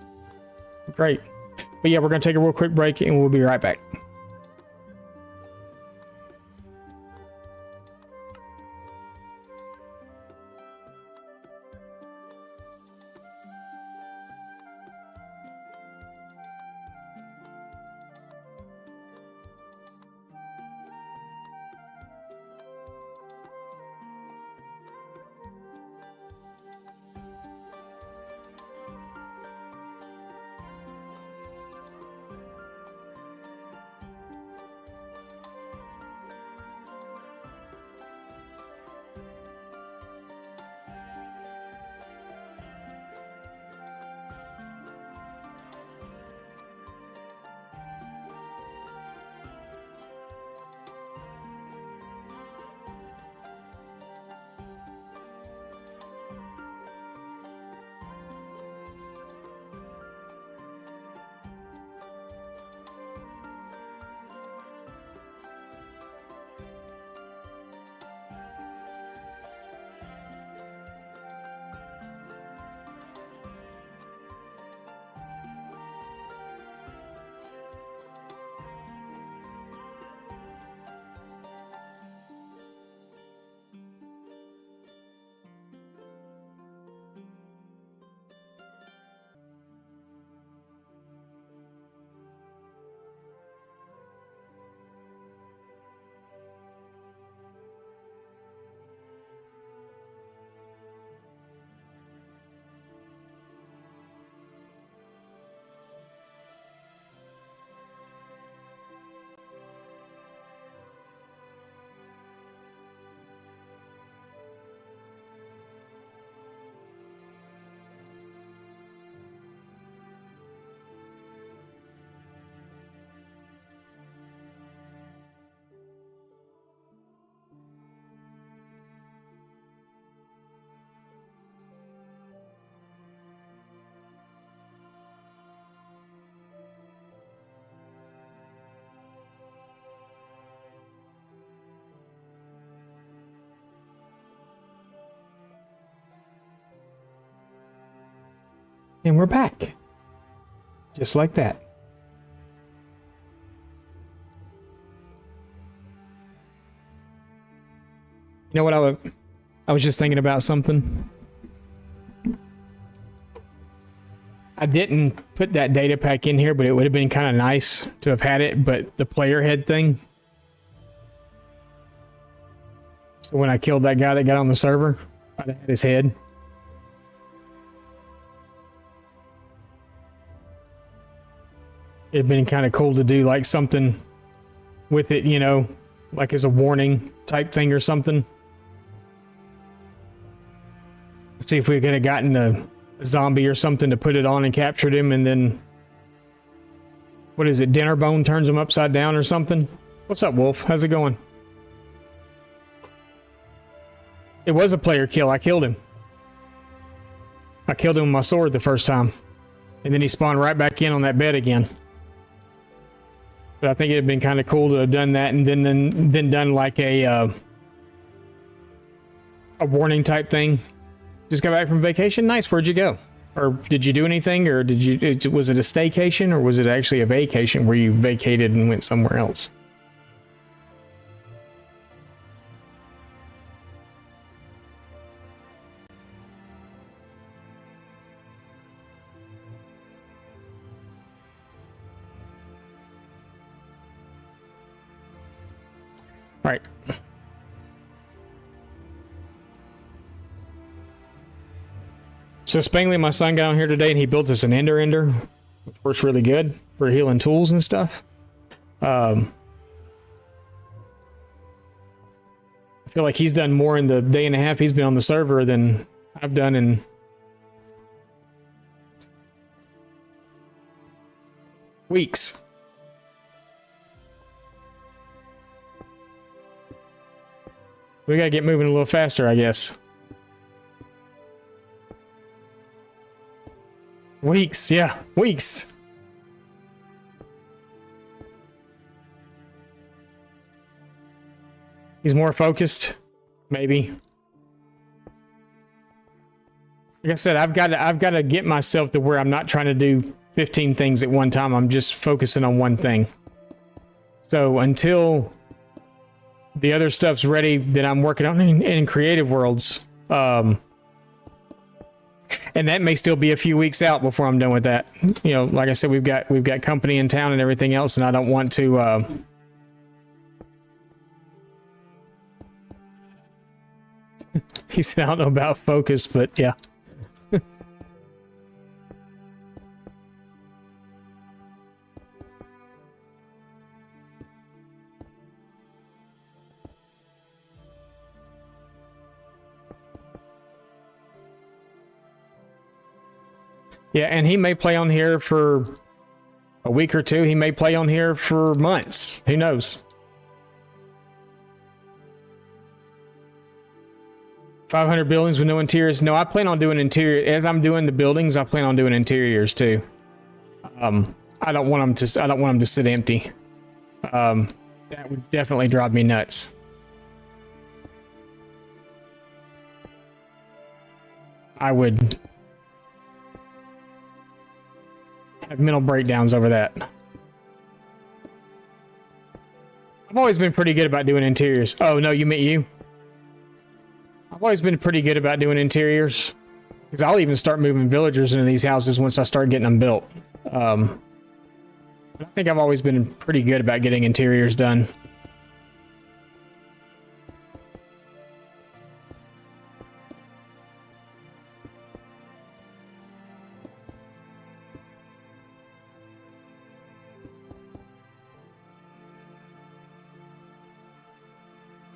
Great. But yeah, we're going to take a real quick break, and we'll be right back. And we're back. Just like that. You know what I was just thinking about something. I didn't put that data pack in here, but it would have been kind of nice to have had it, but the player head thing. So when I killed that guy that got on the server, I had his head. It'd been kind of cool to do like something with it, you know, like as a warning type thing or something. See if we could have gotten a zombie or something to put it on and captured him, and then what is it? Dinnerbone turns him upside down or something. What's up, Wolf? How's it going? It was a player kill. I killed him. I killed him with my sword the first time, and then he spawned right back in on that bed again. But I think it'd been kind of cool to have done that, and then done like a warning type thing. Just got back from vacation. Nice. Where'd you go? Or did you do anything? Or was it a staycation, or was it actually a vacation where you vacated and went somewhere else? All right. So Spangley, my son, got on here today and he built us an ender, which works really good for healing tools and stuff. I feel like he's done more in the day and a half he's been on the server than I've done in weeks. We gotta get moving a little faster, I guess. Weeks, yeah, weeks. He's more focused, maybe. Like I said, I've got to get myself to where I'm not trying to do 15 things at one time. I'm just focusing on one thing. So until the other stuff's ready that I'm working on in creative worlds, and that may still be a few weeks out before I'm done with that. You know, like I said, we've got company in town and everything else, and I don't want to. He said, I don't know about focus, but yeah. Yeah, and he may play on here for a week or two. He may play on here for months. Who knows? 500 buildings with no interiors. No, I plan on doing interior. As I'm doing the buildings, I plan on doing interiors too. I don't want them to sit empty. That would definitely drive me nuts. I would have mental breakdowns over that. I've always been pretty good about doing interiors. Oh no, you meant you? I've always been pretty good about doing interiors, because I'll even start moving villagers into these houses once I start getting them built. I think I've always been pretty good about getting interiors done.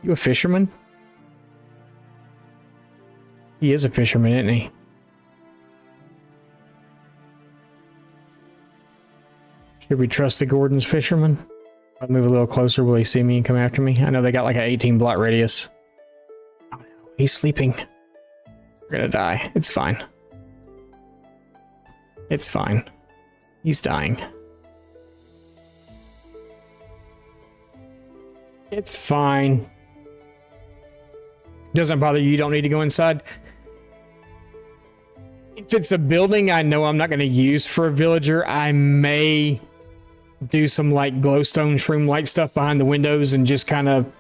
You a fisherman? He is a fisherman, isn't he? Should we trust the Gordon's fisherman? I'll move a little closer. Will he see me and come after me? I know they got like an 18 block radius. Oh no, he's sleeping. We're gonna die. It's fine. It's fine. He's dying. It's fine. Doesn't bother you. You don't need to go inside. If it's a building I know I'm not going to use for a villager, I may do some like glowstone shroom light stuff behind the windows and just kind of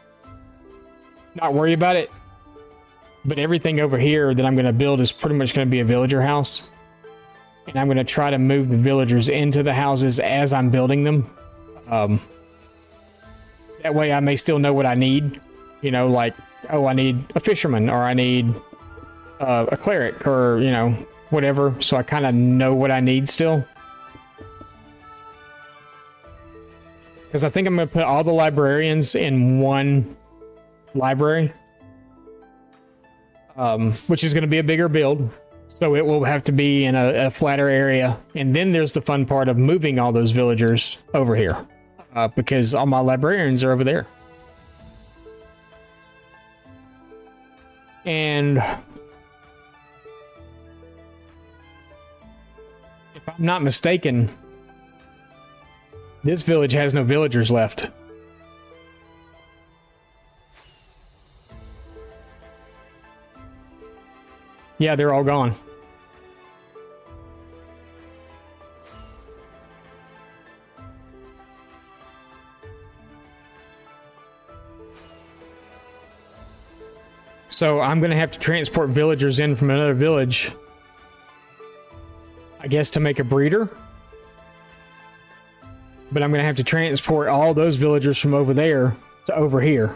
not worry about it. But everything over here that I'm going to build is pretty much going to be a villager house. And I'm going to try to move the villagers into the houses as I'm building them. That way I may still know what I need. You know, like, oh, I need a fisherman, or I need a cleric, or, you know, whatever. So I kind of know what I need still. Because I think I'm going to put all the librarians in one library. which is going to be a bigger build. So it will have to be in a flatter area. And then there's the fun part of moving all those villagers over here, because all my librarians are over there. And if I'm not mistaken, this village has no villagers left. Yeah, they're all gone. So I'm going to have to transport villagers in from another village, I guess, to make a breeder. But I'm going to have to transport all those villagers from over there to over here.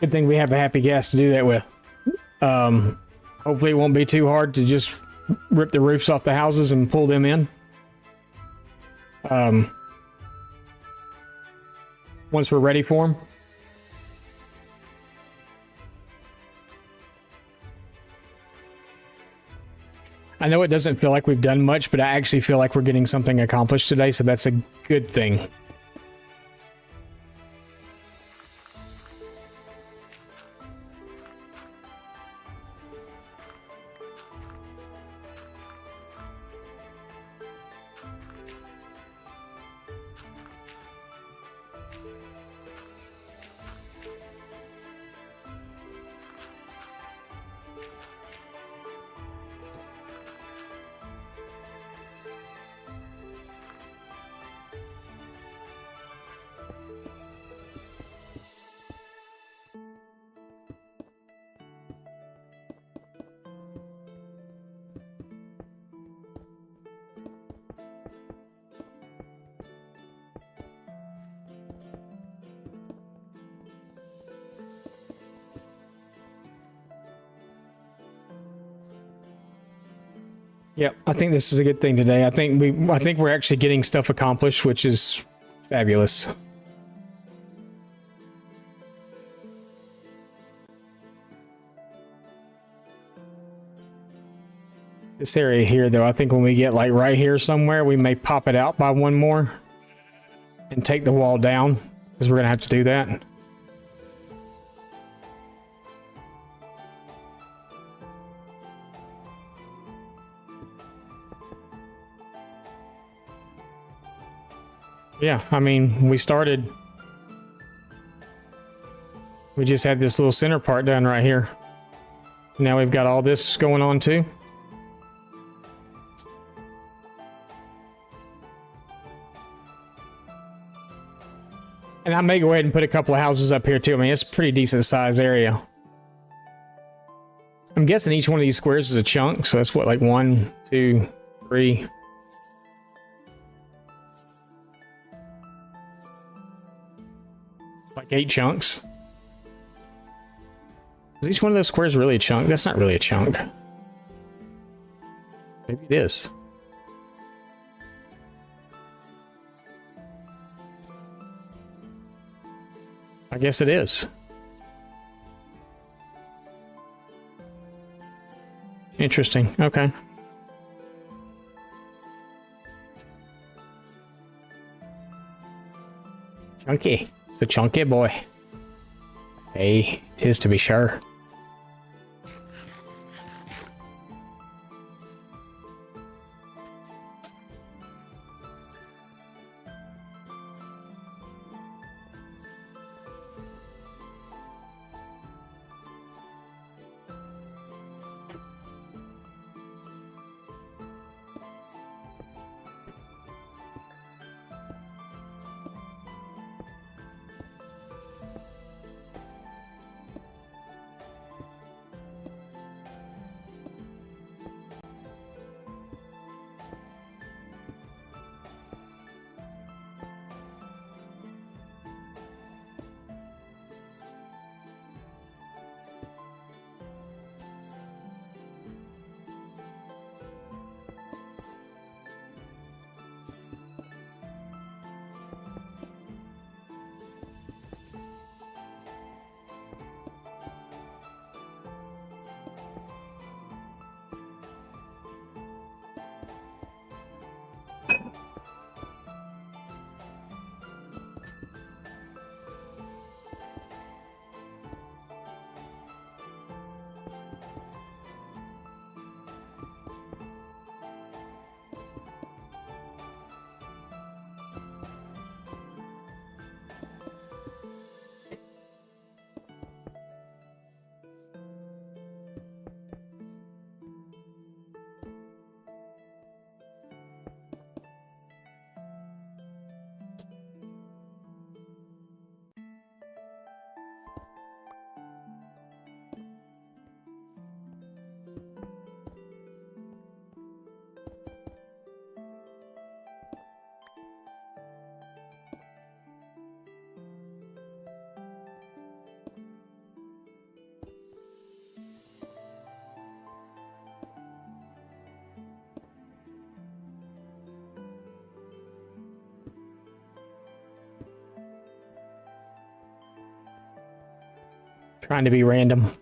Good thing we have a happy gas to do that with. Hopefully it won't be too hard to just rip the roofs off the houses and pull them in. Once we're ready for them. I know it doesn't feel like we've done much, but I actually feel like we're getting something accomplished today, so that's a good thing. Yep, I think this is a good thing today. I think we're actually getting stuff accomplished, which is fabulous. This area here, though, I think when we get like right here somewhere, we may pop it out by one more and take the wall down, because we're gonna have to do that. Yeah, I mean, we just had this little center part done right here. Now we've got all this going on too. And I may go ahead and put a couple of houses up here too. I mean, it's a pretty decent size area. I'm guessing each one of these squares is a chunk, so that's what, like 1, 2, 3. Like 8 chunks. Is each one of those squares really a chunk? That's not really a chunk. Maybe it is. I guess it is. Interesting. Okay. Chunky. It's a chunky boy. Hey, it is to be sure. Trying to be random.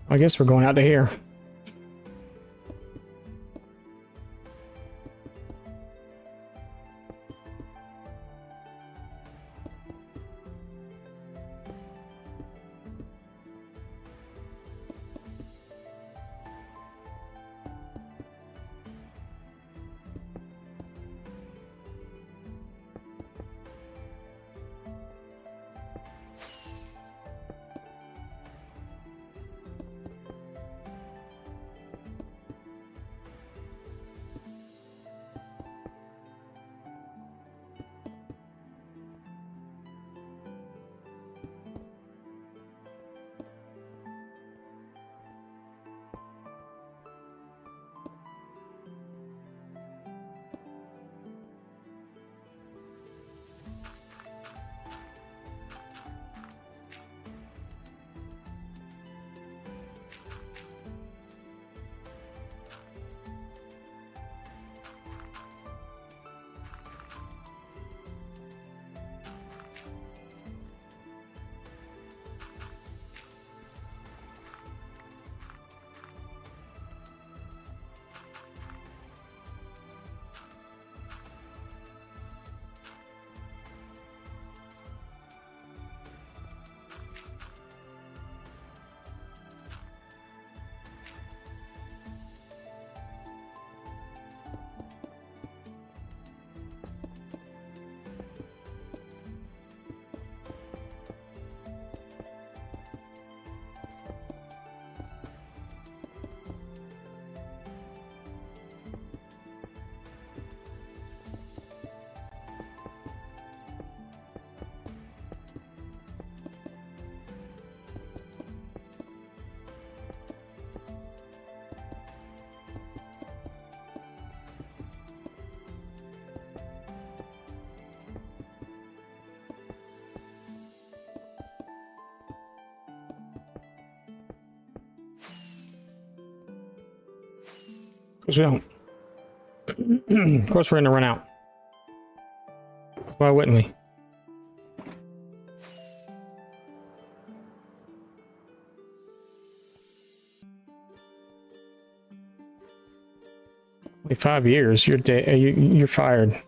I guess we're going out to here. Because we don't. Of course, we're gonna run out. Why wouldn't we? Only 5 years. You're you're fired.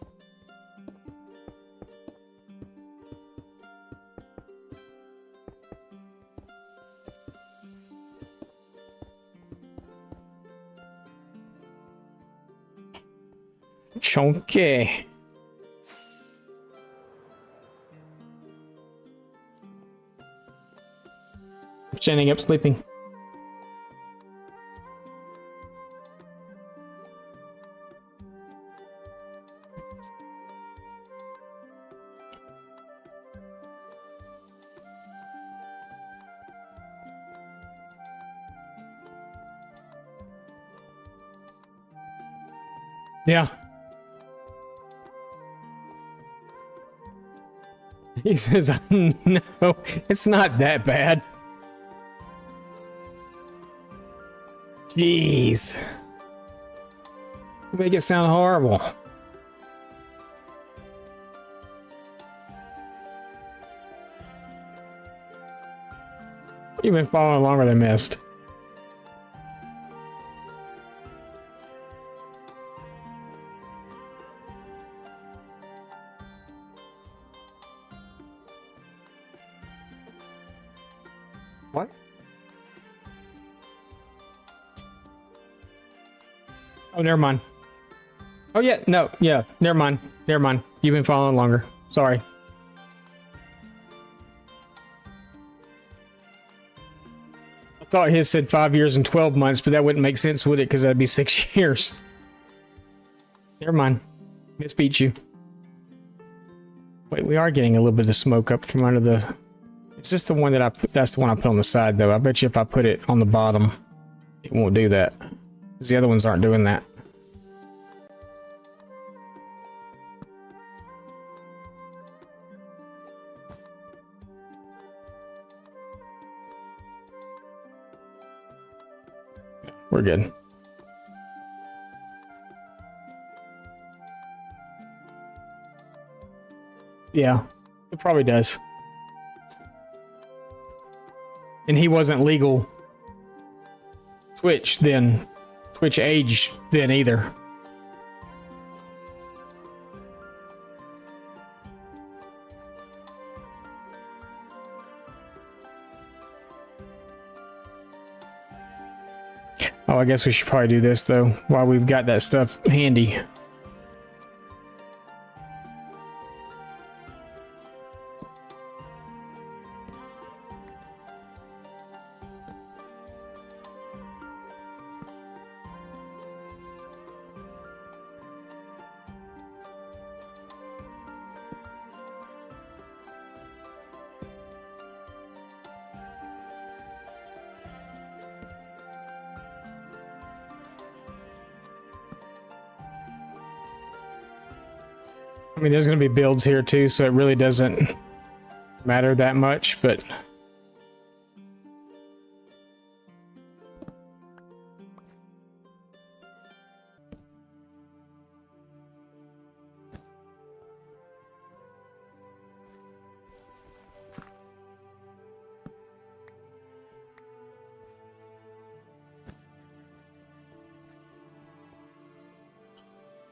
Chunky. Standing up, sleeping. Yeah. He says, no, it's not that bad. Jeez. You make it sound horrible. You've been following longer than missed. What? Oh, never mind. Oh, yeah, no, yeah, never mind. Never mind. You've been following longer. Sorry. I thought his said 5 years and 12 months, but that wouldn't make sense, would it? Because that'd be 6 years. Never mind. Misbeat you. Wait, we are getting a little bit of smoke up from under the... Is this the one that I put? That's the one I put on the side, though. I bet you if I put it on the bottom, it won't do that. 'Cause the other ones aren't doing that. We're good. Yeah, it probably does. And he wasn't legal Twitch then, Twitch age then either. Oh, I guess we should probably do this though, while we've got that stuff handy. I mean, there's going to be builds here too, so it really doesn't matter that much, but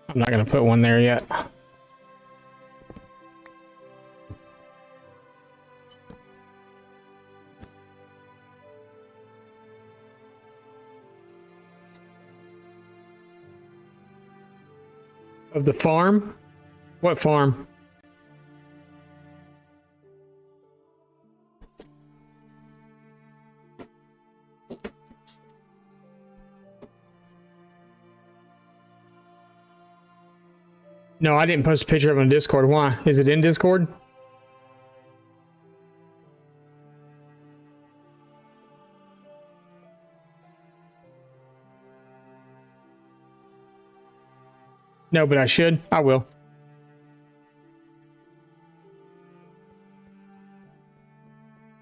I'm not going to put one there yet. Of the farm? What farm? No, I didn't post a picture of it on Discord. Why? Is it in Discord? No, but I should. I will.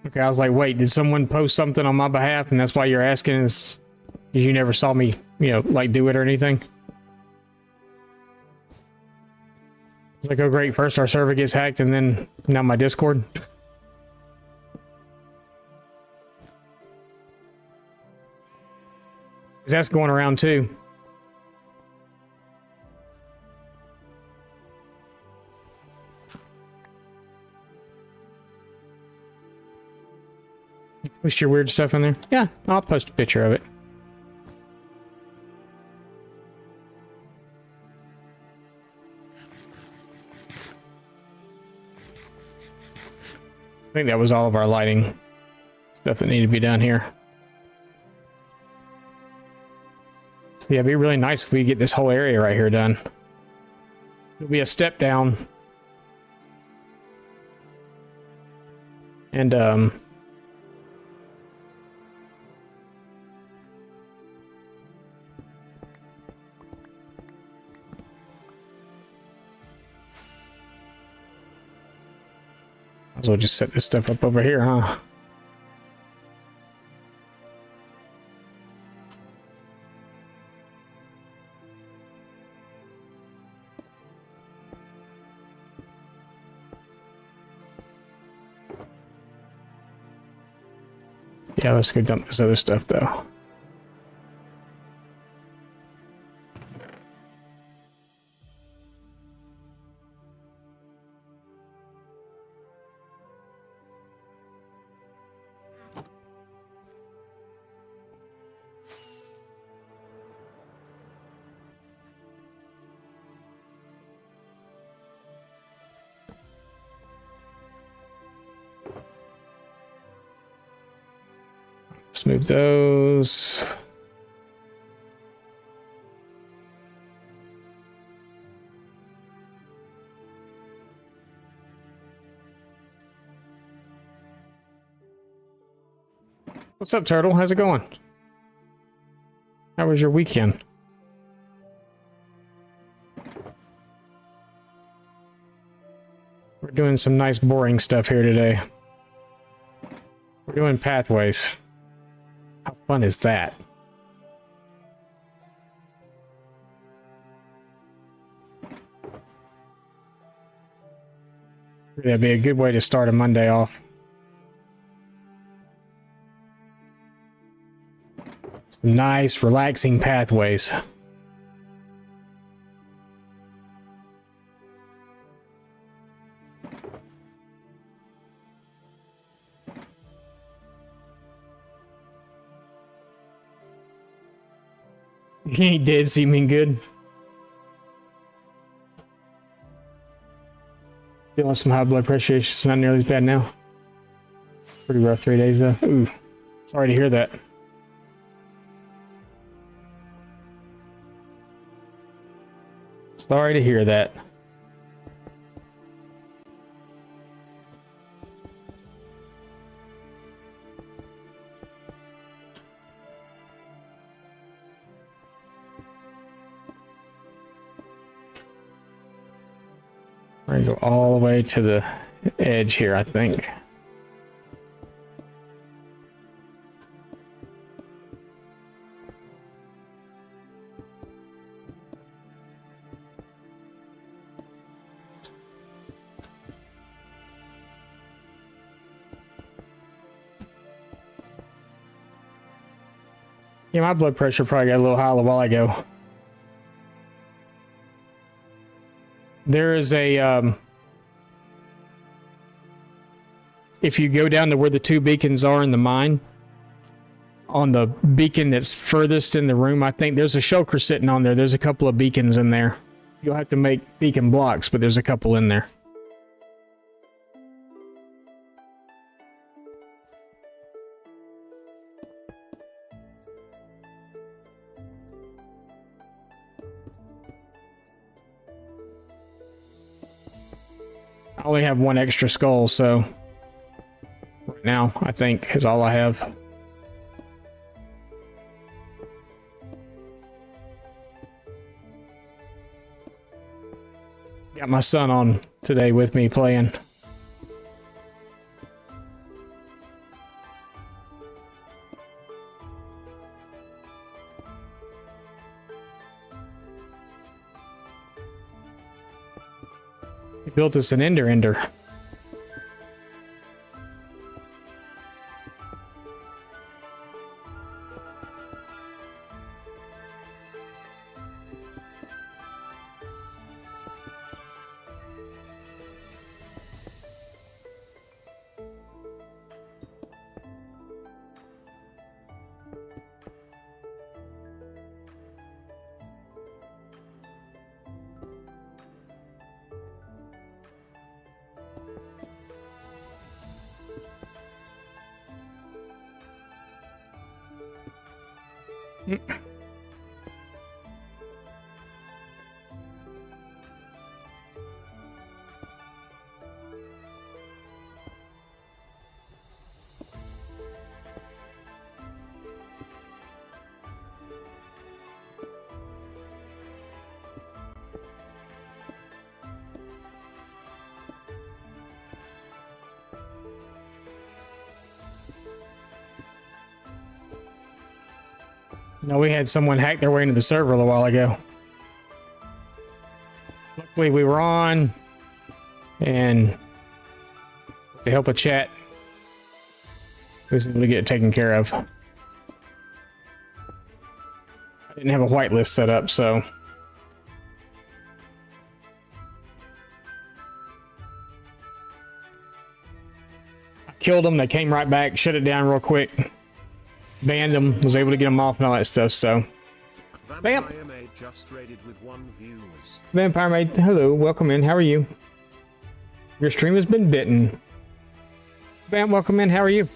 Okay, I was like, wait, did someone post something on my behalf and that's why you're asking is you never saw me, you know, like do it or anything? It's like, oh great, first our server gets hacked and then now my Discord. Because that's going around too. Post your weird stuff in there? Yeah, I'll post a picture of it. I think that was all of our lighting stuff that needed to be done here. So yeah, it'd be really nice if we get this whole area right here done. It'll be a step down. And might as well just set this stuff up over here, huh? Yeah, let's go dump this other stuff though. Let's move those. What's up, Turtle? How's it going? How was your weekend? We're doing some nice boring stuff here today. We're doing pathways. How fun is that? That'd be a good way to start a Monday off. Some nice, relaxing pathways. You ain't dead, so you mean good? Feeling some high blood pressure. It's not nearly as bad now. Pretty rough 3 days though. Ooh, sorry to hear that. Sorry to hear that. We're gonna go all the way to the edge here, I think. Yeah, my blood pressure probably got a little high a while ago. There is a, if you go down to where the two beacons are in the mine, on the beacon that's furthest in the room, I think there's a shulker sitting on there. There's a couple of beacons in there. You'll have to make beacon blocks, but there's a couple in there. I only have one extra skull, so right now I think is all I have. Got my son on today with me playing. He built us an ender. No, we had someone hack their way into the server a little while ago. Luckily, we were on, and with the help of chat, we was able to get it taken care of. I didn't have a whitelist set up, so I killed them. They came right back, shut it down real quick. Banned them, was able to get them off and all that stuff, so. Bam! Vampire Maid just raided with 1 views. Vampire Maid, hello, welcome in, how are you? Your stream has been bitten. Bam, welcome in, how are you?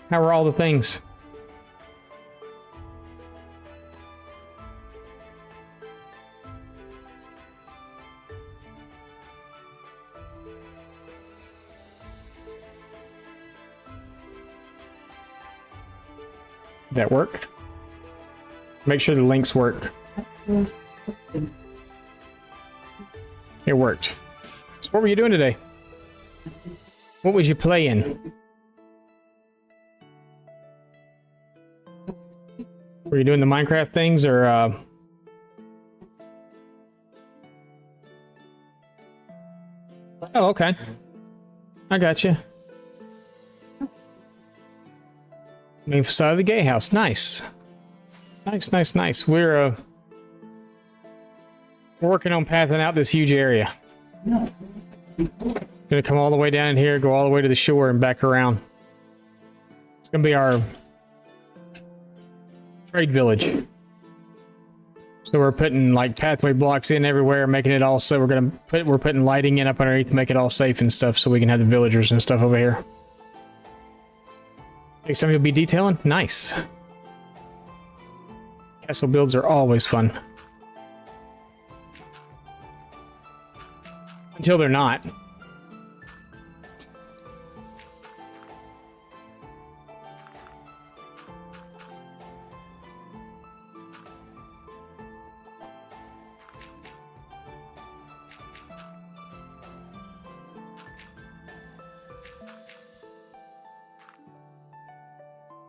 How are all the things? That work? Make sure the links work. It worked. So what were you doing today? What was you playing? Were you doing the Minecraft things or Oh, okay. I got you. Main facade of the gatehouse. Nice. Nice. We're working on pathing out this huge area. Gonna come all the way down in here, go all the way to the shore and back around. It's gonna be our trade village. So we're putting like pathway blocks in everywhere, making it all so we're putting lighting in up underneath to make it all safe and stuff so we can have the villagers and stuff over here. Next time you'll be detailing? Nice. Castle builds are always fun. Until they're not.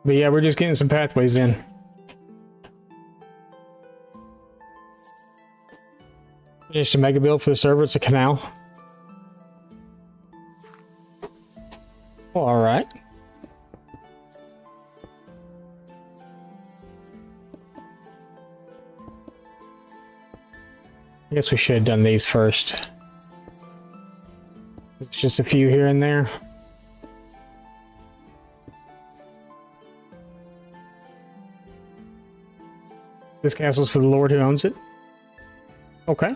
But yeah, we're just getting some pathways in. Finished a mega build for the server. It's a canal. All right. I guess we should have done these first. It's just a few here and there. This castle's for the Lord who owns it. Okay.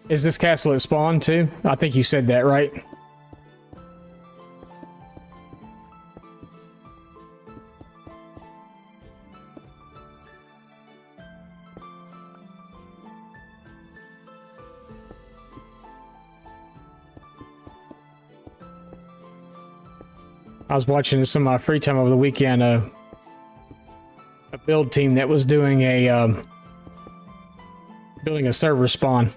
Is this castle at spawn too? I think you said that, right? I was watching some of my free time over the weekend, a build team that was doing building a server spawn.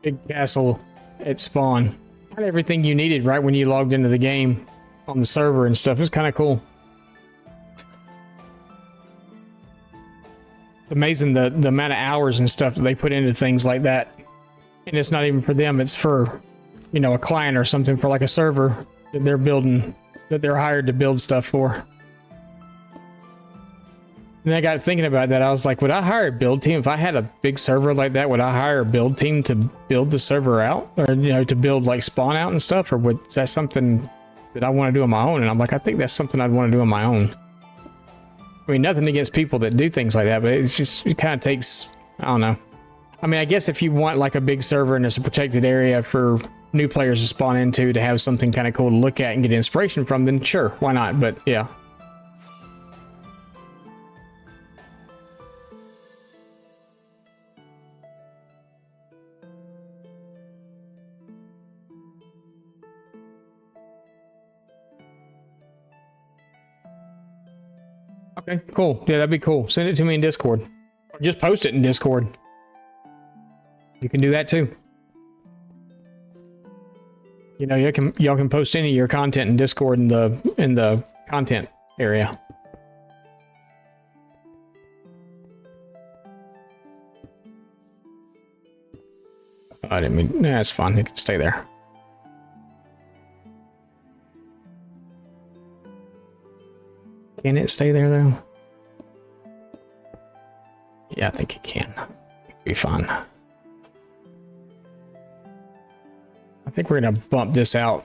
Big castle at spawn. Had everything you needed right when you logged into the game on the server and stuff. It was kind of cool. It's amazing the amount of hours and stuff that they put into things like that. And it's not even for them, it's for, you know, a client or something, for like a server that they're building, that they're hired to build stuff for. And I got thinking about that. I was like, would I hire a build team? If I had a big server like that, would I hire a build team to build the server out? Or, you know, to build like spawn out and stuff? Or is that something that I want to do on my own? And I'm like, I think that's something I'd want to do on my own. I mean, nothing against people that do things like that, but it's just, it kind of takes, I don't know. I mean, I guess if you want like a big server and it's a protected area for new players to spawn into to have something kind of cool to look at and get inspiration from, then sure, why not? But yeah. Okay, cool. Yeah, that'd be cool. Send it to me in Discord. Or just post it in Discord. You can do that too. You know, y'all can post any of your content in Discord in the content area. I didn't mean. Nah, it's fine. It can stay there. Can it stay there though? Yeah, I think it can. It'll be fine. I think we're gonna bump this out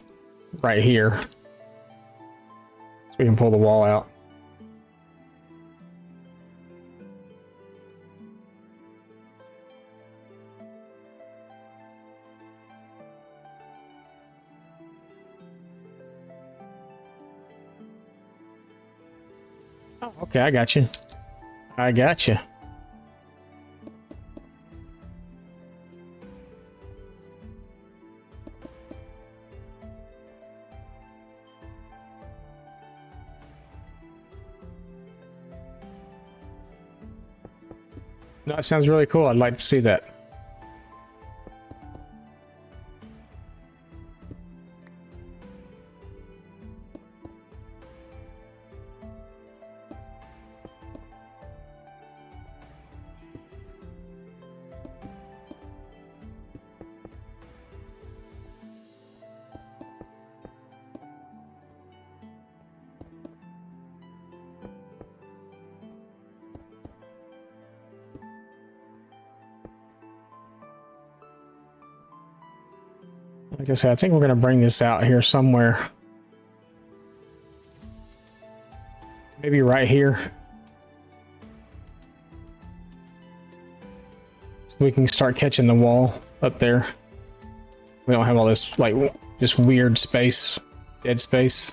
right here so we can pull the wall out. Oh, okay, I got you. I got you. No, it sounds really cool. I'd like to see that. Like I said, I think we're going to bring this out here somewhere. Maybe right here. So we can start catching the wall up there. We don't have all this, like, just weird space, dead space.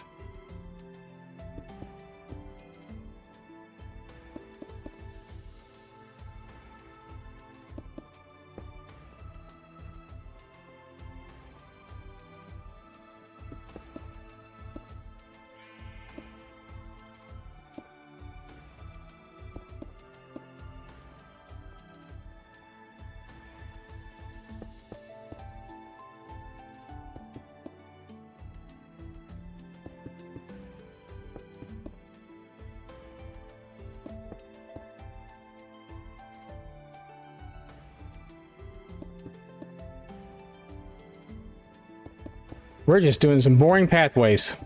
We're just doing some boring pathways.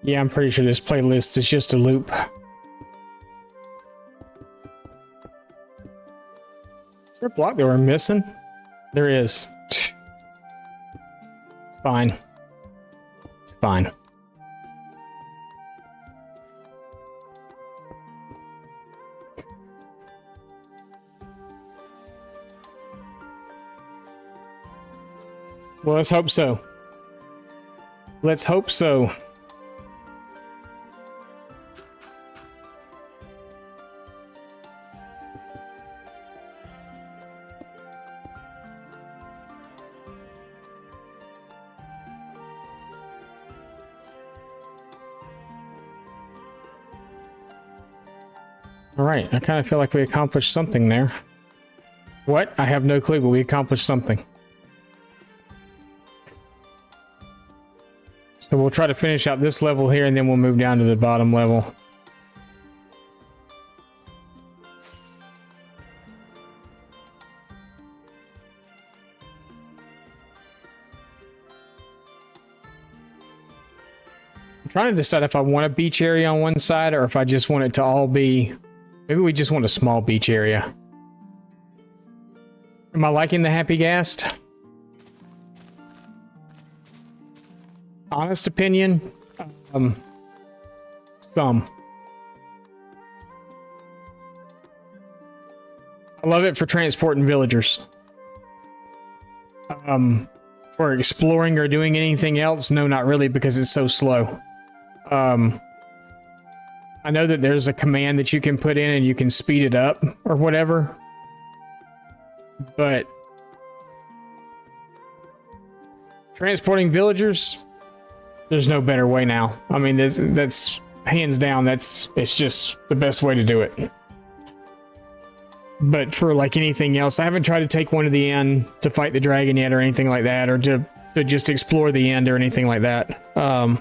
Yeah, I'm pretty sure this playlist is just a loop. Is there a block that we're missing? There is. It's fine. It's fine. Well, let's hope so. Let's hope so. All right, I kind of feel like we accomplished something there. What? I have no clue, but we accomplished something. So we'll try to finish out this level here, and then we'll move down to the bottom level. I'm trying to decide if I want a beach area on one side or if I just want it to all be... Maybe we just want a small beach area. Am I liking the Happy Ghast? Honest opinion, some. I love it for transporting villagers. For exploring or doing anything else, no, not really, because it's so slow. I know that there's a command that you can put in and you can speed it up or whatever, but transporting villagers, there's no better way now. I mean, that's hands down, it's just the best way to do it. But for like anything else, I haven't tried to take one to the end to fight the dragon yet or anything like that, or to just explore the end or anything like that. I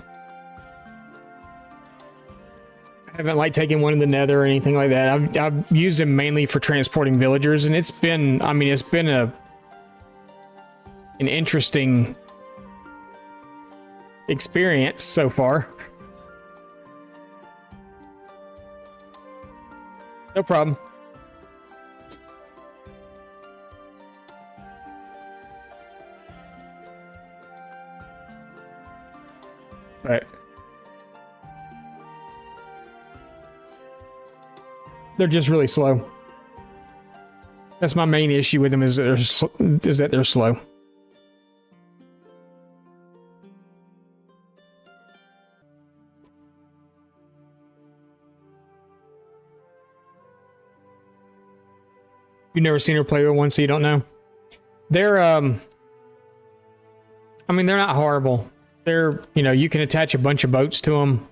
haven't like taken one in the Nether or anything like that. I've used them mainly for transporting villagers, and it's been, I mean, it's been an interesting experience so far. No problem. But they're just really slow. That's my main issue with them, is that they're slow. You've never seen her play with one, so you don't know. They're I mean, they're not horrible. They're, you know, you can attach a bunch of boats to them.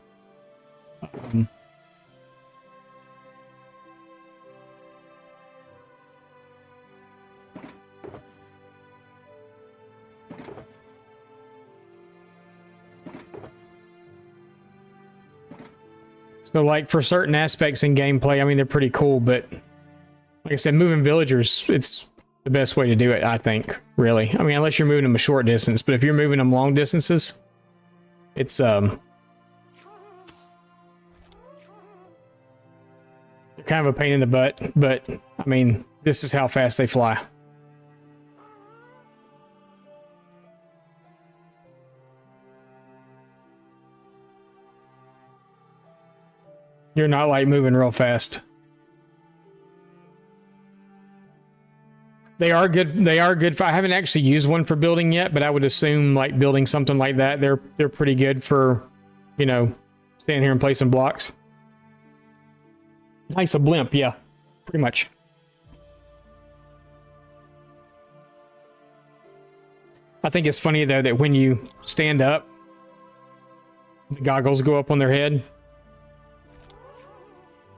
So, like, for certain aspects in gameplay, I mean, they're pretty cool, but like I said, moving villagers, it's the best way to do it, I think, really. I mean, unless you're moving them a short distance, but if you're moving them long distances, it's, they're kind of a pain in the butt, but, I mean, this is how fast they fly. You're not, like, moving real fast. They are good. They are good for, I haven't actually used one for building yet, but I would assume like building something like that, they're pretty good for, you know, standing here and placing blocks. Nice, a blimp, yeah, pretty much. I think it's funny though that when you stand up, the goggles go up on their head,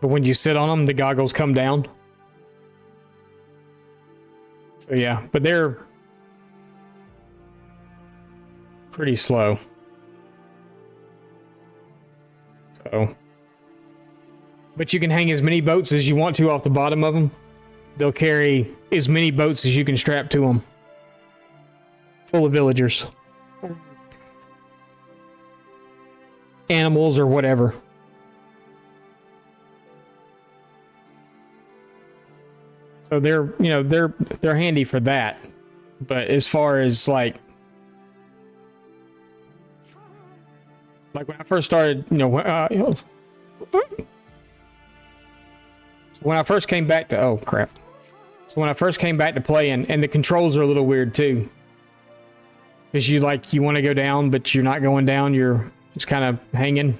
but when you sit on them, the goggles come down. So yeah, but they're pretty slow. So, but you can hang as many boats as you want to off the bottom of them. They'll carry as many boats as you can strap to them, full of villagers, animals, or whatever. So they're, you know, they're handy for that. But as far as like when I first started, you know, so when I first came back to, oh crap. So when I first came back to play, and the controls are a little weird too. Because you want to go down, but you're not going down, you're just kind of hanging.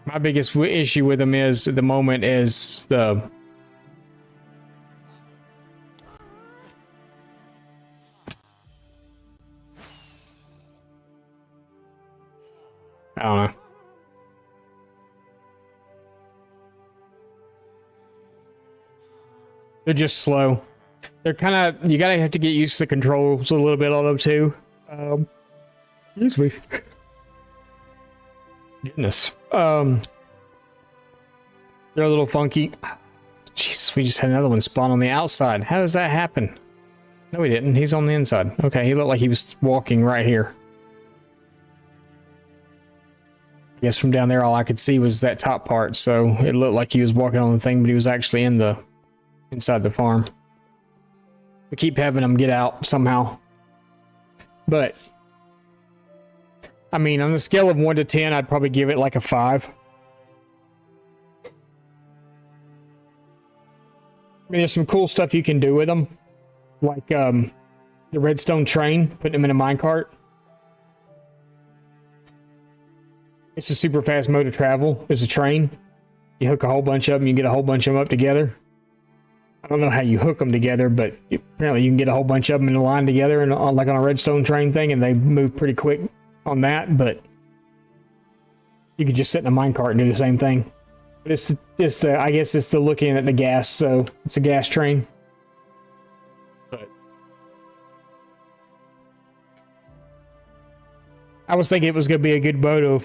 My biggest issue with them is, at the moment, is the... I don't know. They're just slow. They're kind of... You gotta have to get used to the controls a little bit on them, too. Excuse me. Goodness. They're a little funky. Jeez, we just had another one spawn on the outside. How does that happen? No, he didn't. He's on the inside. Okay, he looked like he was walking right here. I guess from down there, all I could see was that top part, so it looked like he was walking on the thing, but he was actually inside the farm. We keep having him get out somehow. But I mean, on a scale of 1 to 10, I'd probably give it like a 5. I mean, there's some cool stuff you can do with them. Like the redstone train, putting them in a minecart. It's a super fast mode of travel. It's a train. You hook a whole bunch of them, you get a whole bunch of them up together. I don't know how you hook them together, but apparently you can get a whole bunch of them in a line together, and like on a redstone train thing, and they move pretty quick on that. But you could just sit in a minecart and do the same thing. But I guess it's the looking at the gas, so it's a gas train. But I was thinking it was going to be a good moto.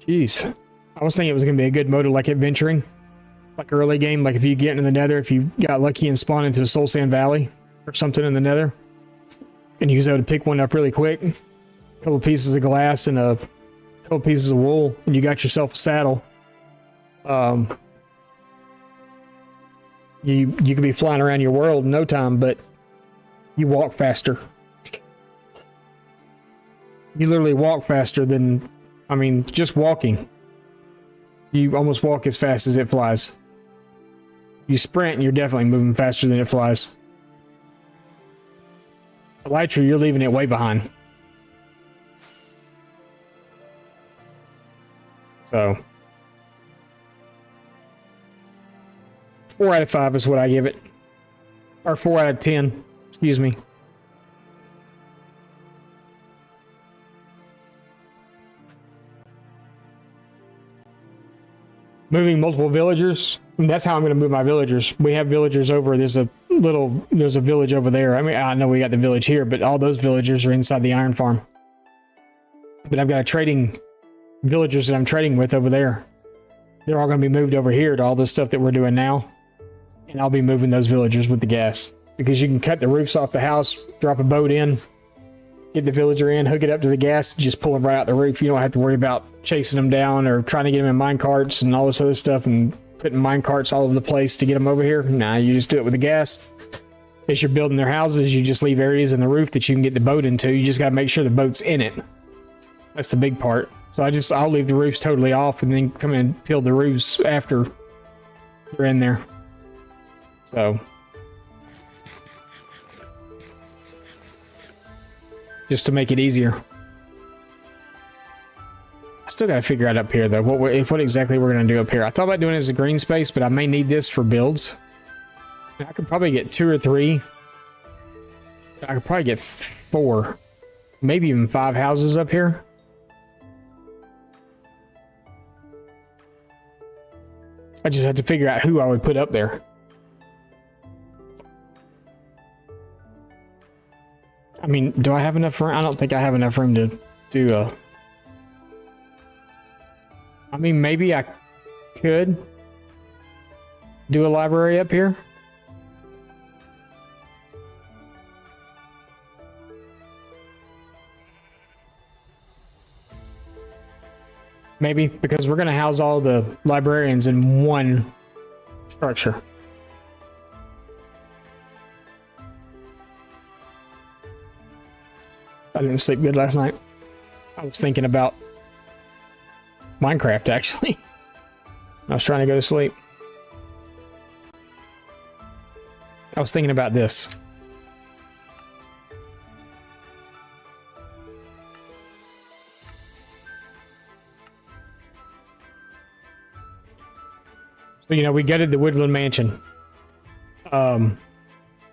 Jeez. I was thinking it was going to be a good moto, like adventuring. Like early game, like if you get into the Nether, if you got lucky and spawned into a Soul Sand Valley or something in the Nether, and you was able to pick one up really quick, a couple pieces of glass and a couple pieces of wool, and you got yourself a saddle. You could be flying around your world in no time, but you walk faster. You literally walk faster than, I mean, just walking. You almost walk as fast as it flies. You sprint, and you're definitely moving faster than it flies. Elytra, you're leaving it way behind. So 4 out of 5 is what I give it. Or 4 out of 10, excuse me. Moving multiple villagers. And that's how I'm going to move my villagers. We have villagers over. There's a village over there. I mean, I know we got the village here, but all those villagers are inside the iron farm. But I've got villagers that I'm trading with over there. They're all going to be moved over here to all this stuff that we're doing now. And I'll be moving those villagers with the gas. Because you can cut the roofs off the house, drop a boat in, get the villager in, hook it up to the gas, just pull them right out the roof. You don't have to worry about chasing them down or trying to get them in mine carts and all this other stuff and putting mine carts all over the place to get them over here. Nah, you just do it with the gas. As you're building their houses, you just leave areas in the roof that you can get the boat into. You just got to make sure the boat's in it. That's the big part. So I'll leave the roofs totally off and then come in and peel the roofs after they're in there. So just to make it easier. I still got to figure out up here though what exactly we're going to do up here. I thought about doing it as a green space, but I may need this for builds. I could probably get 2 or 3. I could probably get 4, maybe even 5 houses up here. I just had to figure out who I would put up there. I mean, do I have enough room? I don't think I have enough room to do a... I mean, maybe I could do a library up here. Maybe, because we're going to house all the librarians in one structure. I didn't sleep good last night. I was thinking about Minecraft, actually. I was trying to go to sleep. I was thinking about this. So, you know, we gutted the Woodland Mansion. And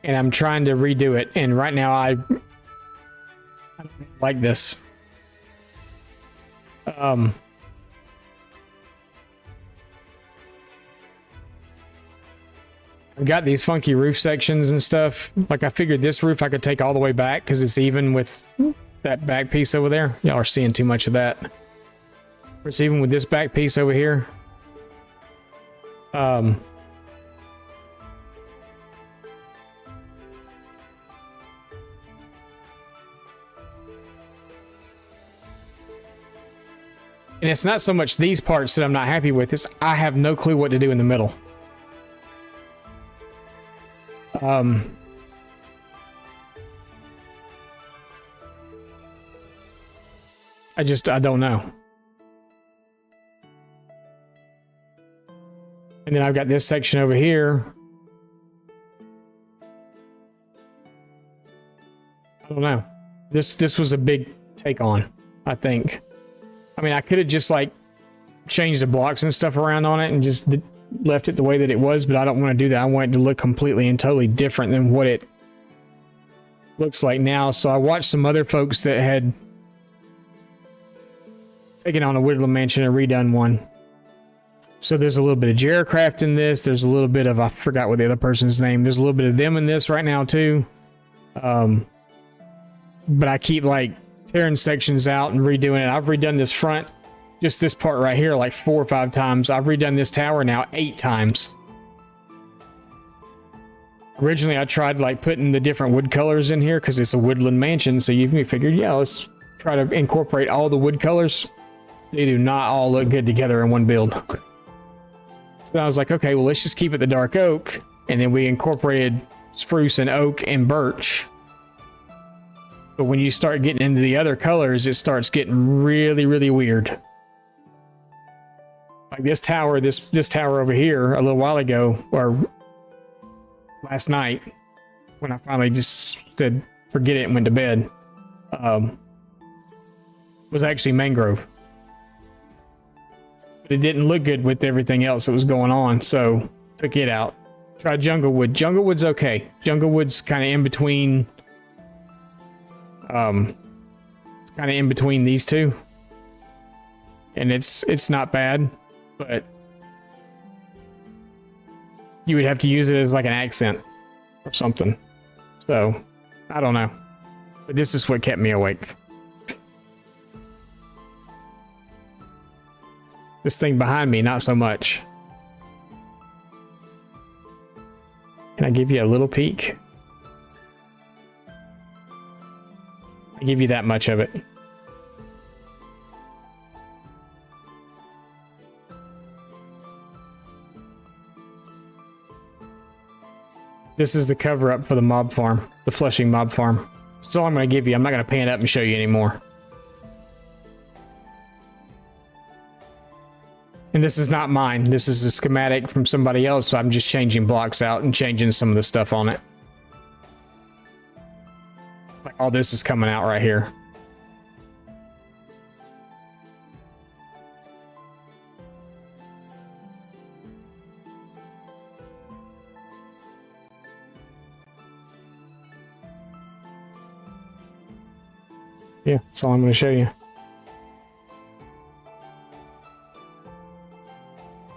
I'm trying to redo it. And right now I don't like this. I've got these funky roof sections and stuff. Like, I figured this roof I could take all the way back because it's even with that back piece over there. Y'all are seeing too much of that. It's even with this back piece over here. And it's not so much these parts that I'm not happy with. It's I have no clue what to do in the middle. I don't know. And then I've got this section over here. I don't know. This was a big take on, I think. I mean, I could have just like changed the blocks and stuff around on it and just left it the way that it was, but I don't want to do that. I want it to look completely and totally different than what it looks like now. So I watched some other folks that had taken on a woodland mansion and redone one. So there's a little bit of Jaracraft in this. There's a little bit of, I forgot what the other person's name. There's a little bit of them in this right now too. But I keep like tearing sections out and redoing it. I've redone this front, just this part right here, like 4 or 5 times. I've redone this tower now 8 times. Originally, I tried like putting the different wood colors in here because it's a woodland mansion. So you figured, yeah, let's try to incorporate all the wood colors. They do not all look good together in one build. So I was like, okay, well, let's just keep it the dark oak. And then we incorporated spruce and oak and birch. But when you start getting into the other colors, it starts getting really, really weird. Like this tower, this tower over here a little while ago, or last night, when I finally just said, forget it and went to bed, was actually mangrove. But it didn't look good with everything else that was going on, so took it out. Tried junglewood. Junglewood's okay. Junglewood's kind of in between. It's kind of in between these two, and it's not bad, but you would have to use it as like an accent or something. So I don't know, but this is what kept me awake. This thing behind me, not so much. Can I give you a little peek? I give you that much of it. This is the cover up for the mob farm, the Flushing mob farm. That's all I'm going to give you. I'm not going to pan it up and show you anymore. And this is not mine. This is a schematic from somebody else, so I'm just changing blocks out and changing some of the stuff on it. Like all this is coming out right here. Yeah, that's all I'm going to show you.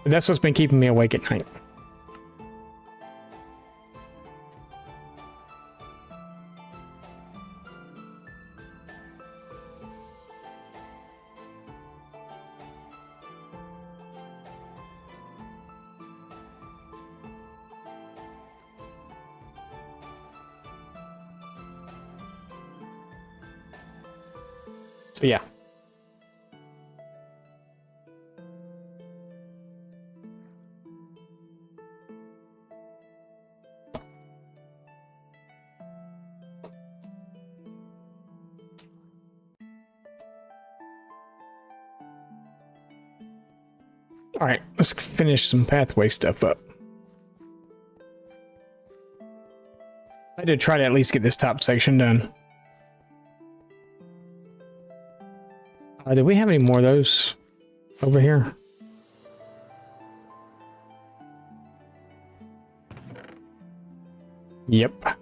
But that's what's been keeping me awake at night. So yeah. All right, let's finish some pathway stuff up. I did try to at least get this top section done. Do we have any more of those over here? Yep.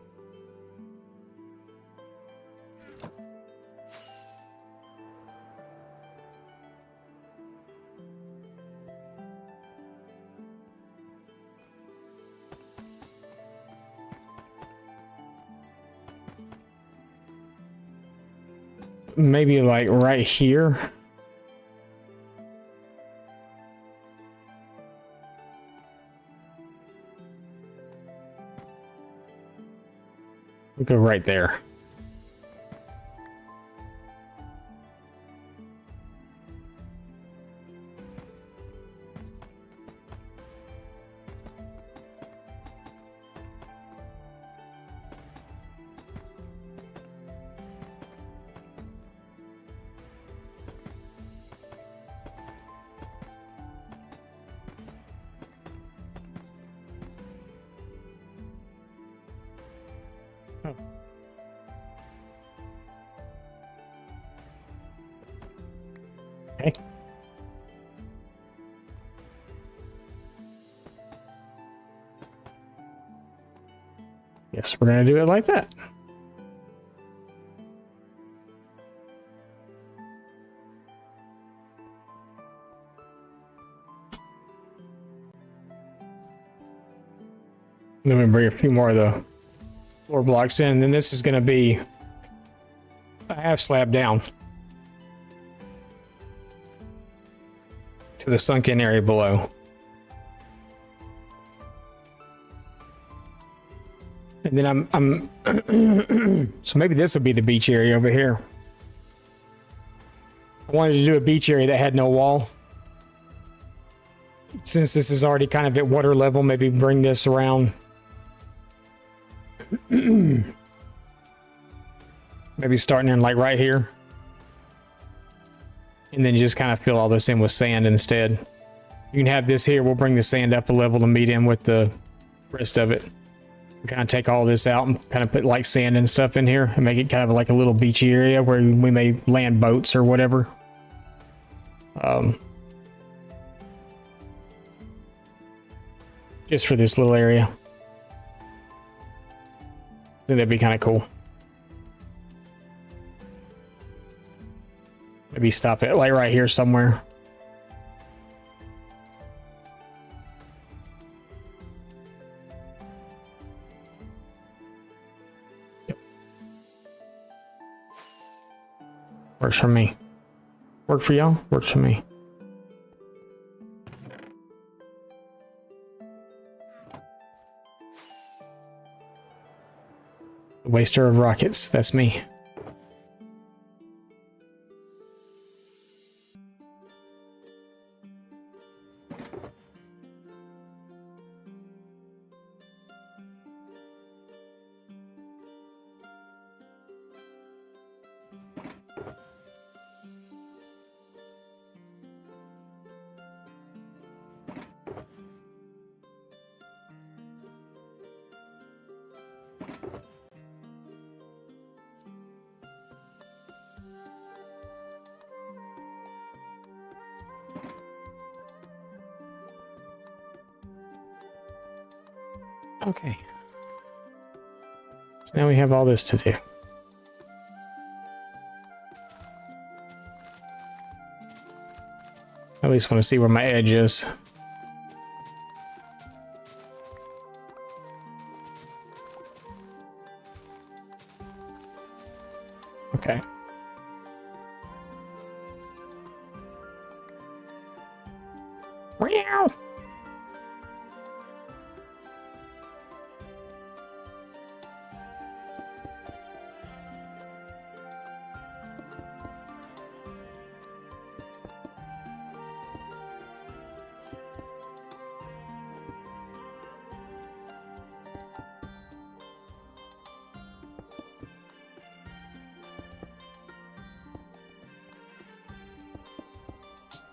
Maybe like right here. We'll go right there. Oh. Okay. Yes, we're gonna do it like that. All Then we bring a few more of the floor blocks in. And then this is going to be a half slab down to the sunken area below. And then I'm so maybe this will be the beach area over here. I wanted to do a beach area that had no wall. Since this is already kind of at water level, maybe bring this around. Maybe starting in like right here. And then you just kind of fill all this in with sand instead. You can have this here. We'll bring the sand up a level to meet in with the rest of it. We kind of take all this out and kind of put like sand and stuff in here and make it kind of like a little beachy area where we may land boats or whatever. Just for this little area. I think that'd be kind of cool. Maybe stop it like right here somewhere. Yep. Works for me. Work for y'all? Works for me. Waster of rockets, that's me. Okay. So now we have all this to do. I at least want to see where my edge is. Okay. Meow.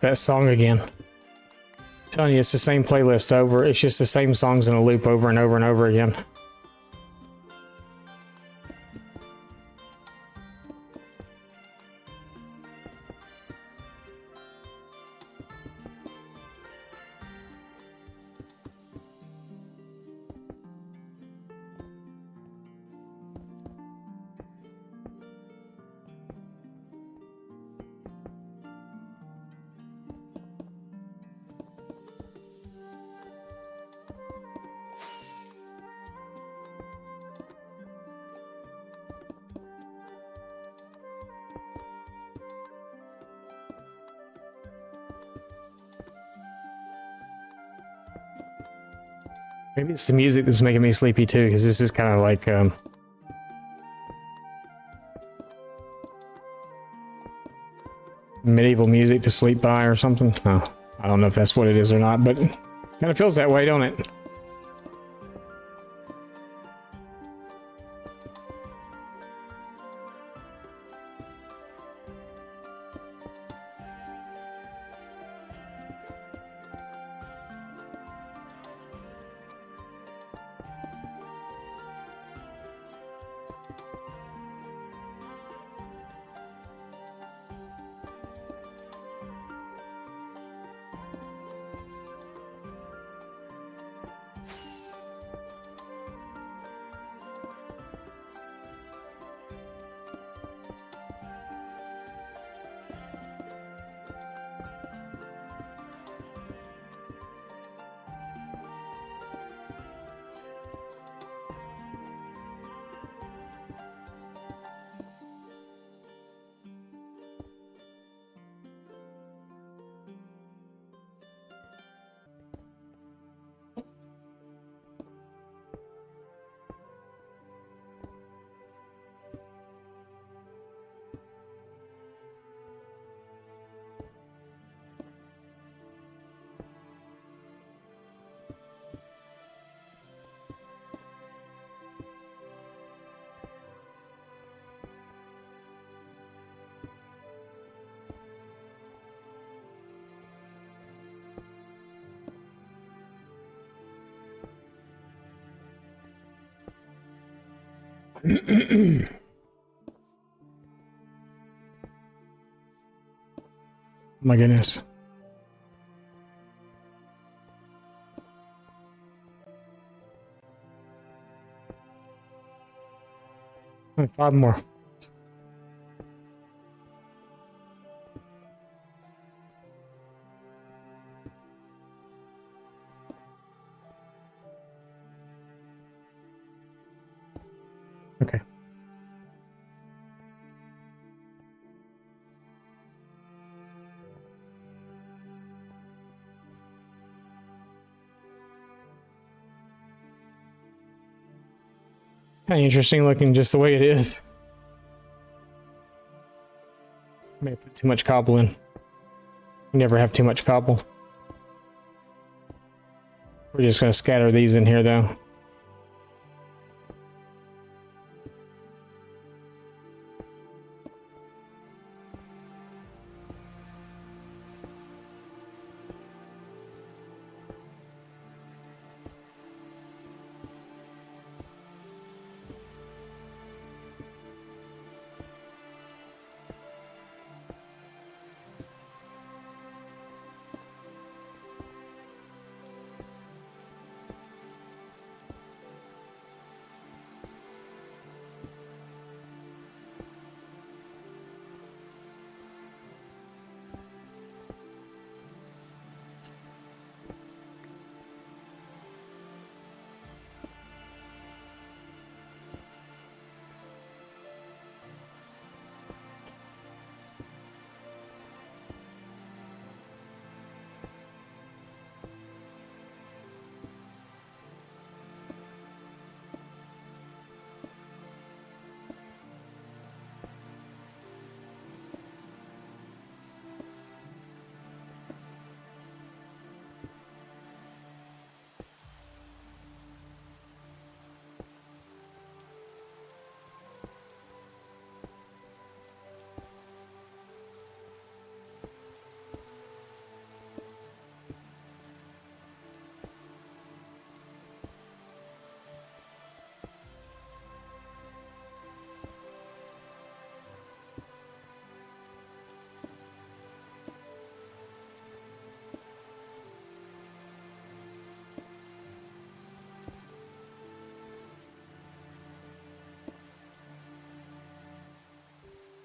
That song again. I'm telling you, it's the same playlist over. It's just the same songs in a loop over and over and over again. Maybe it's the music that's making me sleepy too, because this is kind of like medieval music to sleep by or something. Oh, I don't know if that's what it is or not, but it kind of feels that way, don't it? My goodness. Oh, 5 more. Okay. Kind of interesting looking just the way it is. May have put too much cobble in. You never have too much cobble. We're just going to scatter these in here though.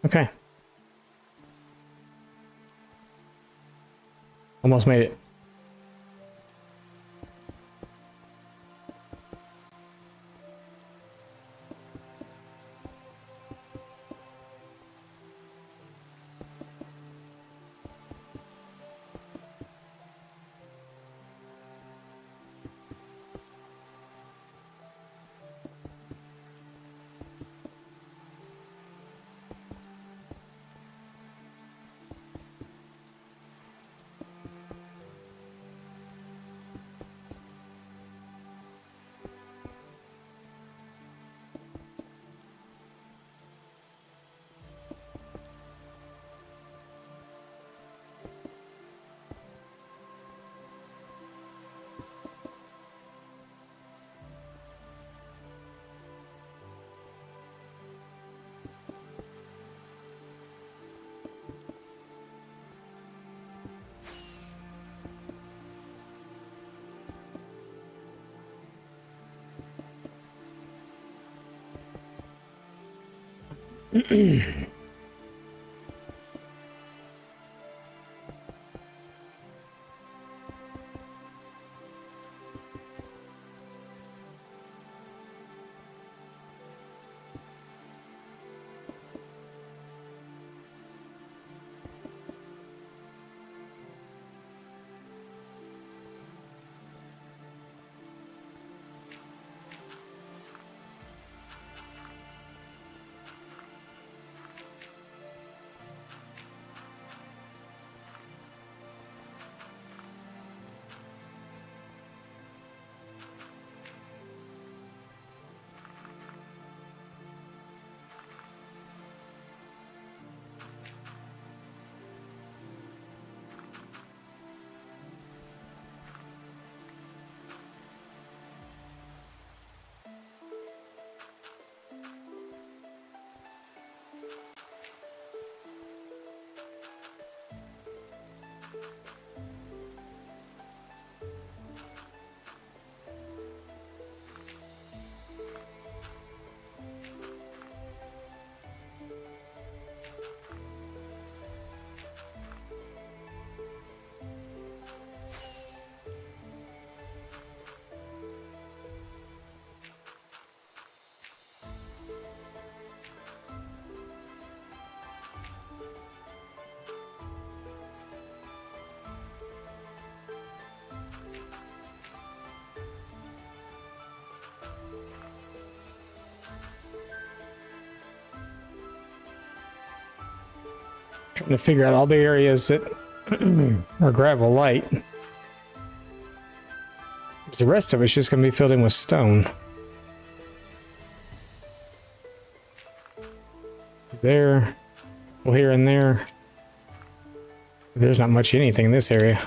Okay. Almost made it. Trying to figure out all the areas that are gravel light. 'Cause the rest of it's just going to be filled in with stone. There. Well, here and there. There's not much anything in this area.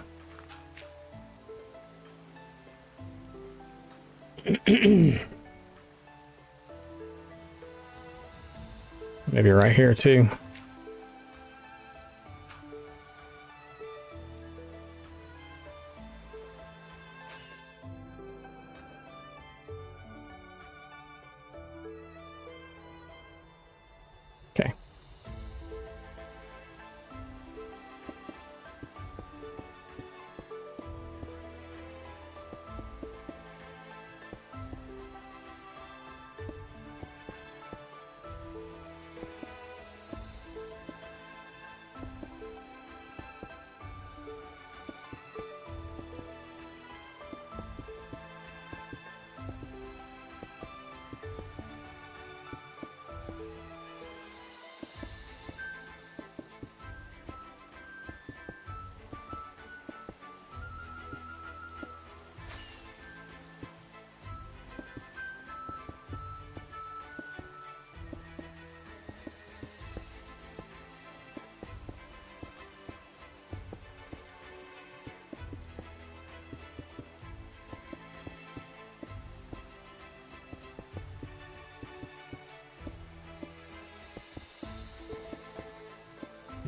Maybe right here too. Okay.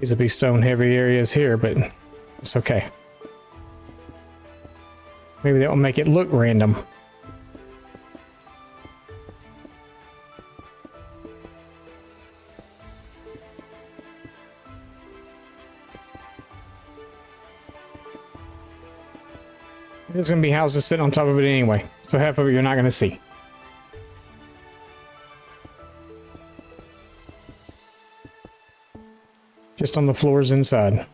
These will be stone heavy areas here, but it's okay. Maybe that will make it look random. There's going to be houses sitting on top of it anyway, so half of it you're not going to see. Just on the floors inside.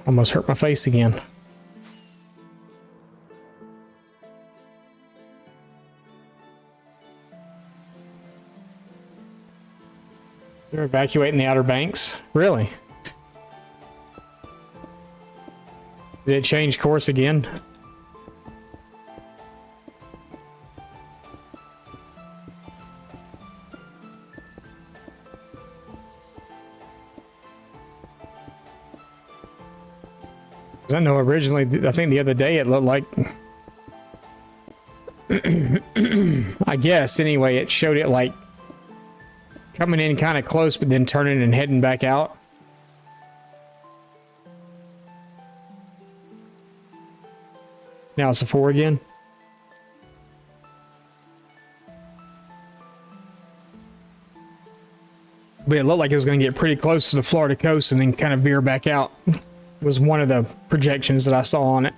Almost hurt my face again. They're evacuating the Outer Banks? Really? Did it change course again? I know originally, I think the other day it looked like, I guess anyway, it showed it like coming in kind of close, but then turning and heading back out. Now it's a 4 again. But it looked like it was going to get pretty close to the Florida coast and then kind of veer back out. Was one of the projections that I saw on it.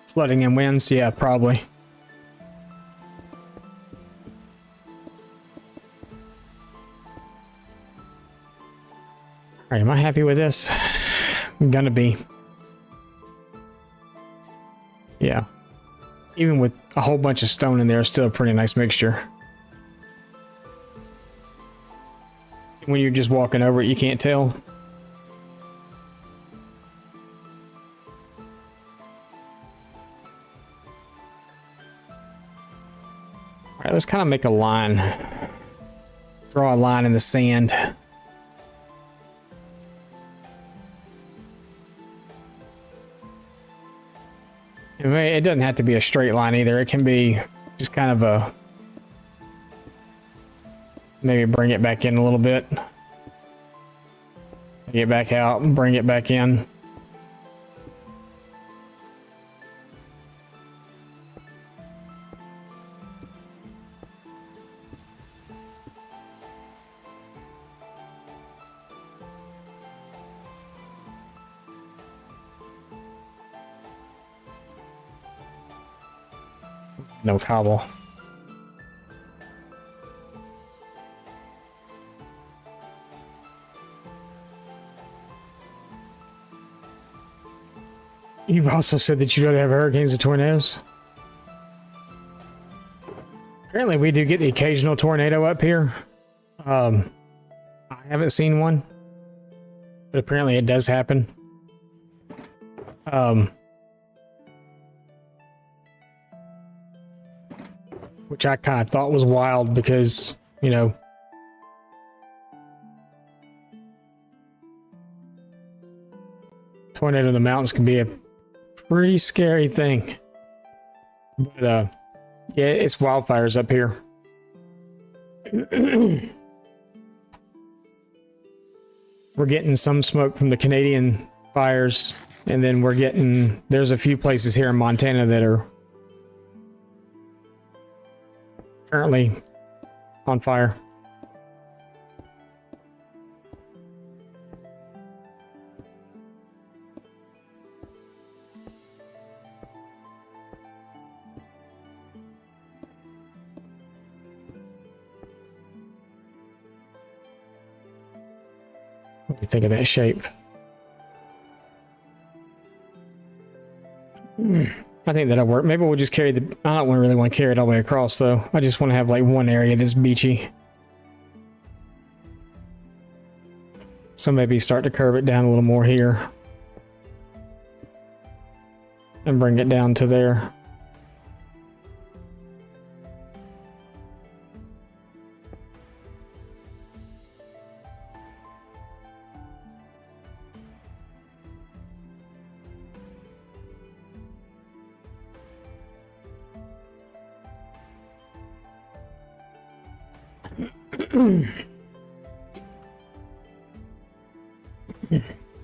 Flooding and winds, yeah, probably. Alright, am I happy with this? I'm gonna be. Yeah. Even with a whole bunch of stone in there, it's still a pretty nice mixture. When you're just walking over it, you can't tell. Alright, let's kind of make a line. Draw a line in the sand. It doesn't have to be a straight line either. It can be just kind of a... Maybe bring it back in a little bit. Get back out and bring it back in. No cobble. You've also said that you don't have hurricanes and tornadoes. Apparently we do get the occasional tornado up here. I haven't seen one, but apparently it does happen. Which I kind of thought was wild because, you know, tornado in the mountains can be a pretty scary thing. But yeah, it's wildfires up here. We're getting some smoke from the Canadian fires, and then there's a few places here in Montana that are currently on fire. What do you think of that shape? I think that'll work. Maybe we'll just carry I don't really want to carry it all the way across, though. I just want to have like one area that's beachy. So maybe start to curve it down a little more here. And bring it down to there.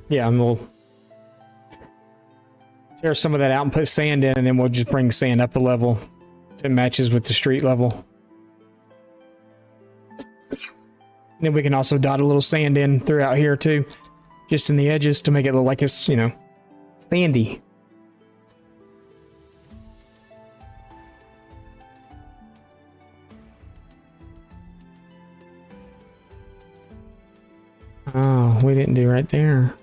Yeah, and we'll tear some of that out and put sand in, and then we'll just bring sand up a level so it matches with the street level. And then we can also dot a little sand in throughout here too, just in the edges to make it look like it's, you know, sandy. Oh, we didn't do right there.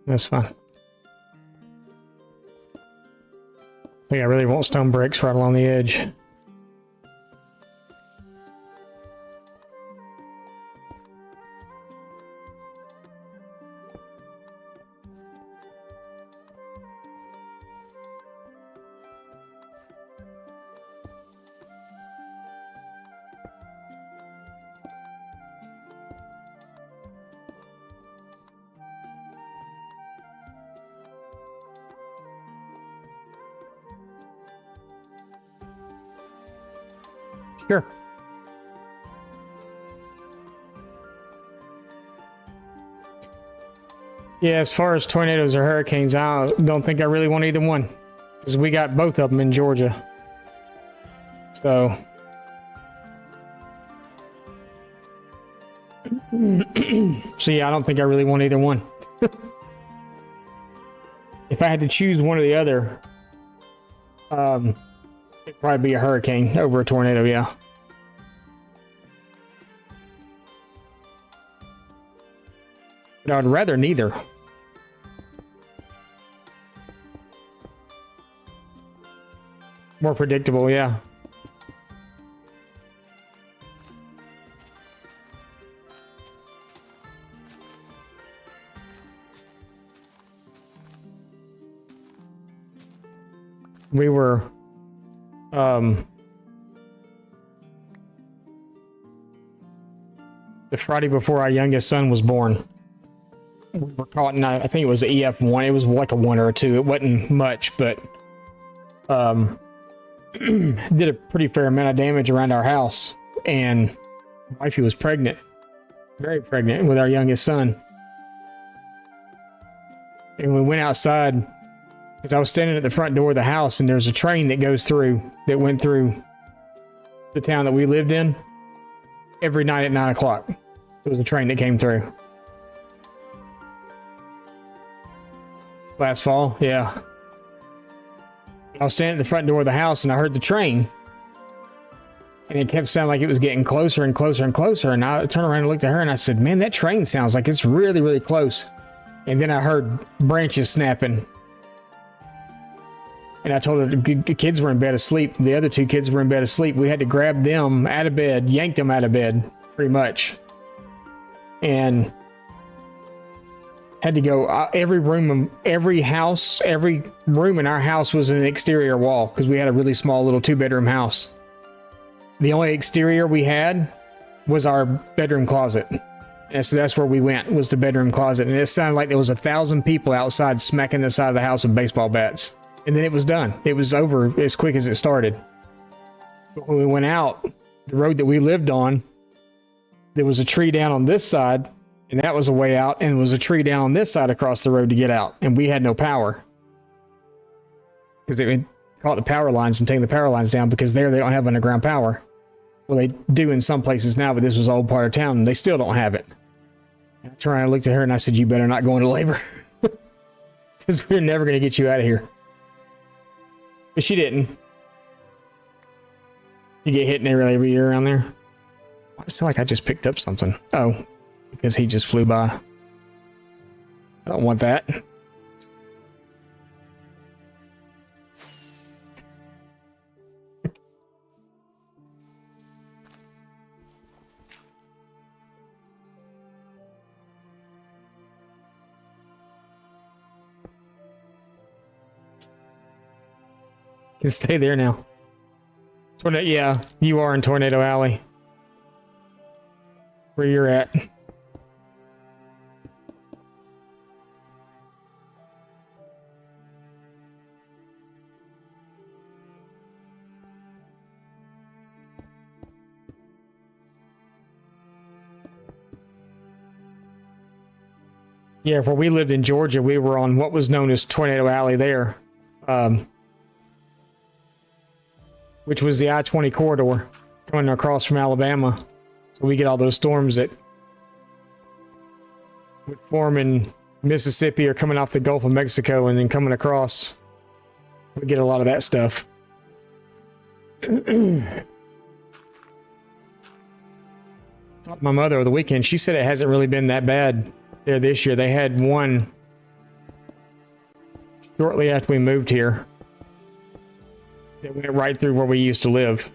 That's fine. I think I really want stone bricks right along the edge. Sure. Yeah, as far as tornadoes or hurricanes, I don't think I really want either one. Because we got both of them in Georgia. So. So yeah, I don't think I really want either one. If I had to choose one or the other, it'd probably be a hurricane over a tornado, yeah. But I'd rather neither. More predictable, yeah. We were the Friday before our youngest son was born. We were caught in, I think it was the EF1. It was like a 1 or a 2. It wasn't much, but did a pretty fair amount of damage around our house. And wifey was pregnant, very pregnant with our youngest son. And we went outside because I was standing at the front door of the house, and there's a train that goes through, that went through the town that we lived in every night at 9 o'clock. There was a train that came through. Last fall, yeah. I was standing at the front door of the house, and I heard the train. And it kept sounding like it was getting closer and closer and closer. And I turned around and looked at her, and I said, man, that train sounds like it's really, really close. And then I heard branches snapping. And I told her the kids were in bed asleep. The other 2 kids were in bed asleep. We had to grab them out of bed, yank them out of bed, pretty much. And had to go, every room, every house, every room in our house was an exterior wall because we had a really small little 2-bedroom house. The only exterior we had was our bedroom closet. And so that's where we went, was the bedroom closet. And it sounded like there was 1,000 people outside smacking the side of the house with baseball bats. And then it was done. It was over as quick as it started. But when we went out, the road that we lived on, there was a tree down on this side, and that was a way out, and there was a tree down on this side across the road to get out. And we had no power. Because it caught the power lines and taking the power lines down, because there they don't have underground power. Well, they do in some places now, but this was all part of town, and they still don't have it. And I turned around and looked at her, and I said, you better not go into labor. Because we're never going to get you out of here. But she didn't. You get hit nearly every year around there. I feel like I just picked up something. Oh, because he just flew by. I don't want that. Can stay there now. Yeah, you are in Tornado Alley. Where you're at. Yeah, where we lived in Georgia, we were on what was known as Tornado Alley there. Which was the I-20 corridor coming across from Alabama. So we get all those storms that would form in Mississippi or coming off the Gulf of Mexico and then coming across. We get a lot of that stuff. My mother over the weekend, she said it hasn't really been that bad there this year. They had one shortly after we moved here. That went right through where we used to live.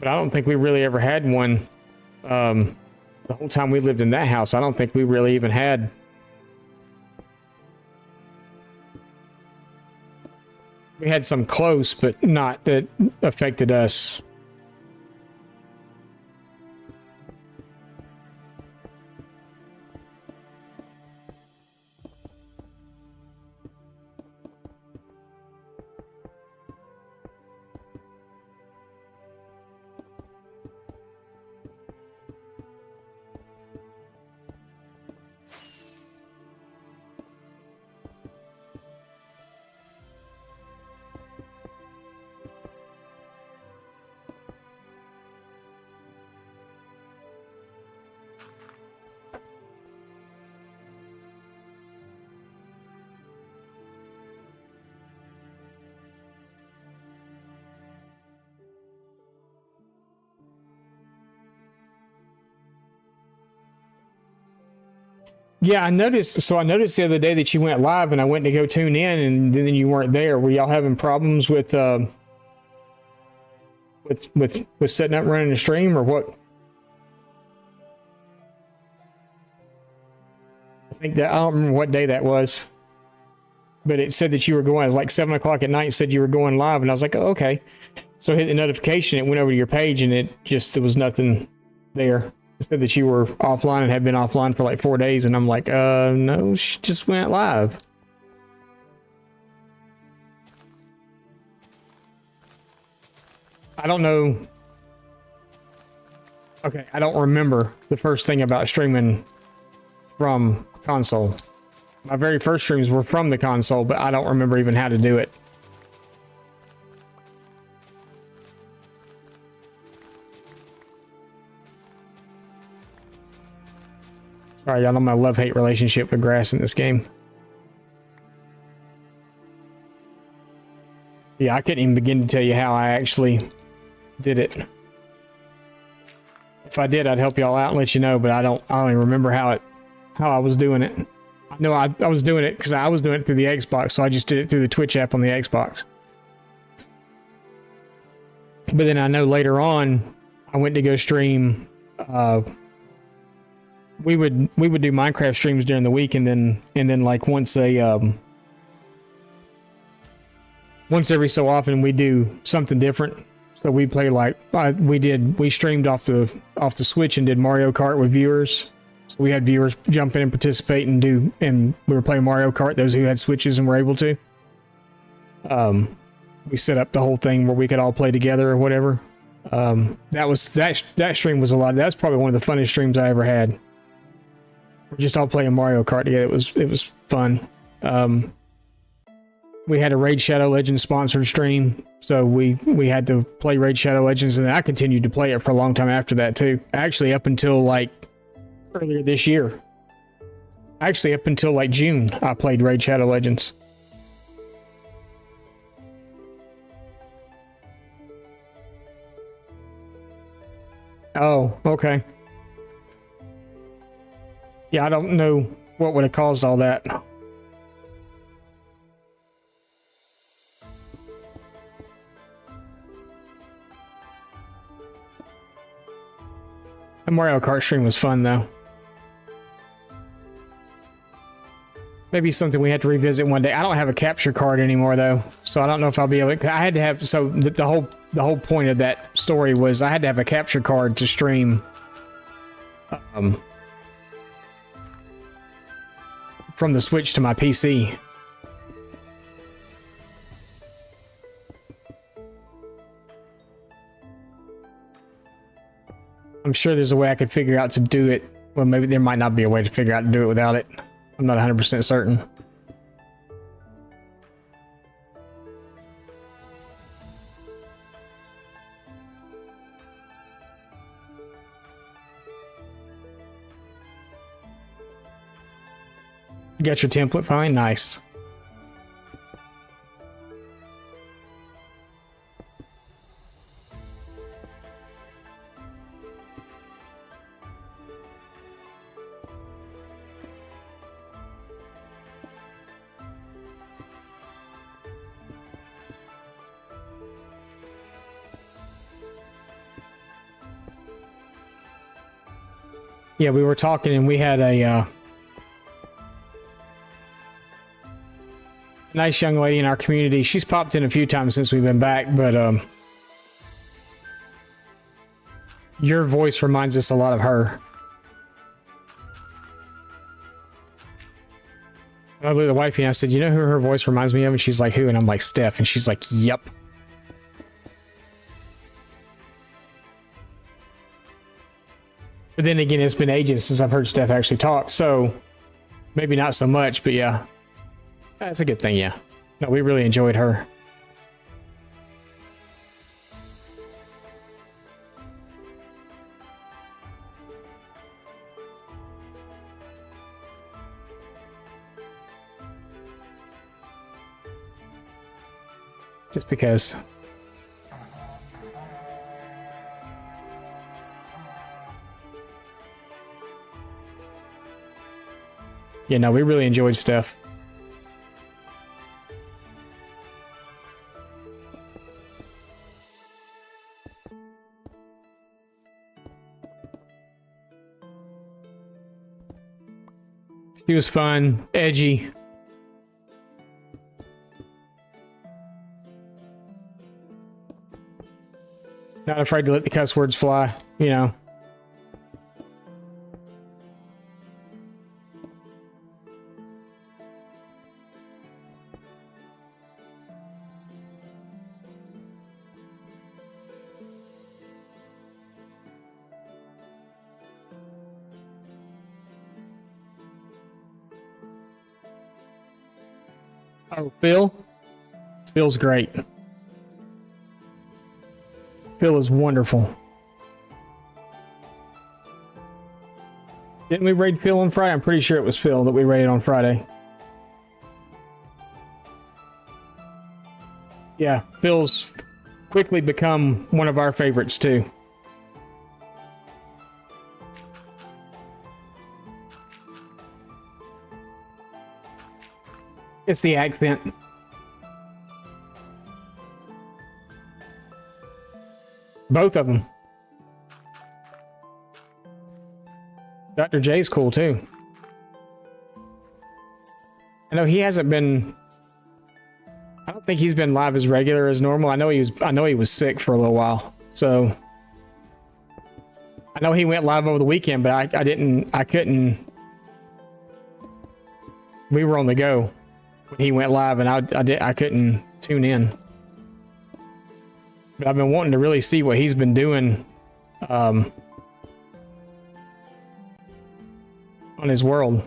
But I don't think we really ever had one. The whole time we lived in that house, I don't think we really even had. We had some close, but not that affected us. Yeah, I noticed. So I noticed the other day that you went live, and I went to go tune in, and then you weren't there. Were y'all having problems with setting up running the stream, or what? I think that I don't remember what day that was, but it said that you were going. It was like 7 o'clock at night. It said you were going live, and I was like, oh, okay. So I hit the notification. It went over to your page, and there was nothing there. It said that you were offline and had been offline for like 4 days, and I'm like, no, she just went live. I don't know. Okay, I don't remember the first thing about streaming from console. My very first streams were from the console, but I don't remember even how to do it. Sorry, y'all know my love-hate relationship with grass in this game. Yeah, I couldn't even begin to tell you how I actually did it. If I did, I'd help y'all out and let you know, but I don't even remember how I was doing it. I know I was doing it because I was doing it through the Xbox, so I just did it through the Twitch app on the Xbox. But then I know later on, I went to go stream. We would do Minecraft streams during the week, and then like once every so often we do something different. So we play like we streamed off the Switch and did Mario Kart with viewers. So we had viewers jump in and participate and we were playing Mario Kart, those who had Switches and were able to. We set up the whole thing where we could all play together or whatever. That stream was a lot. That's probably one of the funnest streams I ever had. We're just all playing Mario Kart together. It was fun. We had a Raid Shadow Legends sponsored stream, so we had to play Raid Shadow Legends, and I continued to play it for a long time after that too. Actually, up until like earlier this year. Actually, up until like June, I played Raid Shadow Legends. Oh, okay. Yeah, I don't know what would have caused all that. The Mario Kart stream was fun, though. Maybe something we have to revisit one day. I don't have a capture card anymore, though, so I don't know if I'll be able to. I had to have. So the whole point of that story was I had to have a capture card to stream. From the Switch to my PC. I'm sure there's a way I could figure out to do it. Well, maybe there might not be a way to figure out to do it without it. I'm not 100% certain. You got your template fine? Nice. Yeah, we were talking and we had a nice young lady in our community. She's popped in a few times since we've been back, but your voice reminds us a lot of her. I looked at the wifey and I said, you know who her voice reminds me of? And she's like, who? And I'm like, Steph. And she's like, yep. But then again, it's been ages since I've heard Steph actually talk. So maybe not so much, but yeah. That's a good thing, yeah. No, we really enjoyed her. Just because. Yeah, no, we really enjoyed Steph. She was fun, edgy. Not afraid to let the cuss words fly, you know. Oh, Phil? Phil's great. Phil is wonderful. Didn't we raid Phil on Friday? I'm pretty sure it was Phil that we raided on Friday. Yeah, Phil's quickly become one of our favorites too. It's the accent. Both of them. Dr. J's cool too. I know he hasn't been. I don't think he's been live as regular as normal. I know he was sick for a little while. So I know he went live over the weekend, but I couldn't. We were on the go when he went live, and I couldn't tune in. But I've been wanting to really see what he's been doing on his world.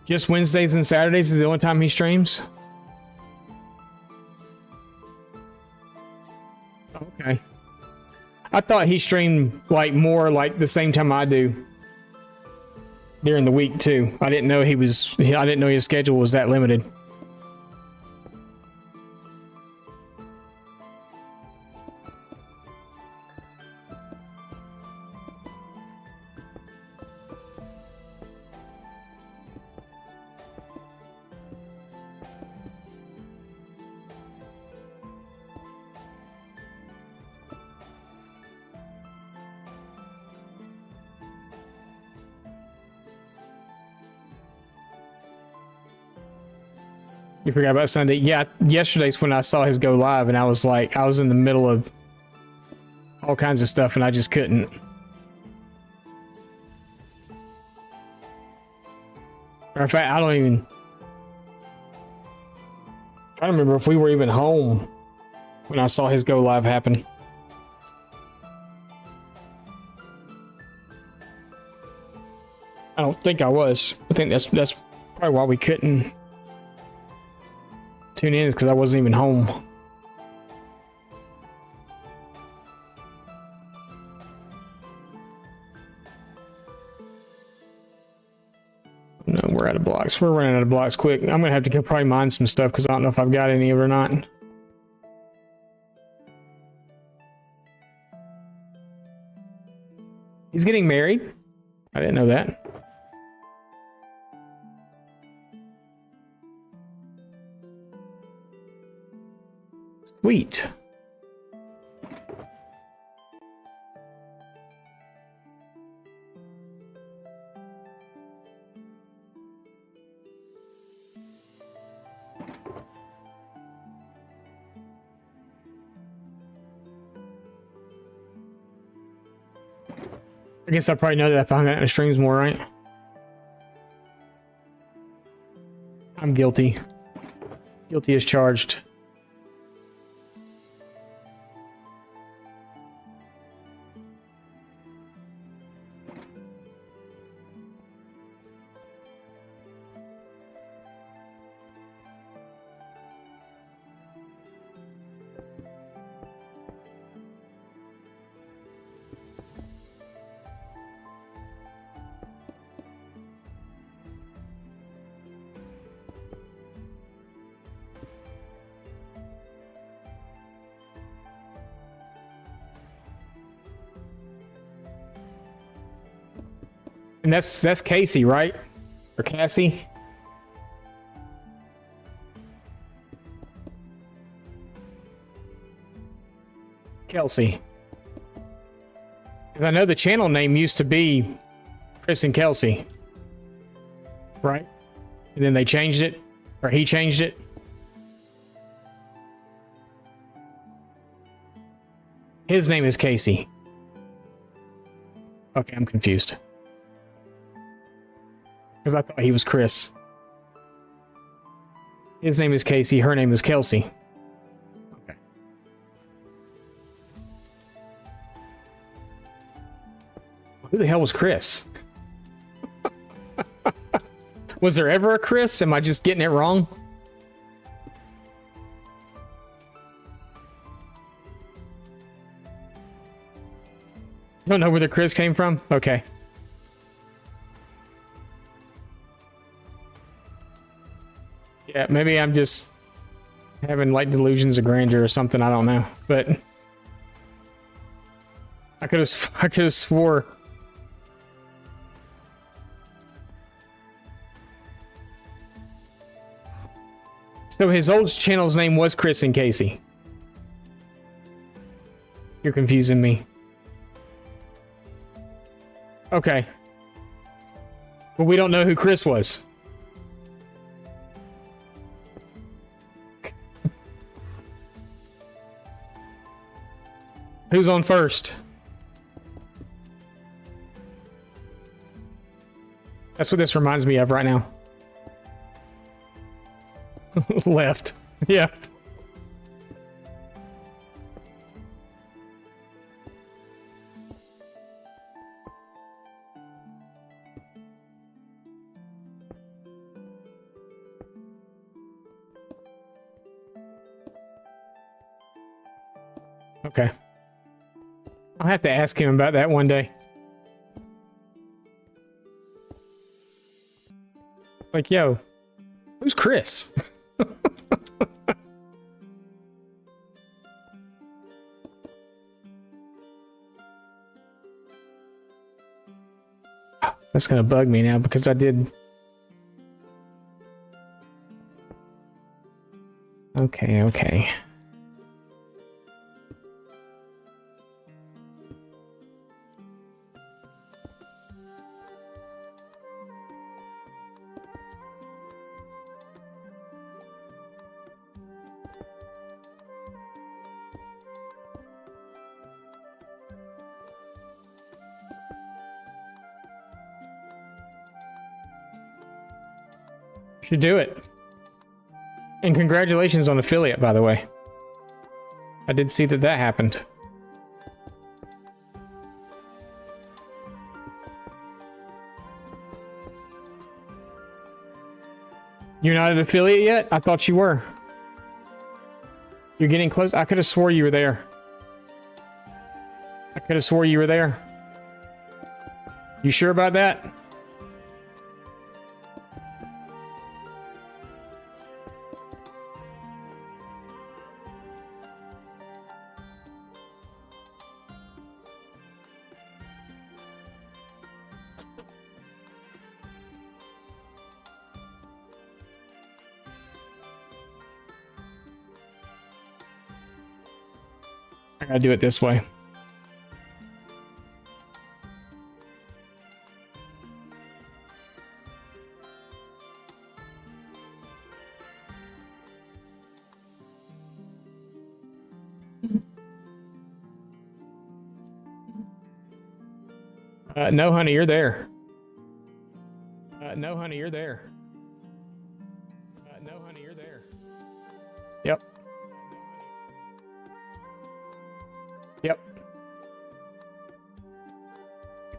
Just Wednesdays and Saturdays is the only time he streams? Okay. I thought he streamed like more like the same time I do. During the week too. I didn't know his schedule was that limited. You forgot about Sunday? Yeah, yesterday's when I saw his go live, and I was in the middle of all kinds of stuff, and I just couldn't. Matter of fact, I don't even. I'm trying to remember if we were even home when I saw his go live happen. I don't think I was. I think that's probably why we couldn't tune in, is because I wasn't even home. No, we're out of blocks. We're running out of blocks quick. I'm gonna have to go probably mine some stuff because I don't know if I've got any of it or not. He's getting married. I didn't know that. Sweet. I guess I probably know that if I hung out in the streams more, right? I'm guilty. Guilty as charged. And that's Casey, right? Or Cassie? Kelsey. Because I know the channel name used to be Chris and Kelsey. Right? And then they changed it. Or he changed it. His name is Casey. Okay, I'm confused. Because I thought he was Chris. His name is Casey. Her name is Kelsey. Okay. Who the hell was Chris? Was there ever a Chris? Am I just getting it wrong? Don't know where the Chris came from? Okay. Yeah, maybe I'm just having like delusions of grandeur or something. I don't know, but I could have swore. So his old channel's name was Chris and Casey. You're confusing me. Okay. But we don't know who Chris was. Who's on first? That's what this reminds me of right now. Left. Yeah. Okay. I'll have to ask him about that one day. Like, yo, who's Chris? That's gonna bug me now because I did. Okay. Should do it. And congratulations on affiliate, by the way. I did see that happened. You're not an affiliate yet? I thought you were. You're getting close. I could have swore you were there. I could have swore you were there. You sure about that? I gotta do it this way. No, honey, you're there. No, honey, you're there. No, honey, you're there. Yep. Yep.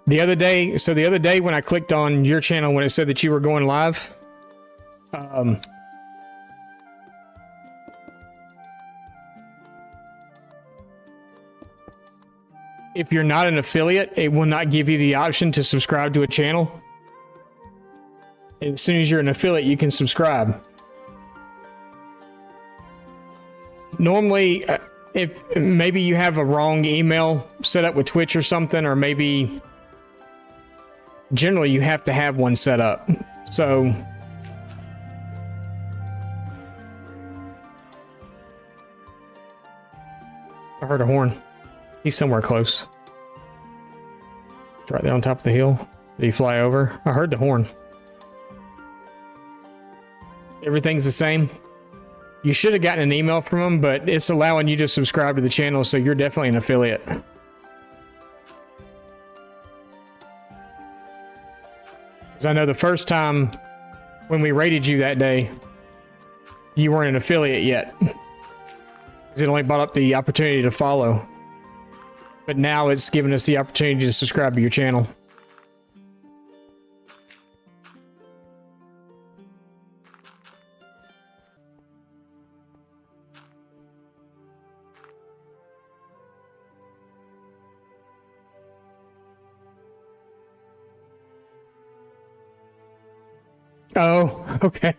The other day when I clicked on your channel when it said that you were going live, if you're not an affiliate, it will not give you the option to subscribe to a channel. As soon as you're an affiliate, you can subscribe. Normally, if maybe you have a wrong email set up with Twitch or something, or maybe generally you have to have one set up. So I heard a horn. He's somewhere close. It's right there on top of the hill. Did he fly over? I heard the horn. Everything's the same. You should have gotten an email from him, but it's allowing you to subscribe to the channel, so you're definitely an affiliate. Because I know the first time when we rated you that day, you weren't an affiliate yet. Because it only brought up the opportunity to follow. But now it's given us the opportunity to subscribe to your channel. Oh, okay.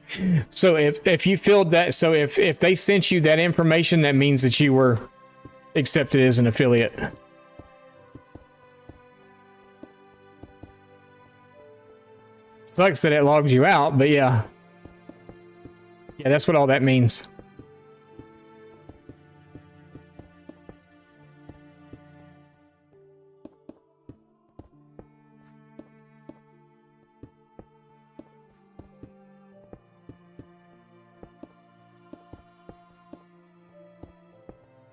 So if you filled that, so if they sent you that information, that means that you were accepted as an affiliate. Sucks that it logs you out, but yeah. Yeah, that's what all that means.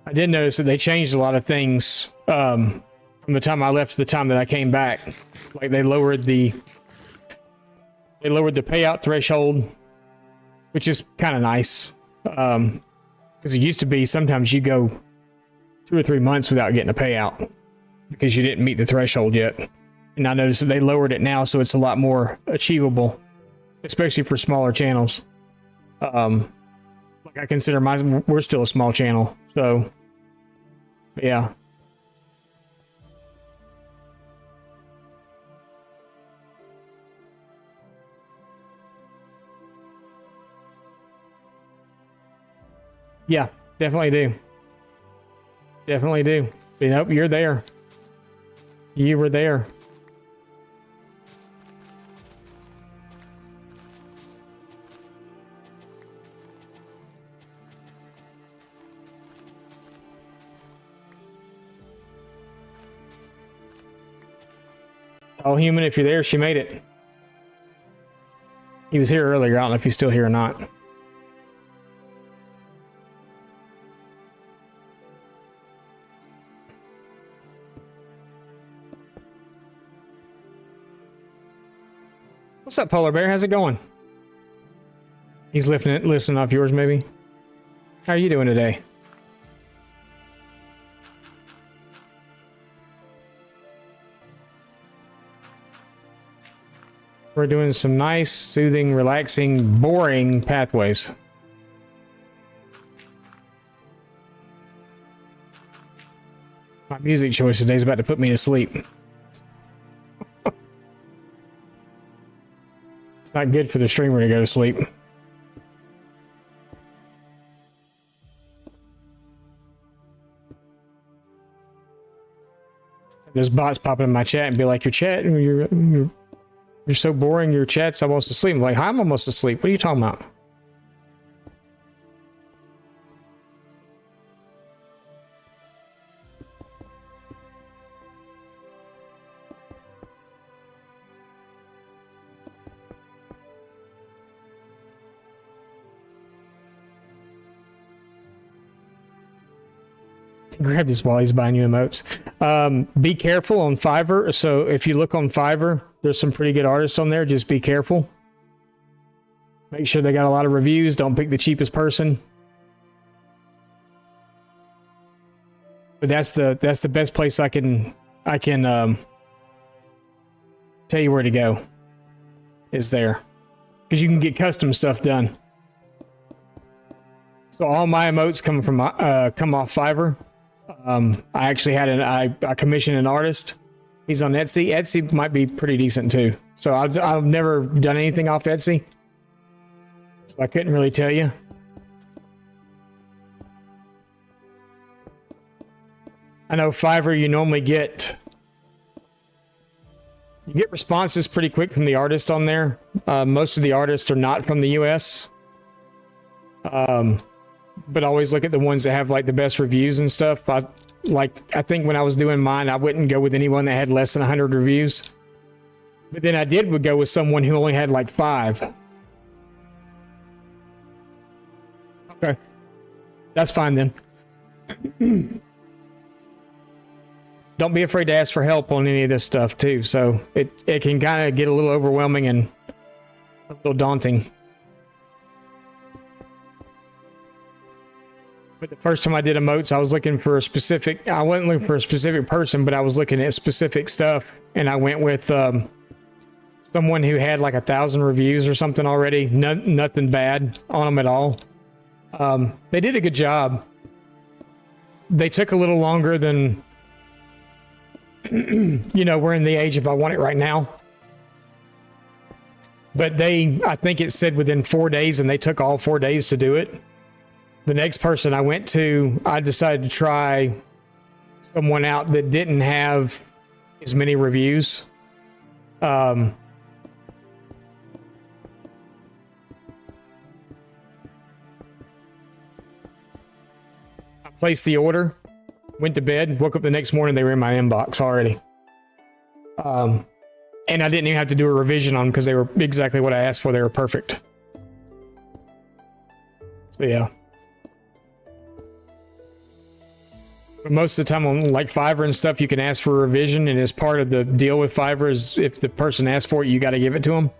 I did notice that they changed a lot of things from the time I left to the time that I came back. Like they lowered the payout threshold, which is kind of nice. Because it used to be sometimes you go 2 or 3 months without getting a payout because you didn't meet the threshold yet. And I noticed that they lowered it now, so it's a lot more achievable, especially for smaller channels. Like I consider we're still a small channel, so yeah. Yeah, definitely do. Definitely do. But nope, you're there. You were there. All human, if you're there, she made it. He was here earlier. I don't know if he's still here or not. What's up, Polar Bear? How's it going? He's listening off yours, maybe. How are you doing today? We're doing some nice, soothing, relaxing, boring pathways. My music choice today is about to put me to sleep. It's not good for the streamer to go to sleep. There's bots popping in my chat and be like, your chat, you're so boring, your chat's almost asleep. I'm like, I'm almost asleep. What are you talking about? Grab this while he's buying you emotes. Be careful on Fiverr. So if you look on Fiverr, there's some pretty good artists on there. Just be careful. Make sure they got a lot of reviews. Don't pick the cheapest person. But that's the best place I can tell you where to go. Is there, because you can get custom stuff done. So all my emotes come off Fiverr. I actually had I commissioned an artist. He's on Etsy. Etsy might be pretty decent too. So I've never done anything off Etsy, so I couldn't really tell you. I know Fiverr, you normally get responses pretty quick from the artist on there. Most of the artists are not from the US. But always look at the ones that have like the best reviews and stuff. I think when I was doing mine, I wouldn't go with anyone that had less than 100 reviews. But then I would go with someone who only had like 5. Okay. That's fine then. Don't be afraid to ask for help on any of this stuff too. So it can kind of get a little overwhelming and a little daunting. But the first time I did emotes, I was looking for a specific, I wasn't looking for a specific person, but I was looking at specific stuff. And I went with someone who had like 1,000 reviews or something already. Nothing bad on them at all. They did a good job. They took a little longer than, you know, we're in the age of I want it right now. But I think it said within 4 days, and they took all 4 days to do it. The next person I went to, I decided to try someone out that didn't have as many reviews. I placed the order, went to bed, woke up the next morning, they were in my inbox already. And I didn't even have to do a revision on them because they were exactly what I asked for. They were perfect. So yeah. But most of the time on like Fiverr and stuff, you can ask for a revision, and as part of the deal with Fiverr is if the person asks for it, you got to give it to them.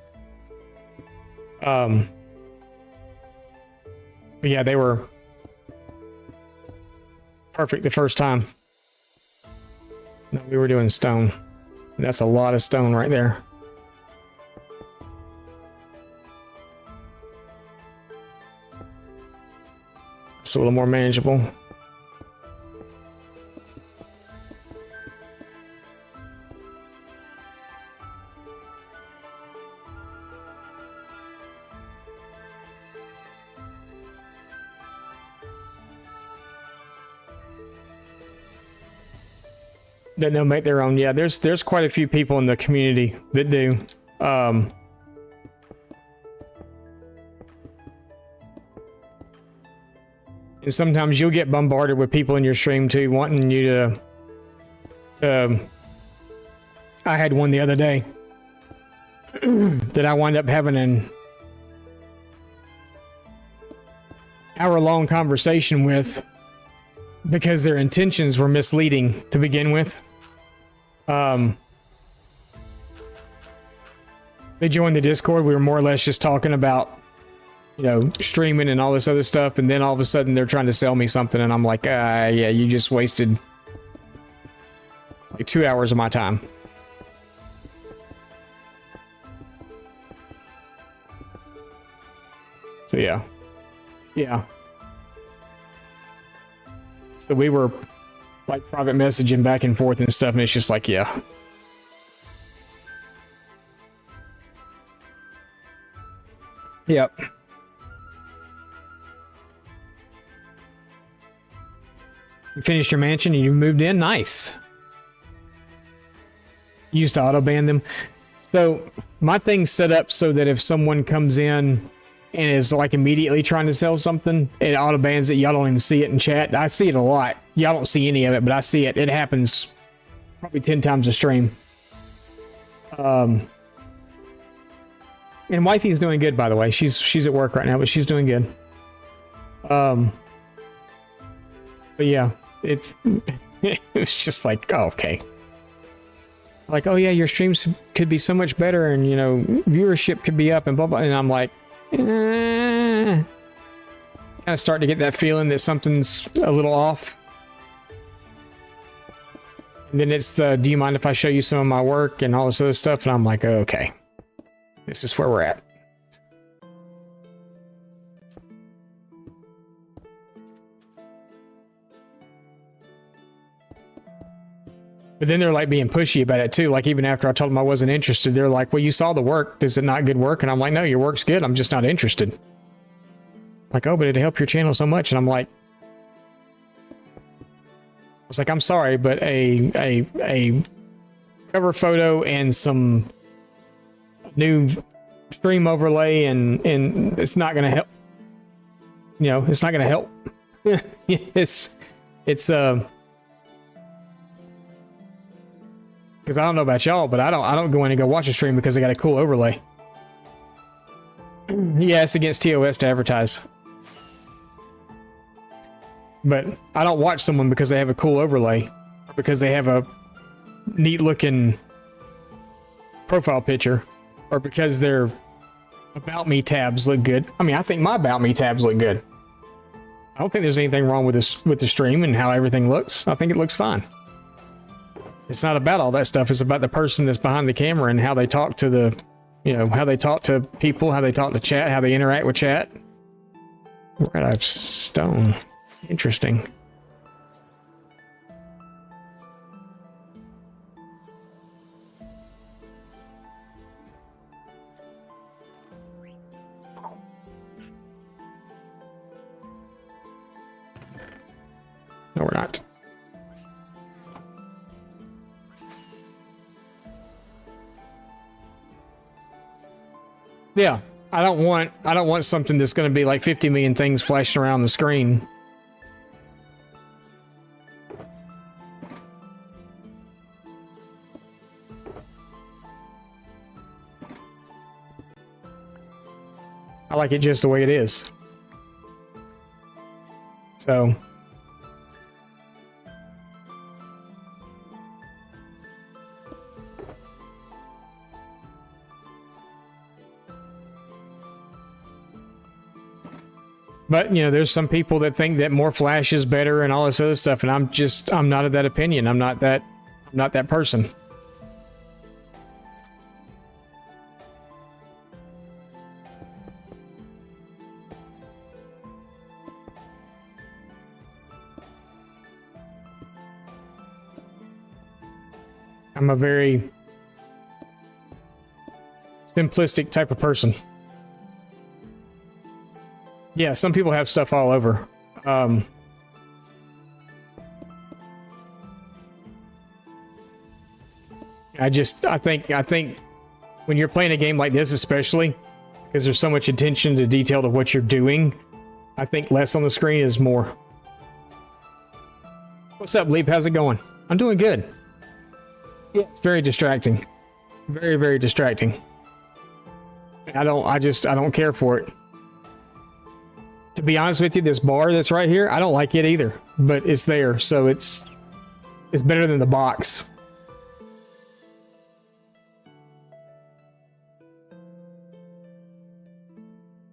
But yeah, they were perfect the first time. No, we were doing stone. That's a lot of stone right there. It's a little more manageable. That they'll make their own. Yeah, there's quite a few people in the community that do. And sometimes you'll get bombarded with people in your stream too, wanting you to I had one the other day that I wound up having an hour-long conversation with because their intentions were misleading to begin with. They joined the Discord. We were more or less just talking about, you know, streaming and all this other stuff, and then all of a sudden they're trying to sell me something, and I'm like, yeah, you just wasted like 2 hours of my time. So yeah. So we were like private messaging back and forth and stuff, and it's just like, yeah. Yep. You finished your mansion and you moved in? Nice. You used to auto ban them. So my thing's set up so that if someone comes in and is like immediately trying to sell something, it auto bans it. Y'all don't even see it in chat. I see it a lot. Y'all don't see any of it, but I see it. It happens probably 10 times a stream. And wifey's doing good, by the way. She's at work right now, but she's doing good. But yeah, it's it was just like, oh, okay. Like, oh yeah, your streams could be so much better, and you know, viewership could be up, and blah blah. And I'm like, kind of starting to get that feeling that something's a little off. And then it's the, do you mind if I show you some of my work and all this other stuff? And I'm like, oh, okay, this is where we're at. But then they're like being pushy about it too. Like even after I told them I wasn't interested, they're like, well, you saw the work. Is it not good work? And I'm like, no, your work's good. I'm just not interested. Like, oh, but it'd help your channel so much. And I'm like, I was like, I'm sorry, but a cover photo and some new stream overlay and it's not going to help. You know, it's not going to help. it's because I don't know about y'all, but I don't go in and go watch a stream because they got a cool overlay. Yeah, it's against TOS to advertise. But I don't watch someone because they have a cool overlay, or because they have a neat looking profile picture, or because their About Me tabs look good. I mean, I think my About Me tabs look good. I don't think there's anything wrong with this, with the stream and how everything looks. I think it looks fine. It's not about all that stuff. It's about the person that's behind the camera and how they talk to the, you know, how they talk to people, how they talk to chat, how they interact with chat. We're out of stone. Interesting. No, we're not. Yeah, I don't want something that's going to be like 50 million things flashing around the screen. I like it just the way it is. So but, you know, there's some people that think that more flash is better and all this other stuff, and I'm not of that opinion. I'm not that person. I'm a very simplistic type of person. Yeah, some people have stuff all over. I think when you're playing a game like this, especially because there's so much attention to detail to what you're doing, I think less on the screen is more. What's up, Leap? How's it going? I'm doing good. Yeah, it's very distracting. Very, very distracting. I don't care for it. To be honest with you, this bar that's right here, I don't like it either, but it's there, so it's better than the box.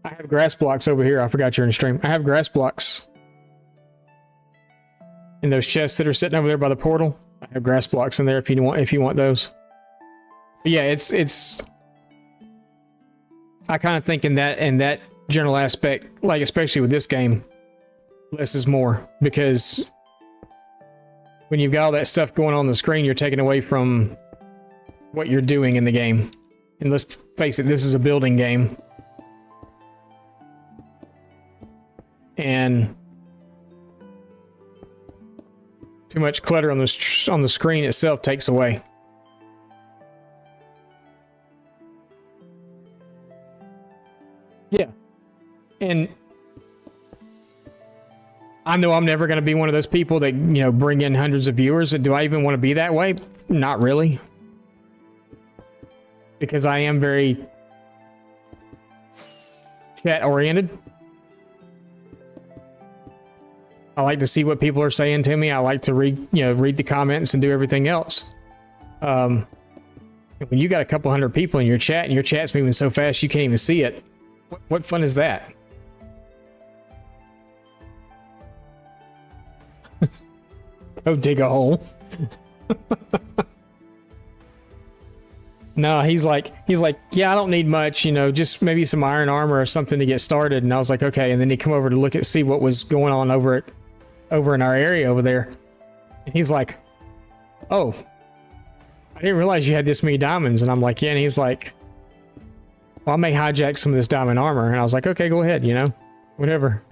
I have grass blocks over here. I forgot you're in stream. I have grass blocks in those chests that are sitting over there by the portal. I have grass blocks in there if you want those. But yeah, it's I kind of think in that general aspect, like especially with this game, less is more, because when you've got all that stuff going on the screen, you're taking away from what you're doing in the game. And let's face it, this is a building game. And too much clutter on the screen itself takes away. Yeah. And I know I'm never going to be one of those people that, you know, bring in hundreds of viewers. Do I even want to be that way? Not really. Because I am very chat oriented. I like to see what people are saying to me. I like to read the comments and do everything else. When you got a couple hundred people in your chat and your chat's moving so fast you can't even see it, what fun is that? Go dig a hole. No, he's like, yeah, I don't need much, just maybe some iron armor or something to get started. And I was like, okay. And then he come over to see what was going on over in our area over there. And he's like, oh, I didn't realize you had this many diamonds. And I'm like, yeah. And he's like, well, I may hijack some of this diamond armor. And I was like, okay, go ahead, whatever.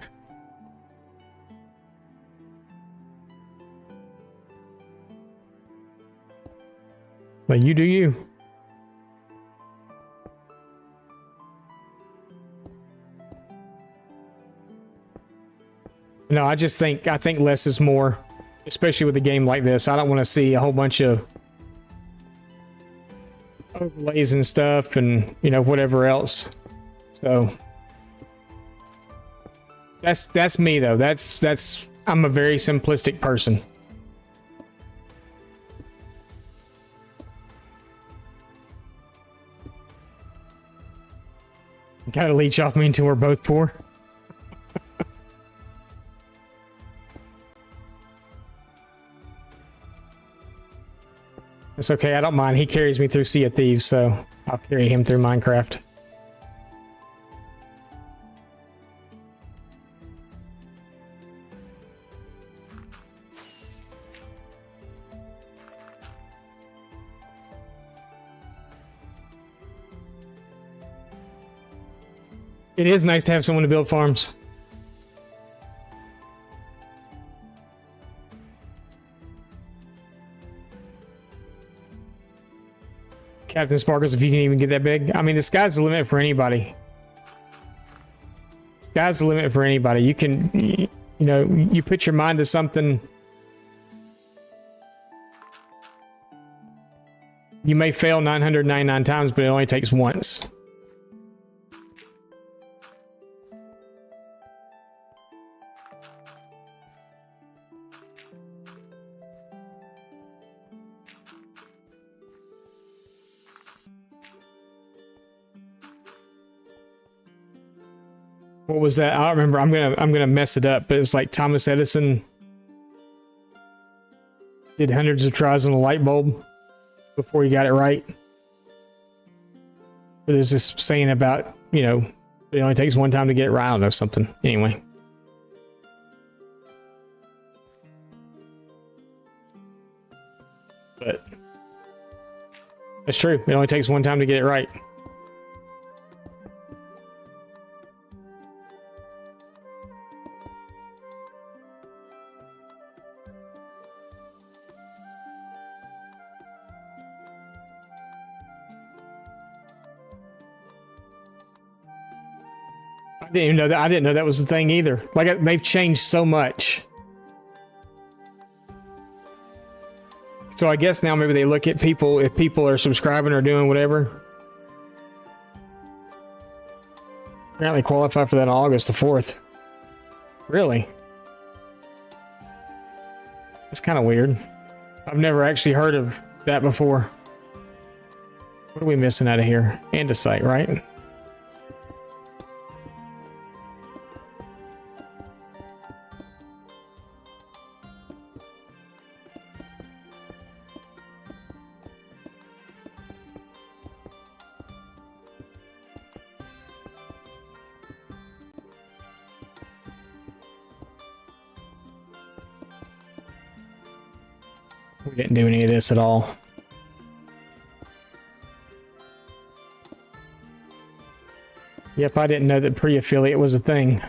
Like, you do you. No, I think less is more, especially with a game like this. I don't want to see a whole bunch of overlays and stuff and, whatever else. So that's me though. I'm a very simplistic person. Gotta leech off me until we're both poor. It's okay, I don't mind. He carries me through Sea of Thieves, so I'll carry him through Minecraft. It is nice to have someone to build farms. Captain Sparkles, if you can even get that big. I mean, the sky's the limit for anybody. Sky's the limit for anybody. You can, you put your mind to something. You may fail 999 times, but it only takes once. What was that? I don't remember. I'm gonna mess it up, but it's like Thomas Edison did hundreds of tries on a light bulb before he got it right. But it's this saying about, it only takes one time to get it right. I don't know, something. Anyway. But that's true. It only takes one time to get it right. I didn't even know that. I didn't know that was the thing either. Like, they've changed so much. So I guess now maybe they look at people, if people are subscribing or doing whatever. Apparently qualify for that on August the 4th. Really? That's kind of weird. I've never actually heard of that before. What are we missing out of here? Andesite, right? We didn't do any of this at all. Yep, I didn't know that pre-affiliate was a thing.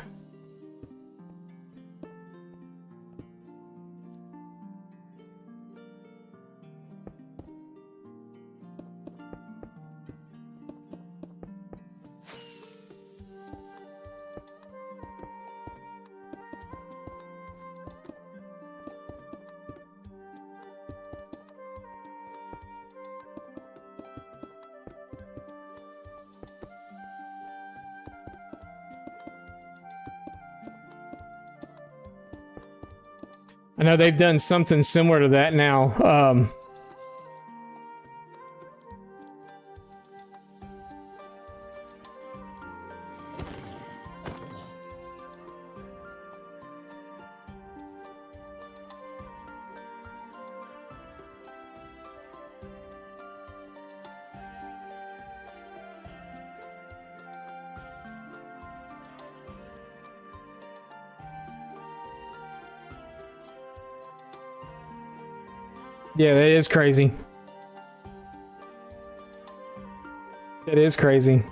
I know they've done something similar to that now. Yeah, that is crazy. That is crazy.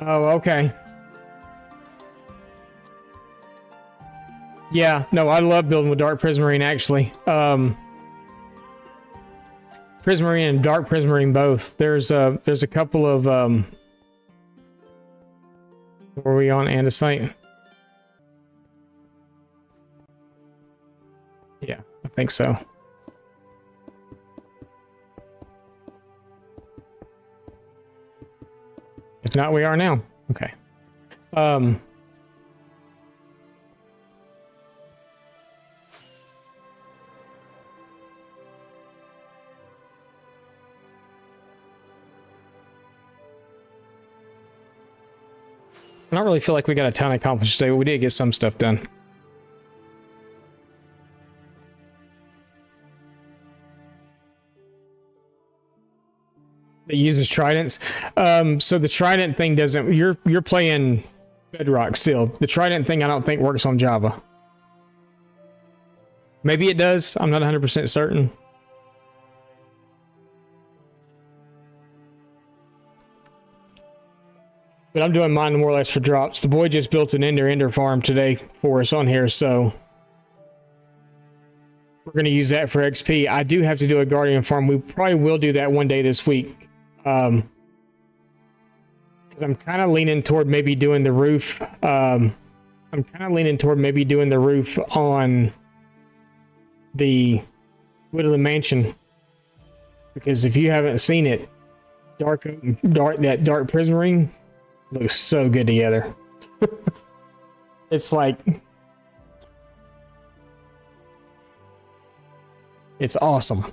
Oh, okay. Yeah, no, I love building with Dark Prismarine actually. Prismarine and Dark Prismarine both. There's a couple of were we on andesite? Yeah, I think so. If not, we are now. Okay. I don't really feel like we got a ton accomplished today, but we did get some stuff done. That uses tridents. So the trident thing doesn't. You're playing Bedrock still. The trident thing I don't think works on Java. Maybe it does. I'm not 100% certain. But I'm doing mine more or less for drops. The boy just built an ender farm today for us on here, so we're going to use that for XP. I do have to do a guardian farm. We probably will do that one day this week. Because I'm kind of leaning toward maybe doing the roof. I'm kind of leaning toward maybe doing the roof on the Wood of the Mansion. Because if you haven't seen it, that dark prismarine looks so good together. It's like, it's awesome.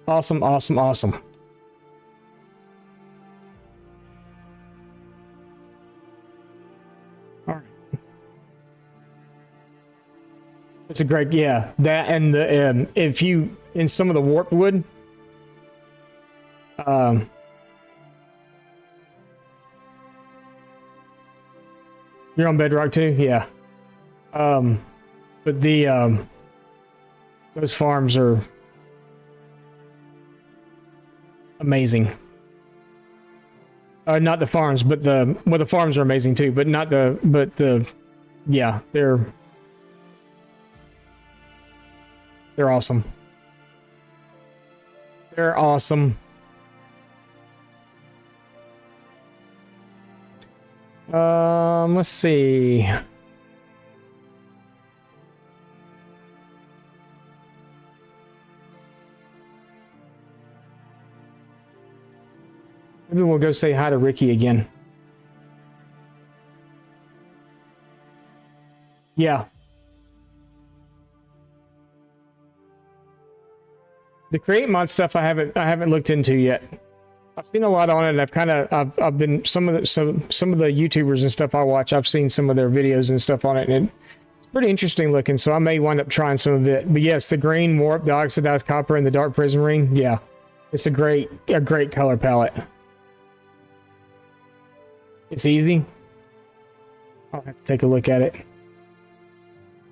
Awesome, awesome, awesome. All right. It's a great, yeah. That and the if you in some of the warped wood, you're on Bedrock too, yeah. But the those farms are amazing. Not the farms, but the farms are amazing too. But not the, yeah, they're awesome. They're awesome. Let's see. Maybe we'll go say hi to Ricky again. Yeah. The create mod stuff I haven't looked into yet. I've seen a lot on it. And I've been some of the YouTubers and stuff I watch. I've seen some of their videos and stuff on it, and it's pretty interesting looking. So I may wind up trying some of it. But yes, the green warp, the oxidized copper, and the dark prismarine. Yeah, it's a great color palette. It's easy. I'll have to take a look at it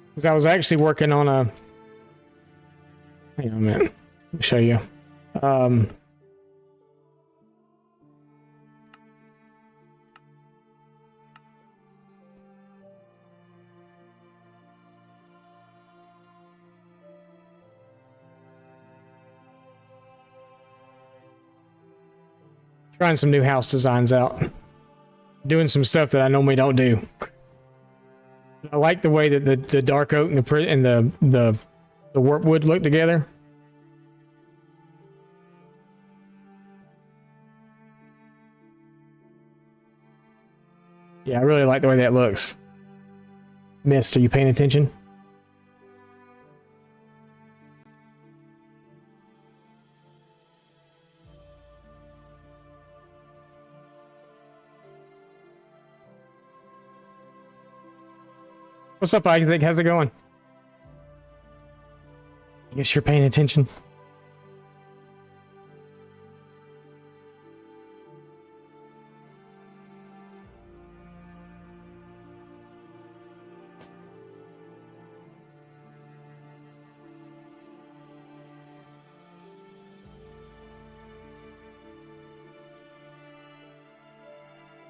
because I was actually working on a. Hang on a minute. Let me show you. Trying some new house designs out. Doing some stuff that I normally don't do. I like the way that the dark oak and the warp wood look together. Yeah, I really like the way that looks. Mist, are you paying attention? What's up, Isaac? How's it going? I guess you're paying attention.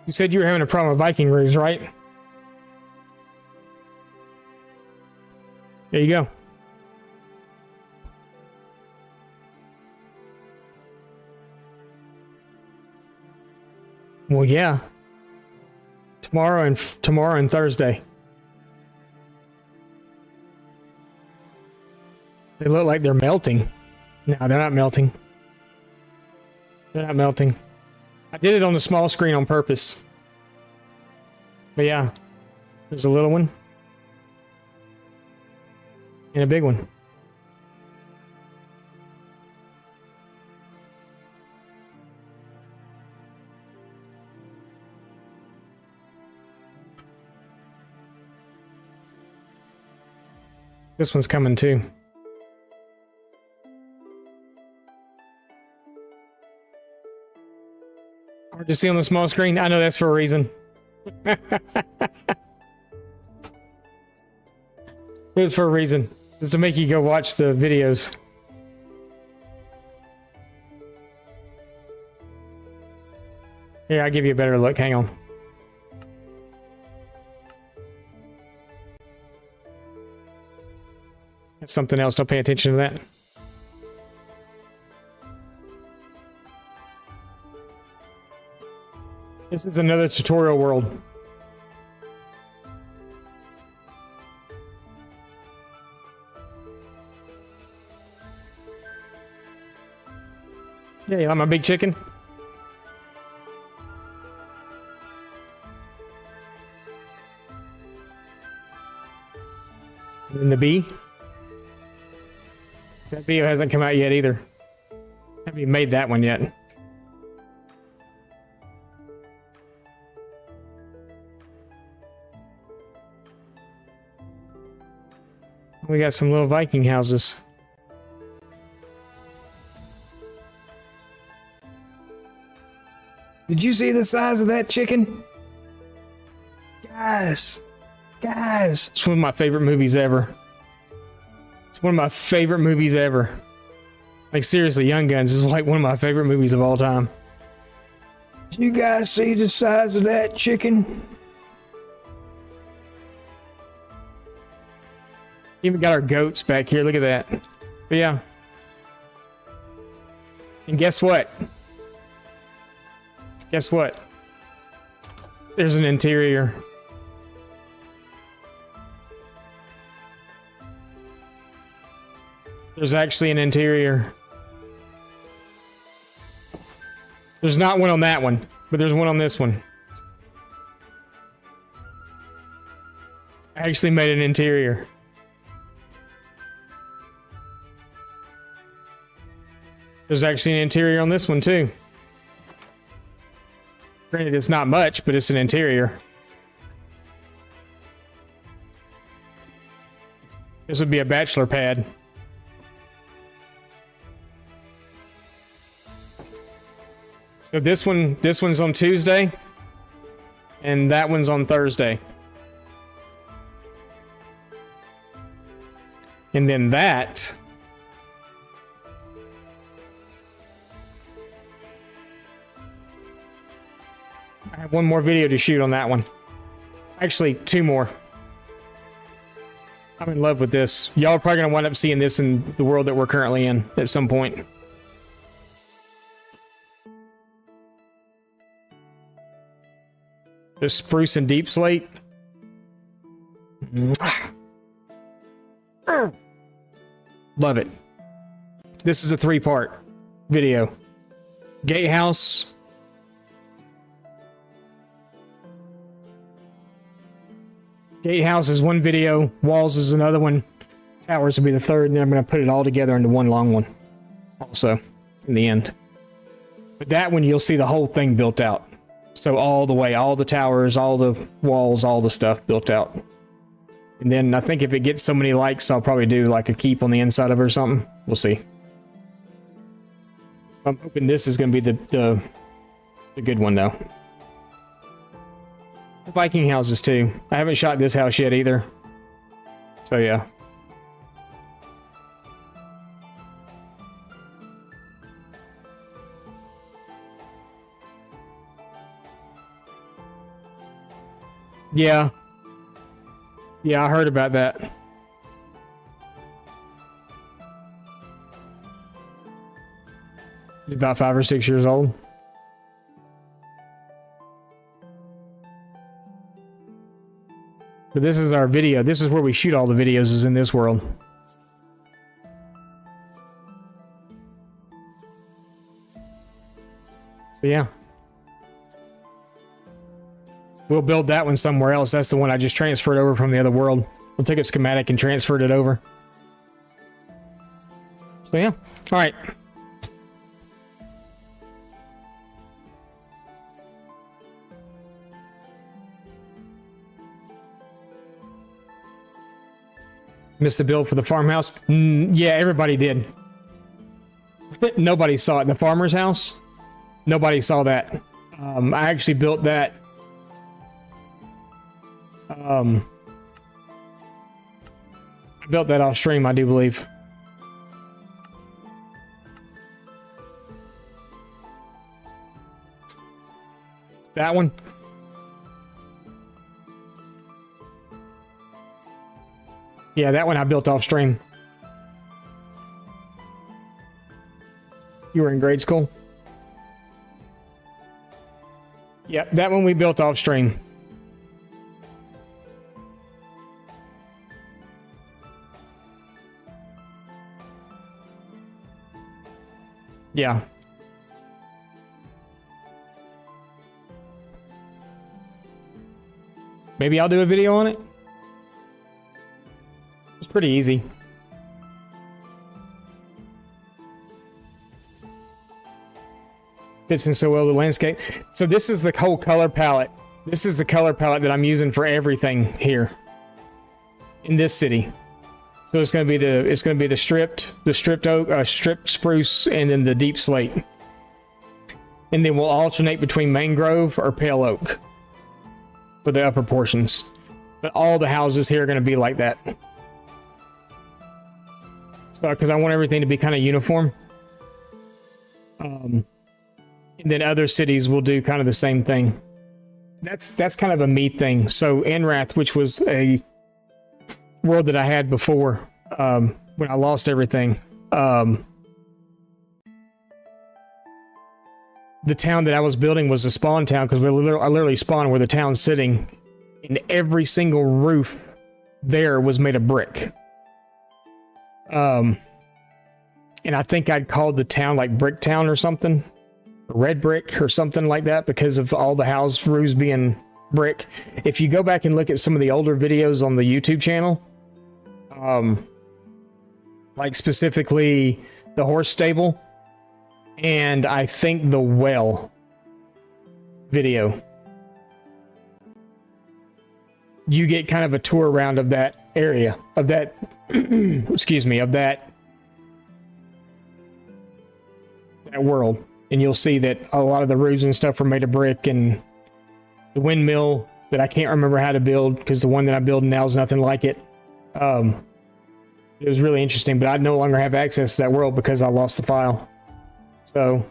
You said you were having a problem with Viking roofs, right? There you go. Well, yeah. Tomorrow and Thursday. They look like they're melting. No, they're not melting. They're not melting. I did it on the small screen on purpose. But yeah, there's a little one. And a big one. This one's coming too. Hard to see on the small screen. I know that's for a reason. It's for a reason. It's to make you go watch the videos. Here, I'll give you a better look. Hang on. That's something else. Don't pay attention to that. This is another tutorial world. Yeah, you like my big chicken? And the bee? That video hasn't come out yet either. Haven't even made that one yet. We got some little Viking houses. Did you see the size of that chicken? Guys, it's one of my favorite movies ever. It's one of my favorite movies ever. Like seriously, Young Guns is like one of my favorite movies of all time. Did you guys see the size of that chicken? Even got our goats back here. Look at that. But yeah. And guess what? Guess what? There's an interior. There's actually an interior. There's not one on that one, but there's one on this one. I actually made an interior. There's actually an interior on this one too. Granted, it's not much, but it's an interior. This would be a bachelor pad. So this one's on Tuesday, and that one's on Thursday. And then that I have one more video to shoot on that one. Actually, two more. I'm in love with this. Y'all are probably going to wind up seeing this in the world that we're currently in at some point. The spruce and deep slate. Love it. This is a 3-part video. Gatehouse. Gatehouse is one video, walls is another one, towers will be the third, and then I'm going to put it all together into one long one also in the end. But that one, you'll see the whole thing built out. So all the way, all the towers, all the walls, all the stuff built out. And then I think if it gets so many likes, I'll probably do like a keep on the inside of it or something. We'll see. I'm hoping this is going to be the good one though. The Viking houses too. I haven't shot this house yet either. So yeah. Yeah. Yeah, I heard about that. He's about 5 or 6 years old. But this is our video. This is where we shoot all the videos, is in this world. So yeah. We'll build that one somewhere else. That's the one I just transferred over from the other world. We'll take a schematic and transferred it over. So yeah. All right. Missed the build for the farmhouse? Yeah, everybody did. Nobody saw it. The farmer's house? Nobody saw that. I actually built that. I built that off stream, I do believe. That one? Yeah, that one I built off stream. You were in grade school? Yep, that one we built off stream. Yeah. Maybe I'll do a video on it. It's pretty easy. Fits in so well with the landscape. So this is the whole color palette. This is the color palette that I'm using for everything here in this city. So it's going to be the stripped oak, stripped spruce, and then the deep slate. And then we'll alternate between mangrove or pale oak for the upper portions. But all the houses here are going to be like that. So, because I want everything to be kind of uniform. And then other cities will do kind of the same thing. That's kind of a me thing. So Enrath, which was a world that I had before, when I lost everything, the town that I was building was a spawn town, because I literally spawned where the town's sitting, and every single roof there was made of brick. And I think I'd called the town like Bricktown or something, Red Brick or something like that, because of all the house roofs being brick. If you go back and look at some of the older videos on the YouTube channel, like specifically the horse stable, and I think the well video, you get kind of a tour around of that area, of that, excuse me, of that world. And you'll see that a lot of the roofs and stuff were made of brick, and the windmill that I can't remember how to build, because the one that I'm building now is nothing like it. It was really interesting, but I no longer have access to that world because I lost the file. So,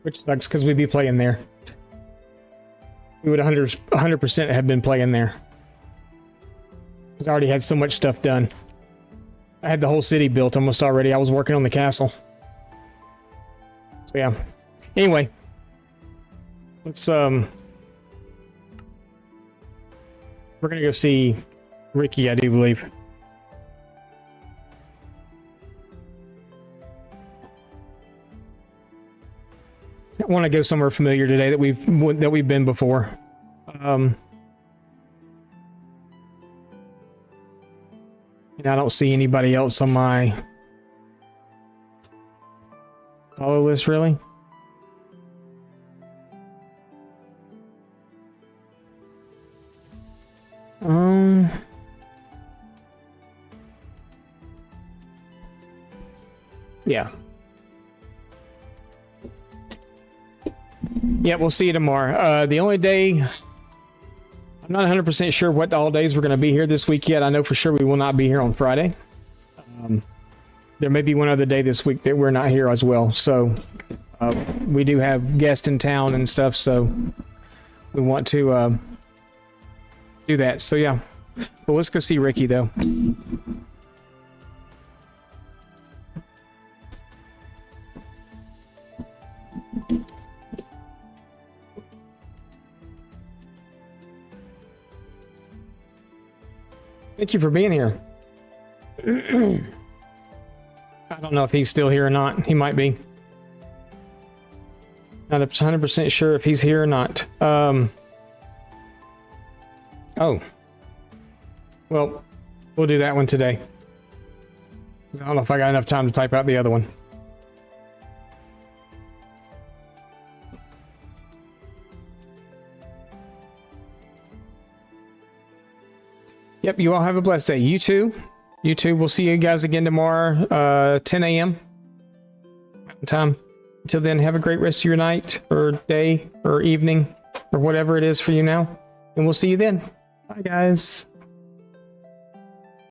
which sucks, because we'd be playing there. We would 100% have been playing there. Because I already had so much stuff done. I had the whole city built almost already. I was working on the castle. So yeah. Anyway. Let's we're gonna go see Ricky, I do believe. I want to go somewhere familiar today that we've been before. And I don't see anybody else on my follow list really. Yeah. Yeah, we'll see you tomorrow. The only day, I'm not 100% sure what all days we're going to be here this week yet. I know for sure we will not be here on Friday. There may be one other day this week that we're not here as well. So we do have guests in town and stuff, so we want to do that. So yeah, but let's go see Ricky though. Thank you for being here. I don't know if he's still here or not. He might be. Not 100% sure if he's here or not. Oh. Well, we'll do that one today. I don't know if I got enough time to type out the other one. Yep, you all have a blessed day. You too. You too. We'll see you guys again tomorrow, 10 a.m. Mountain time. Until then, have a great rest of your night or day or evening or whatever it is for you now. And we'll see you then. Bye, guys.